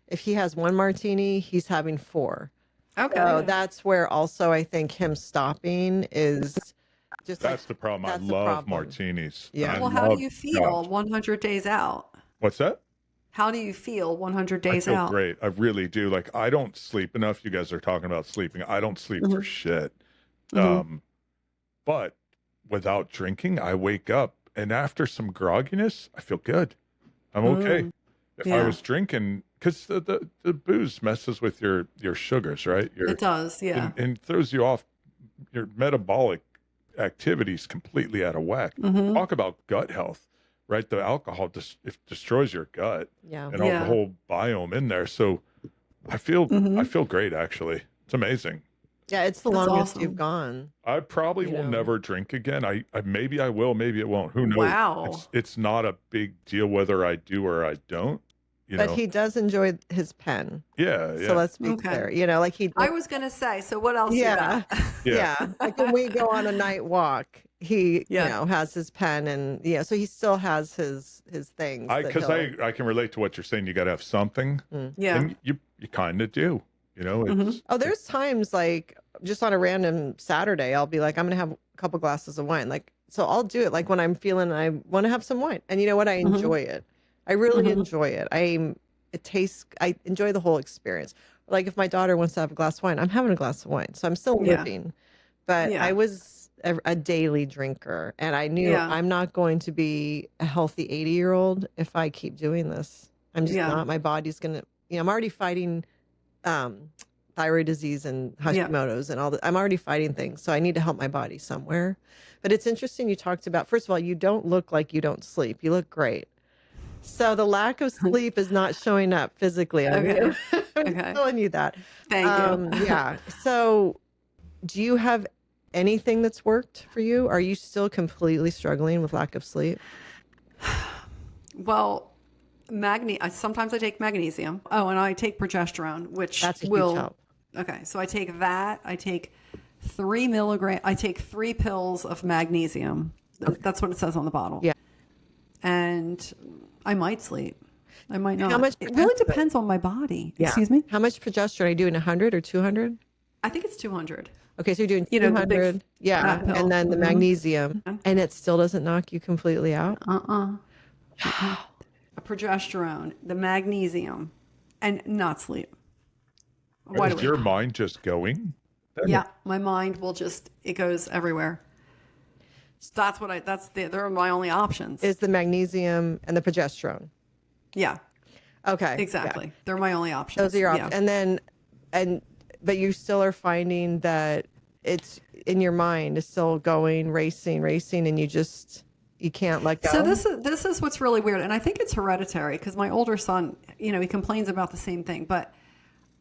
if he has one martini, he's having 4. Okay. So that's where also I think him stopping is just that's the problem. I love martinis. Yeah. Well, how do you feel 100 days out? What's that? How do you feel 100 days out? I feel great. I really do. Like, I don't sleep enough. You guys are talking about sleeping. I don't sleep for shit. But without drinking, I wake up and after some grogginess, I feel good. I'm okay. If I was drinking, because the booze messes with your sugars, right? It does, yeah. And throws you off your metabolic activities completely out of whack. Talk about gut health. Right, the alcohol destroys your gut and all the whole biome in there. So I feel great actually. It's amazing. Yeah, it's the longest you've gone. I probably will never drink again. I maybe I will, maybe it won't. Who knows? Wow. It's not a big deal whether I do or I don't. But he does enjoy his pen. Yeah. So let's be clear. Like I was gonna say. So what else? Yeah. Like when we go on a night walk, he has his pen and so he still has his things. Because I can relate to what you're saying. You got to have something. Yeah. And you kind of do. There's times like just on a random Saturday, I'll be like, I'm gonna have a couple glasses of wine. Like, so I'll do it like when I'm feeling I want to have some wine, and you know what? I enjoy it. I really enjoy it. I enjoy the whole experience. Like if my daughter wants to have a glass of wine, I'm having a glass of wine. So I'm still living. But I was a daily drinker and I knew I'm not going to be a healthy 80-year-old if I keep doing this. I'm just not. My body's going to, I'm already fighting thyroid disease and Hashimoto's and all that. I'm already fighting things. So I need to help my body somewhere. But it's interesting you talked about, first of all, you don't look like you don't sleep. You look great. So the lack of sleep is not showing up physically. I'm telling you that. Thank you. Yeah. So do you have anything that's worked for you? Are you still completely struggling with lack of sleep? Well, sometimes I take magnesium. Oh, and I take progesterone, which that's a huge help. Okay. So I take that. I take 3 milligrams. I take 3 pills of magnesium. That's what it says on the bottle. Yeah. And I might sleep. I might not. How much? It really depends on my body. Yeah. Excuse me? How much progesterone are you doing? 100 or 200? I think it's 200. Okay, so you're doing 200. And then the magnesium. And it still doesn't knock you completely out? A progesterone, the magnesium, and not sleep. Is your mind just going? Yeah, my mind will it goes everywhere. They're my only options. Is the magnesium and the progesterone. Yeah. Okay. Exactly. Yeah. They're my only options. Those are your options. Yeah. And then, but you still are finding that it's in your mind is still going, racing, and you can't let go. So this is what's really weird, and I think it's hereditary because my older son, he complains about the same thing, but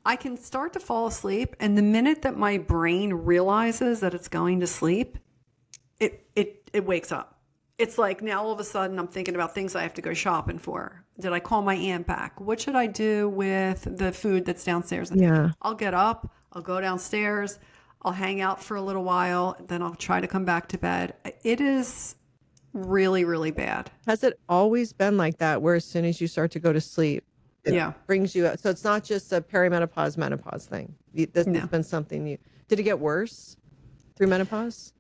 I can start to fall asleep, and the minute that my brain realizes that it's going to sleep, it wakes up. It's like now all of a sudden I'm thinking about things I have to go shopping for. Did I call my aunt back? What should I do with the food that's downstairs? Yeah. I'll get up, I'll go downstairs, I'll hang out for a little while, then I'll try to come back to bed. It is really, really bad. Has it always been like that where as soon as you start to go to sleep, it brings you up? So it's not just a perimenopause, menopause thing. This has been something did it get worse through menopause?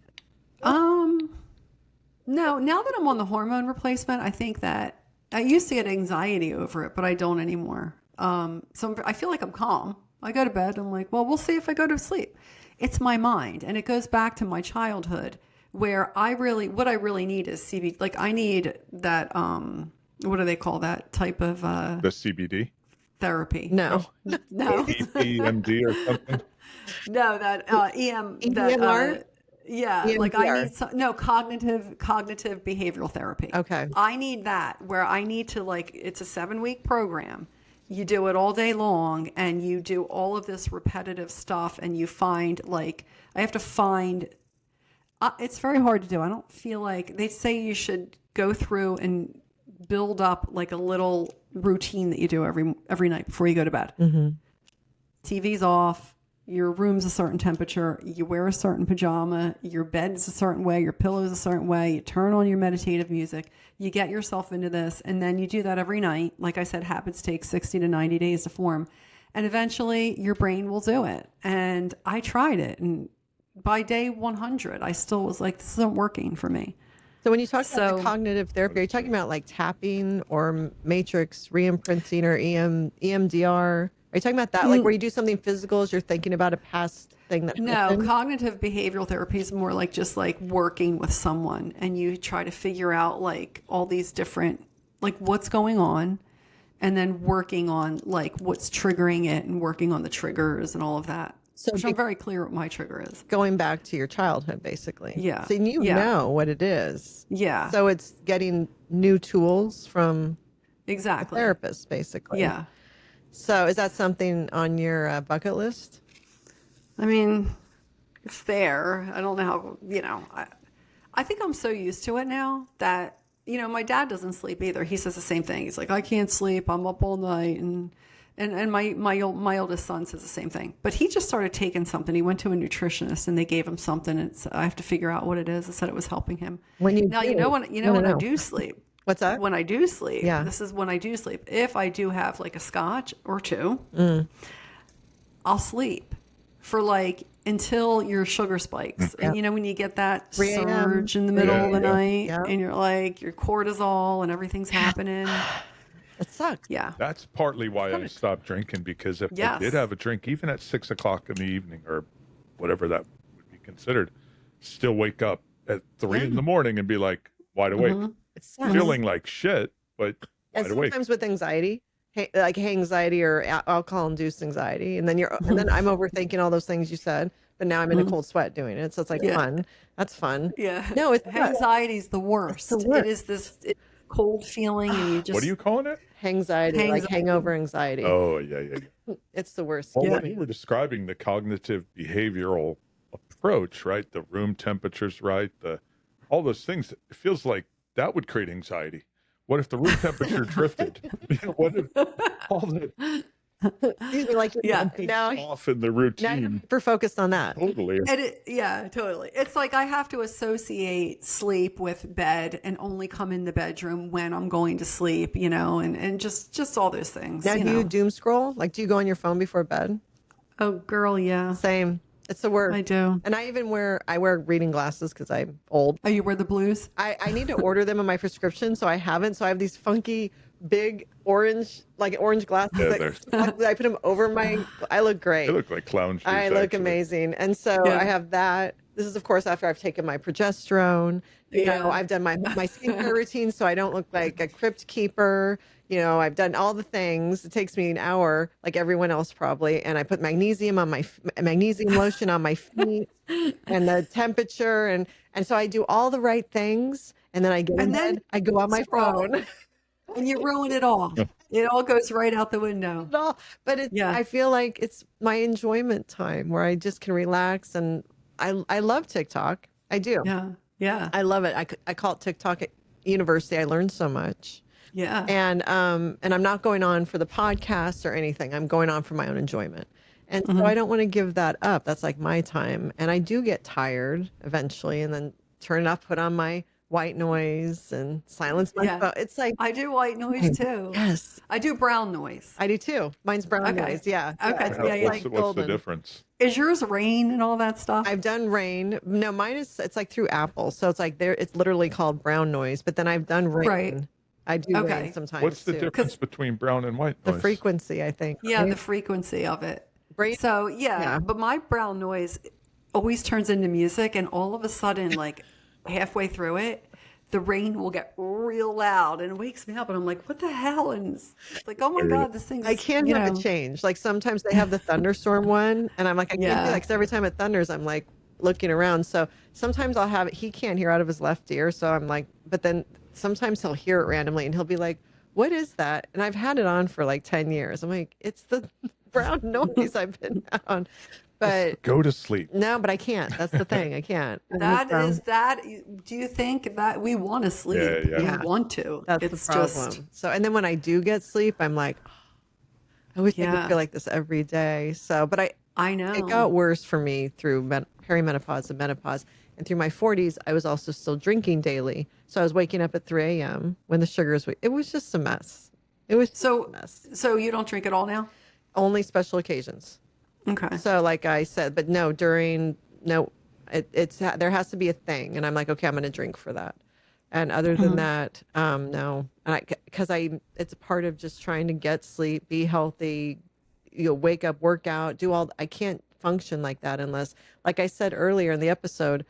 No, now that I'm on the hormone replacement, I think that I used to get anxiety over it, but I don't anymore. So I feel like I'm calm. I go to bed. I'm like, well, we'll see if I go to sleep. It's my mind. And it goes back to my childhood where what I really need is CBD. Like I need that, what do they call that type of, The CBD therapy? No. EMD or something. No, that, EMDR? Yeah, EMDR. like I need cognitive behavioral therapy. Okay. I need that where I need to it's a 7-week program. You do it all day long and you do all of this repetitive stuff and you find I have to find it's very hard to do. I don't feel like they say you should go through and build up like a little routine that you do every night before you go to bed. Mm-hmm. TV's off. Your room's a certain temperature, you wear a certain pajama, your bed's a certain way, your pillow's a certain way, you turn on your meditative music, you get yourself into this, and then you do that every night. Like I said, habits take 60 to 90 days to form. And eventually your brain will do it. And I tried it. And by day 100, I still was like, this isn't working for me. So when you talk about the cognitive therapy, are you talking about like tapping or matrix reimprinting or EMDR? Are you talking about that? Like where you do something physical as you're thinking about a past thing that happened? Cognitive behavioral therapy is more like just like working with someone and you try to figure out like all these different, like what's going on and then working on like what's triggering it and working on the triggers and all of that. So I'm very clear what my trigger is. Going back to your childhood, basically. Yeah. So you know what it is. Yeah. So it's getting new tools from a therapist, basically. Yeah. So is that something on your bucket list? I mean, it's there. I don't know how, I think I'm so used to it now that, my dad doesn't sleep either. He says the same thing. He's like, I can't sleep. I'm up all night. And my oldest son says the same thing. But he just started taking something. He went to a nutritionist and they gave him something. And I have to figure out what it is. I said it was helping him. When I do sleep. What's that? When I do sleep, this is when I do sleep. If I do have like a scotch or two, I'll sleep for like until your sugar spikes. And when you get that surge in the middle of the night and you're like, your cortisol and everything's happening. It sucks. Yeah. That's partly why I stopped drinking because if I did have a drink, even at 6 o'clock in the evening or whatever that would be considered, still wake up at 3 in the morning and be like wide awake. Feeling like shit, but wide awake. Sometimes with anxiety, like anxiety or alcohol-induced anxiety, and then I'm overthinking all those things you said, but now I'm in a cold sweat doing it, so it's like fun. That's fun. Yeah. No, it's anxiety's the worst. It is this cold feeling, and you just. What are you calling it? Anxiety, like hangover anxiety. Oh yeah. It's the worst. Well, when you were describing the cognitive behavioral approach, right? The room temperature's right. All those things. It feels like that would create anxiety. What if the room temperature drifted? What if all the now off in the routine? We're focused on that. Totally. Totally. It's like I have to associate sleep with bed and only come in the bedroom when I'm going to sleep, and just all those things. Now, do you doom scroll? Like, do you go on your phone before bed? Oh, girl, yeah. Same. It's the worst. I do. And I wear reading glasses because I'm old. Oh, you wear the blues? I need to order them in my prescription, so I haven't. So I have these funky, big orange glasses. I put them over I look great. They look like clown shoes. I look amazing. And so I have that. this is of course after I've taken my progesterone. Yeah. I've done my skincare routine so I don't look like a crypt keeper. I've done all the things. It takes me an hour, like everyone else probably, and I put magnesium lotion on my feet and the temperature, and so I do all the right things, and then I get in And then bed, I go on my scroll. phone. And you ruin it all. It all goes right out the window. All, but Yeah. I feel like it's my enjoyment time where I just can relax, and I love TikTok. I do. Yeah. Yeah. I love it. I call it TikTok at university. I learned so much. Yeah. And I'm not going on for the podcast or anything. I'm going on for my own enjoyment. And so Mm-hmm. I don't want to give that up. That's like my time. And I do get tired eventually, and then turn it off, put on my white noise and silence my Yeah. phone. It's like, I do white noise too. yes, I do brown noise. I do too. Mine's brown Okay. noise. Yeah. Okay. It's Yeah, yeah. like What's the golden. difference? Is yours rain and all that stuff? I've done rain. No, mine it's like through Apple. So it's like it's literally called brown noise, but then I've done rain. Right. I do Okay. rain sometimes What's the too. difference between brown and white The noise? frequency, I think. Yeah, right? the frequency of it. Brain- So yeah, but my brown noise always turns into music, and all of a sudden, like halfway through it, the rain will get real loud and it wakes me up, and I'm like, "What the hell?" And it's like, "Oh my god, this thing's." I can't have it change. Like sometimes they have the thunderstorm one, and I'm like, I can't do that, 'cause every time it thunders, I'm like looking around. So sometimes I'll have it. He can't hear out of his left ear, so I'm like, but then sometimes he'll hear it randomly, and he'll be like, "What is that?" And I've had it on for like 10 years. I'm like, it's the brown noise I've been on. But Go to sleep. no, but I can't. That's the thing. I can't. That is that. Do you think that we want to sleep? Yeah, yeah. We want to. That's It's the problem. just So, and then when I do get sleep, I'm like, oh, I wish I Yeah. could feel like this every day. So, but I know. it got worse for me through perimenopause and menopause. And through my 40s, I was also still drinking daily. So I was waking up at 3 a.m. when the sugars, it was just a mess. It was just a mess. So you don't drink at all now? Only special occasions. Okay. So like I said, but no, it's there has to be a thing. And I'm like, okay, I'm going to drink for that. And other than that, no. And it's a part of just trying to get sleep, be healthy, wake up, work out, I can't function like that unless, like I said earlier in the episode,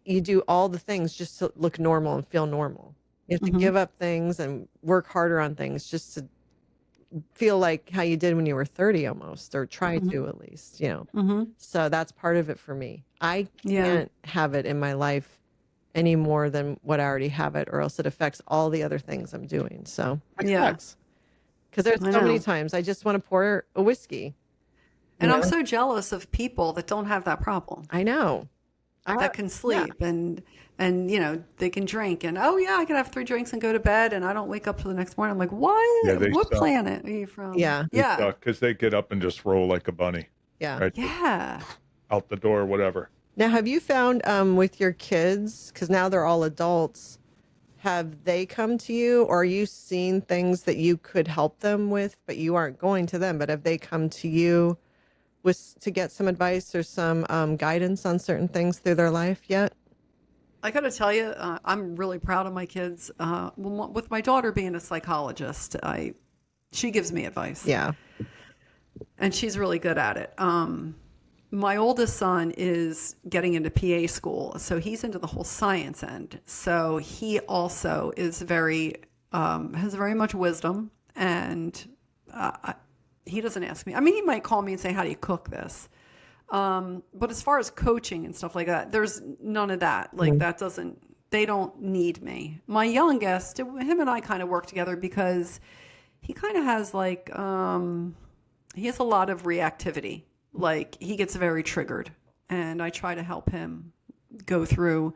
you do all the things just to look normal and feel normal. You have to give up things and work harder on things just to feel like how you did when you were 30 almost, or try to at least, So that's part of it for me. I can't have it in my life any more than what I already have it, or else it affects all the other things I'm doing. So Yeah. because there's I so many know. times I just want to pour a whiskey. And I'm so jealous of people that don't have that problem. I know. That can sleep and they can drink, and oh yeah, I can have 3 drinks and go to bed and I don't wake up till the next morning. I'm like, what? Yeah, they What suck. planet are you from? Yeah. Yeah. Because they get up and just roll like a bunny. Yeah. Right? Yeah. Out the door, whatever. Now, have you found with your kids, because now they're all adults, have they come to you, or are you seeing things that you could help them with, but you aren't going to them, but have they come to you to get some advice or some guidance on certain things through their life yet? I got to tell you, I'm really proud of my kids. With my daughter being a psychologist, she gives me advice. Yeah. And she's really good at it. My oldest son is getting into PA school, so he's into the whole science end. So he also is has very much wisdom, and he doesn't ask me. I mean, he might call me and say, "How do you cook this?" But as far as coaching and stuff like that, there's none of that. Like they don't need me. My youngest, him and I kind of work together because he kind of has he has a lot of reactivity. Like he gets very triggered, and I try to help him go through,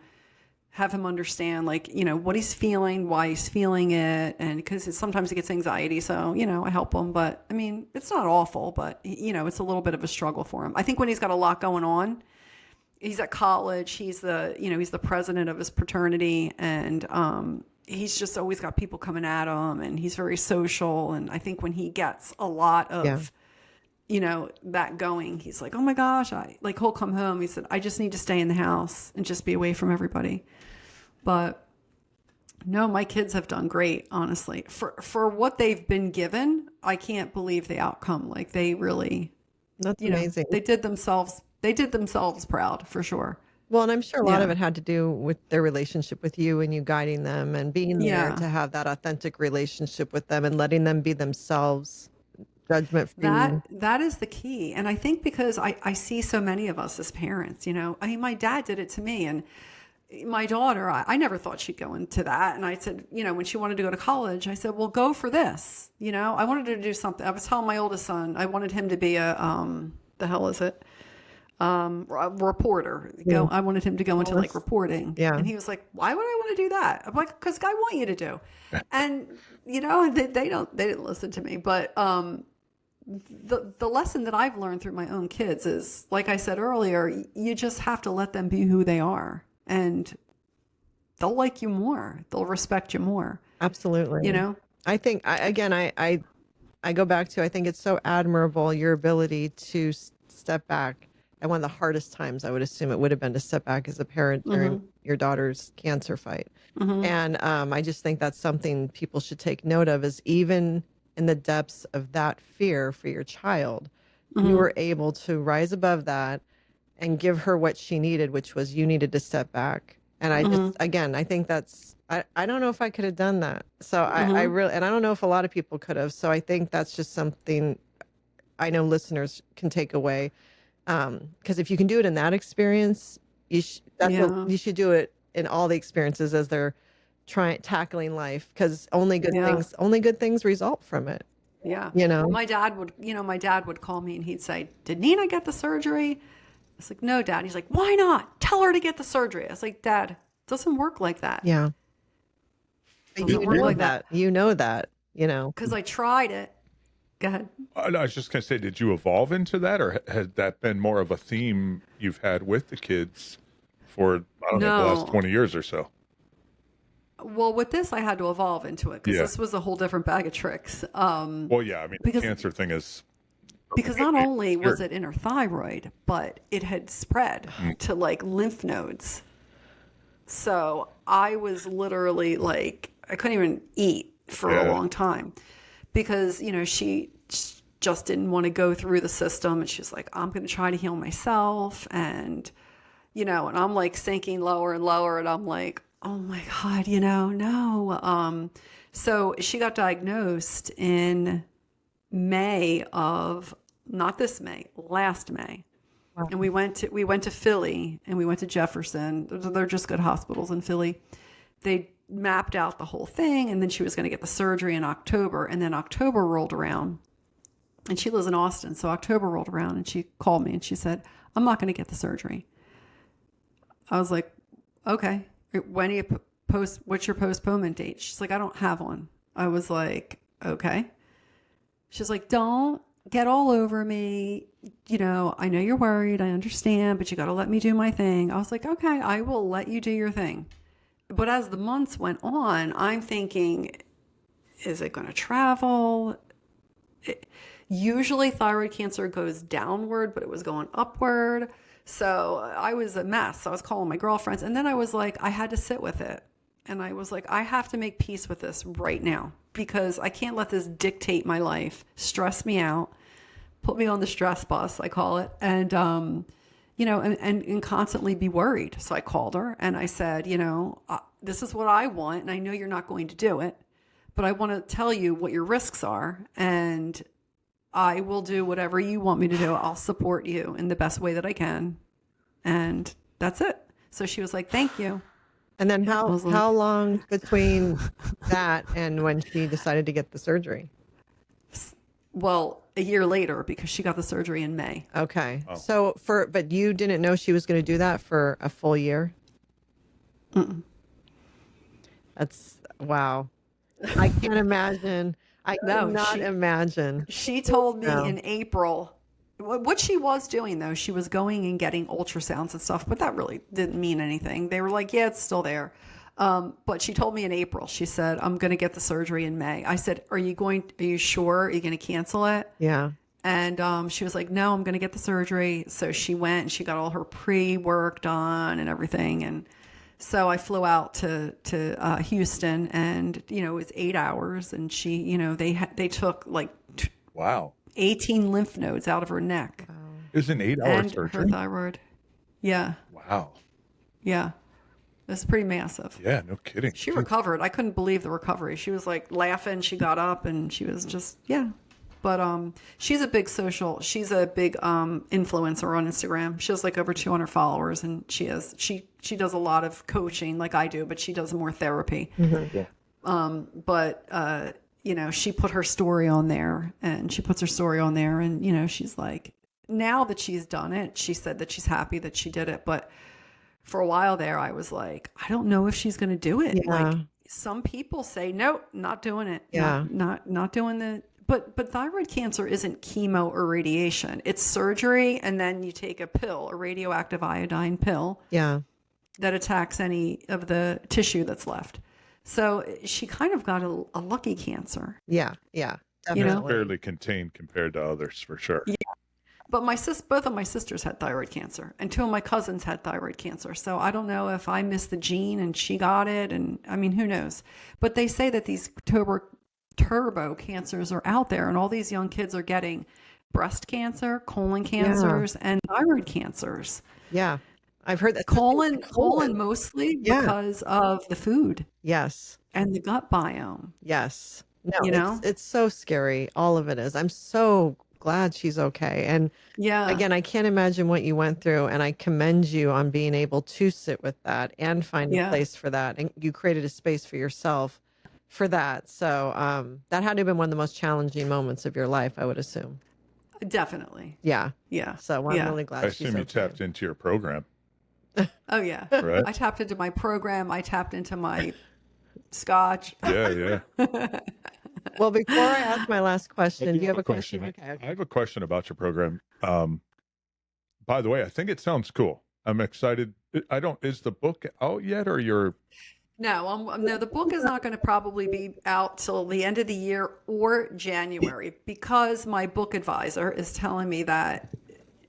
have him understand what he's feeling, why he's feeling it. And because sometimes he gets anxiety. So, I help him, but I mean, it's not awful, but it's a little bit of a struggle for him. I think when he's got a lot going on, he's at college, he's the president of his fraternity, and, he's just always got people coming at him, and he's very social. And I think when he gets a lot of, that going, he's like, oh my gosh, he'll come home. He said, I just need to stay in the house and just be away from everybody. But no, my kids have done great, honestly. For what they've been given, I can't believe the outcome. They really, That's amazing. they did themselves proud, for sure. Well, and I'm sure a lot of Yeah. it had to do with their relationship with you and you guiding them and being there Yeah. to have that authentic relationship with them and letting them be themselves, judgment free. That is the key. And I think because I see so many of us as parents, I mean, my dad did it to me, and my daughter, I never thought she'd go into that. And I said, when she wanted to go to college, I said, well, go for this. I wanted her to do something. I was telling my oldest son, I wanted him to be the hell is it? A reporter. Yeah. I wanted him to go into like reporting. Yeah. And he was like, why would I want to do that? I'm like, because I want you to do. And, they didn't listen to me. But, the lesson that I've learned through my own kids is, like I said earlier, you just have to let them be who they are, and they'll like you more. They'll respect you more. Absolutely. I think I go back to, I think it's so admirable, your ability to step back. And one of the hardest times I would assume it would have been to step back as a parent during your daughter's cancer fight. And I just think that's something people should take note of, is even in the depths of that fear for your child, you were able to rise above that and give her what she needed, which was, you needed to step back. And I just, again, I think that's, I don't know if I could have done that. So I really, and I don't know if a lot of people could have. So I think that's just something I know listeners can take away. Because if you can do it in that experience, you should do it in all the experiences as they're tackling life, because only good things result from it. Yeah. My dad would call me and he'd say, did Nina get the surgery? I was like, no, Dad. He's like, why not? Tell her to get the surgery. I was like, Dad, it doesn't work like that. Yeah. It doesn't work like that. You know that. Because I tried it. Go ahead. I was just going to say, did you evolve into that, or has that been more of a theme you've had with the kids for, I don't know, the last 20 years or so? Well, with this, I had to evolve into it, because this was a whole different bag of tricks. Well, yeah, I mean, the cancer thing is... Because not only was it in her thyroid, but it had spread to like lymph nodes. So I was literally like, I couldn't even eat for a long time, because, she just didn't want to go through the system. And she's like, I'm going to try to heal myself. And, and I'm like sinking lower and lower. And I'm like, oh my God, no. So she got diagnosed in May of, not this May, last May. Wow. And we went to Philly, and we went to Jefferson. They're just good hospitals in Philly. They mapped out the whole thing, and then she was going to get the surgery in October. And then October rolled around, and she lives in Austin. So October rolled around, and she called me and she said, I'm not going to get the surgery. I was like, okay, when do you what's your postponement date? She's like, I don't have one. I was like, okay. She's like, don't get all over me. I know you're worried. I understand, but you got to let me do my thing. I was like, okay, I will let you do your thing. But as the months went on, I'm thinking, is it going to travel? Usually thyroid cancer goes downward, but it was going upward. So I was a mess. I was calling my girlfriends. And then I was like, I had to sit with it. And I was like, I have to make peace with this right now, because I can't let this dictate my life, stress me out, put me on the stress bus, I call it. And, and constantly be worried. So I called her and I said, this is what I want. And I know you're not going to do it, but I want to tell you what your risks are. And I will do whatever you want me to do. I'll support you in the best way that I can. And that's it. So she was like, thank you. And then how long between that and when she decided to get the surgery? Well, a year later, because she got the surgery in May. Okay. Oh. So but you didn't know she was going to do that for a full year? Mm-mm. That's, wow. I can't imagine. I cannot imagine. She told me in April. What she was doing, though, she was going and getting ultrasounds and stuff, but that really didn't mean anything. They were like, yeah, it's still there. But she told me in April, she said, I'm going to get the surgery in May. I said, are you sure? Are you going to cancel it? Yeah. And she was like, no, I'm going to get the surgery. So she went and she got all her pre-work done and everything. And so I flew out to Houston, and, it was 8 hours, and she, they took like, wow, 18 lymph nodes out of her neck. Wow. Is an 8 hour and surgery? Her thyroid. Yeah. Wow. Yeah. It's pretty massive. Yeah, no kidding. She recovered. I couldn't believe the recovery. She was like laughing. She got up and she was just, yeah. But she's a big influencer on Instagram. She has like over 200 followers, and she does a lot of coaching like I do, but she does more therapy. Mm-hmm. But she put her story on there, and she's like, now that she's done it, she said that she's happy that she did it. But for a while there, I was like, I don't know if she's going to do it. Yeah. Like some people say, nope, not doing it. Yeah. Not doing the, but thyroid cancer isn't chemo or radiation. It's surgery. And then you take a pill, a radioactive iodine pill. Yeah. That attacks any of the tissue that's left. So she kind of got a lucky cancer. Yeah. Yeah. Definitely. Fairly contained compared to others, for sure. Yeah. But both of my sisters had thyroid cancer, and 2 of my cousins had thyroid cancer. So I don't know if I missed the gene and she got it. And I mean, who knows? But they say that these turbo cancers are out there, and all these young kids are getting breast cancer, colon cancers, and thyroid cancers. Yeah. I've heard that. Colon mostly because of the food. Yes. And the gut biome. Yes. No, it's so scary. All of it is. I'm so glad she's okay. And again, I can't imagine what you went through, and I commend you on being able to sit with that and find a place for that. And you created a space for yourself for that. So that had to have been one of the most challenging moments of your life, I would assume. Definitely. Yeah. Yeah. So I'm really glad I assume you tapped into your program. Oh, yeah. Right? I tapped into my program. I tapped into my scotch. Yeah. Well, before I ask my last question, do you have a question? Okay. I have a question about your program. By the way, I think it sounds cool. I'm excited. Is the book out yet, or you're? No, no, the book is not going to probably be out till the end of the year or January, because my book advisor is telling me that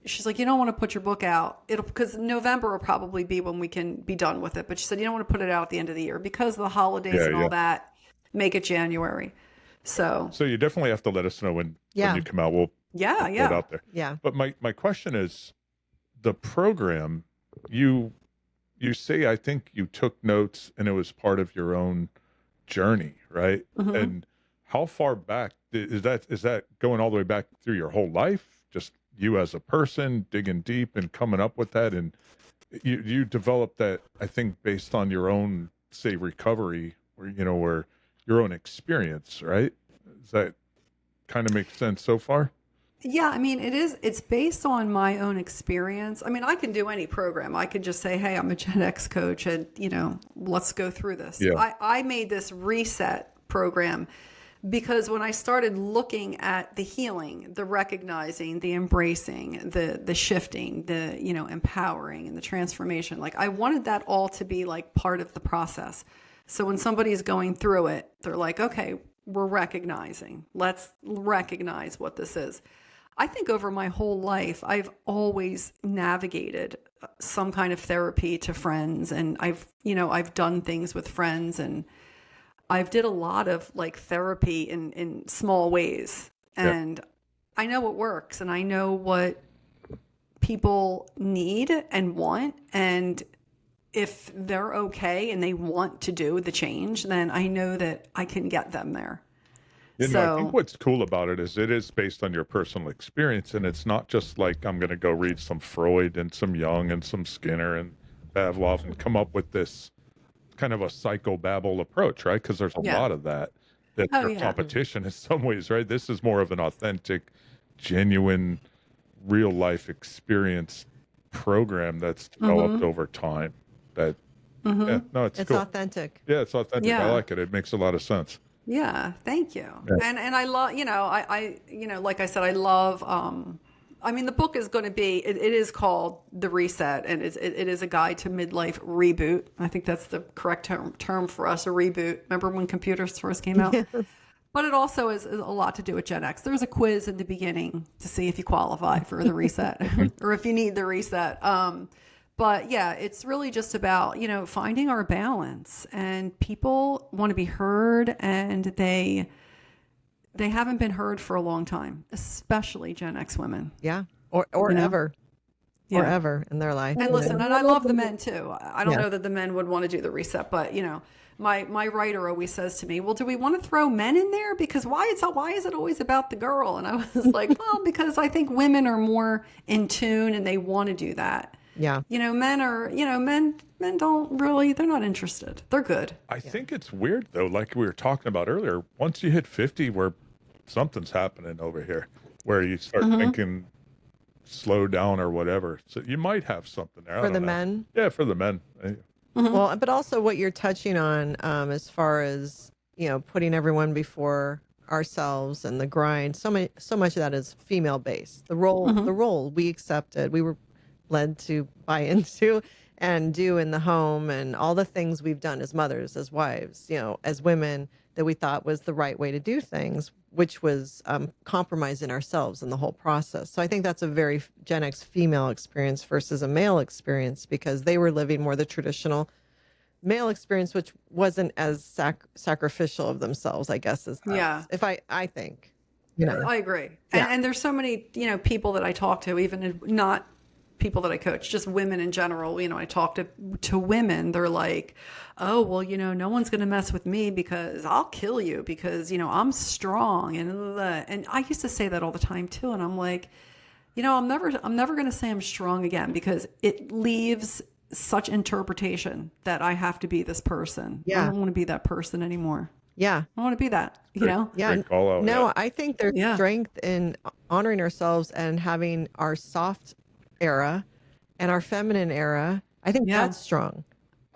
she's like, you don't want to put your book out. Because November will probably be when we can be done with it. But she said, you don't want to put it out at the end of the year because of the holidays and all that. Make it January. So you definitely have to let us know when you come out. We'll put it out there. Yeah. But my question is, the program, you say, I think you took notes and it was part of your own journey, right? Mm-hmm. And how far back is that going all the way back through your whole life? Just you as a person digging deep and coming up with that, and you developed that, I think, based on your own, say, recovery, or your own experience, right? Does that kind of make sense so far? Yeah, I mean, it's based on my own experience. I mean, I can do any program. I could just say, hey, I'm a GenX coach, and, let's go through this. Yeah. I made this reset program because when I started looking at the healing, the recognizing, the embracing, the shifting, the, empowering and the transformation, like I wanted that all to be like part of the process. So when somebody's going through it, they're like, okay, we're recognizing. Let's recognize what this is. I think over my whole life, I've always navigated some kind of therapy to friends, and I've done things with friends, and I've did a lot of like therapy in small ways, and I know what works, and I know what people need and want, and if they're okay and they want to do the change, then I know that I can get them there. I think what's cool about it is based on your personal experience, and it's not just like I'm going to go read some Freud and some Jung and some Skinner and Pavlov and come up with this kind of a psychobabble approach, right? Because there's a lot of that competition in some ways, right? This is more of an authentic, genuine, real life experience program that's developed over time. It's cool. Authentic. Yeah, it's authentic. Yeah. I like it. It makes a lot of sense. Yeah, thank you. Yeah. And I love, I like I said, I love, I mean, the book is going to be, it is called The Reset, and it is a guide to midlife reboot. I think that's the correct term for us, a reboot. Remember when computers first came out? Yes. But it also is a lot to do with Gen X. There's a quiz in the beginning to see if you qualify for the reset or if you need the reset. But yeah, it's really just about, finding our balance, and people want to be heard, and they haven't been heard for a long time, especially Gen X women. Yeah. Or ever. Yeah. forever in their life. And listen, and I love the men too. I don't Yeah. know that the men would want to do the reset, but you know, my writer always says to me, "Well, do we want to throw men in there? Because why is it always about the girl?" And I was like, "Well, because I think women are more in tune and they want to do that. Yeah. You know, men are, you know, men don't really, they're not interested. They're good. I think it's weird though, like we were talking about earlier. Once you hit 50, where something's happening over here, where you start thinking slow down or whatever. So you might have something there. I For don't the know. men? Yeah, for the men. Well, but also what you're touching on, as far as, you know, putting everyone before ourselves and the grind. So much of that is female based. The role we accepted, we were led to buy into and do in the home, and all the things we've done as mothers, as wives, you know, as women, that we thought was the right way to do things, which was compromising ourselves in the whole process. So I think that's a very Gen X female experience versus a male experience, because they were living more the traditional male experience, which wasn't as sacrificial of themselves, I guess, as us. Yeah. If I think, you know, I agree. Yeah. And there's so many, you know, people that I talk to, even not people that I coach, just women in general. You know, I talk to women. They're like, "Oh, well, you know, no one's going to mess with me because I'll kill you because, you know, I'm strong." And I used to say that all the time too. And I'm like, you know, I'm never going to say I'm strong again, because it leaves such interpretation that I have to be this person. Yeah. I don't want to be that person anymore. yeah. I want to be that, you know? Yeah. Great call out, No, yeah. I think there's Yeah. strength in honoring ourselves and having our soft era and our feminine era. I think Yeah. that's strong.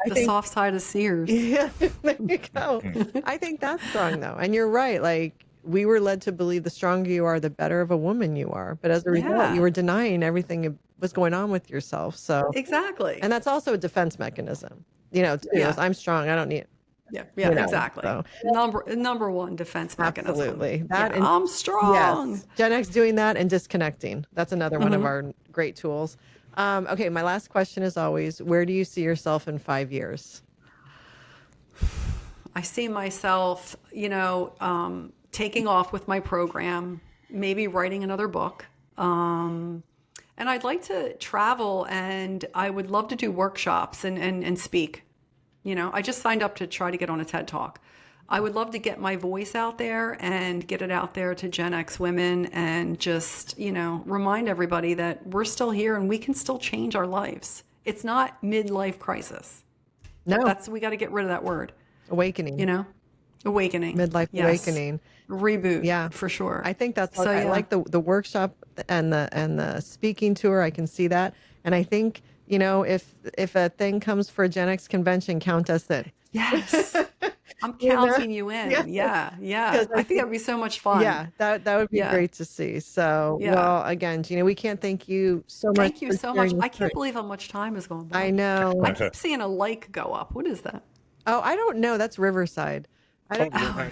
I The think, soft side of Sears. yeah, there you go. I think that's strong though. And you're right. Like, we were led to believe the stronger you are, the better of a woman you are. But as a result, Yeah. you were denying everything that was going on with yourself. So, Exactly. and that's also a defense mechanism, you know, too. Yeah. I'm strong. I don't need Yeah, you know, exactly. so. Number one defense mechanism. Absolutely. That Yeah, and- I'm strong. Yes. Gen X doing that and disconnecting. That's another one of our great tools. Okay, my last question is always, where do you see yourself in 5 years? I see myself, you know, taking off with my program, maybe writing another book. And I'd like to travel, and I would love to do workshops and speak. You know, I just signed up to try to get on a TED Talk. I would love to get my voice out there and get it out there to Gen X women, and just, you know, remind everybody that we're still here and we can still change our lives. It's not midlife crisis. No, We got to get rid of that word, awakening. you know, awakening, Midlife Yes. awakening. Reboot. Yeah. for sure. I think that's So, I yeah. like the workshop and the speaking tour. I can see that. And I think, you know, if a thing comes for a Gen X convention, count us in. Yes. I'm You know? counting you in. Yeah. Yeah. Because I think that'd be so much fun. Yeah, that would be Yeah. great to see. So, Yeah. well, again, Gina, we can't thank you so much. Thank you for so much. sharing your I can't story. believe how much time has gone by. I know. I keep seeing a like go up. What is that? Oh, I don't know. That's Riverside. I don't Oh,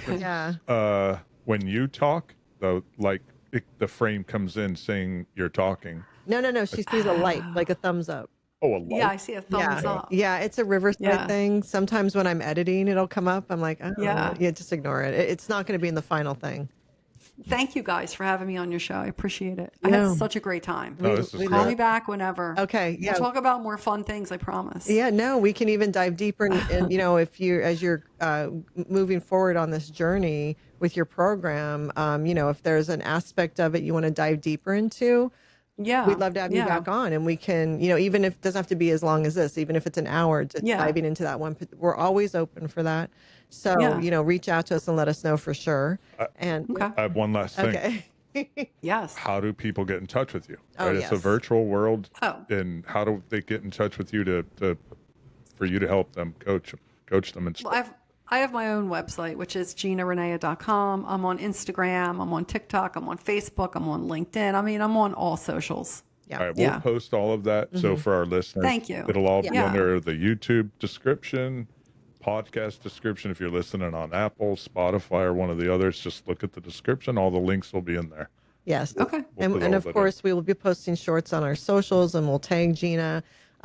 Yeah. when you talk, though, like the frame comes in saying you're talking. No. She sees a light, like a thumbs up. Oh, a light. Yeah, I see a thumbs Yeah. up. Yeah, it's a Riverside Yeah. thing. Sometimes when I'm editing, it'll come up. I'm like, oh, Yeah. just ignore it. It's not going to be in the final thing. Thank you guys for having me on your show. I appreciate it. I No. had such a great time. No, this is Call great. me back whenever. Okay. Yeah. We'll talk about more fun things, I promise. Yeah, no, we can even dive deeper in, you know, if you, as you're moving forward on this journey with your program, you know, if there's an aspect of it you want to dive deeper into, Yeah. we'd love to have you back on, and we can, you know, even if it doesn't have to be as long as this, even if it's an hour, just Yeah. diving into that one, we're always open for that. So, Yeah. you know, reach out to us and let us know for sure. And Okay. I have one last thing. okay. Yes. How do people get in touch with you? Oh, Right? It's a yes. virtual world. Oh. And how do they get in touch with you for you to help them coach them and Well, stuff? I have my own website, which is GinaRania.com. I'm on Instagram. I'm on TikTok. I'm on Facebook. I'm on LinkedIn. I mean, I'm on all socials. Yeah. All right, we'll Yeah. post all of that. So for our listeners, Thank you. It'll all be Yeah. under the YouTube description, podcast description. If you're listening on Apple, Spotify, or one of the others, just look at the description. All the links will be in there. Yes. Okay. We'll put And all of that course, we will be posting shorts on our socials, and we'll tag Gina.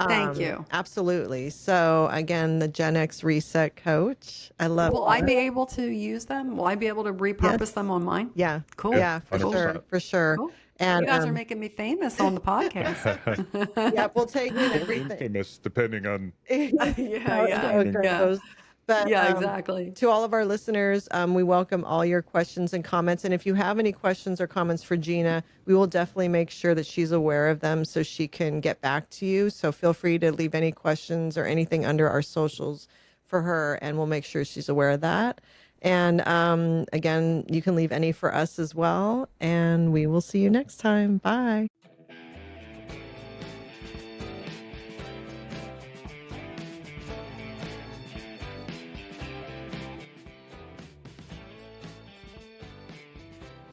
Thank you. Absolutely. So again, the Gen X Reset Coach. I love. Will I be able to use them? Will I be able to repurpose them on mine? Yeah. Cool. Yeah, for Cool. sure. For sure. Cool. And You guys are making me famous on the podcast. yeah, we'll take Or everything. infamous, depending on Yeah, How it yeah. goes. But Yeah, exactly. to all of our listeners, we welcome all your questions and comments. And if you have any questions or comments for Gina, we will definitely make sure that she's aware of them so she can get back to you. So feel free to leave any questions or anything under our socials for her, and we'll make sure she's aware of that. And again, you can leave any for us as well. And we will see you next time. Bye.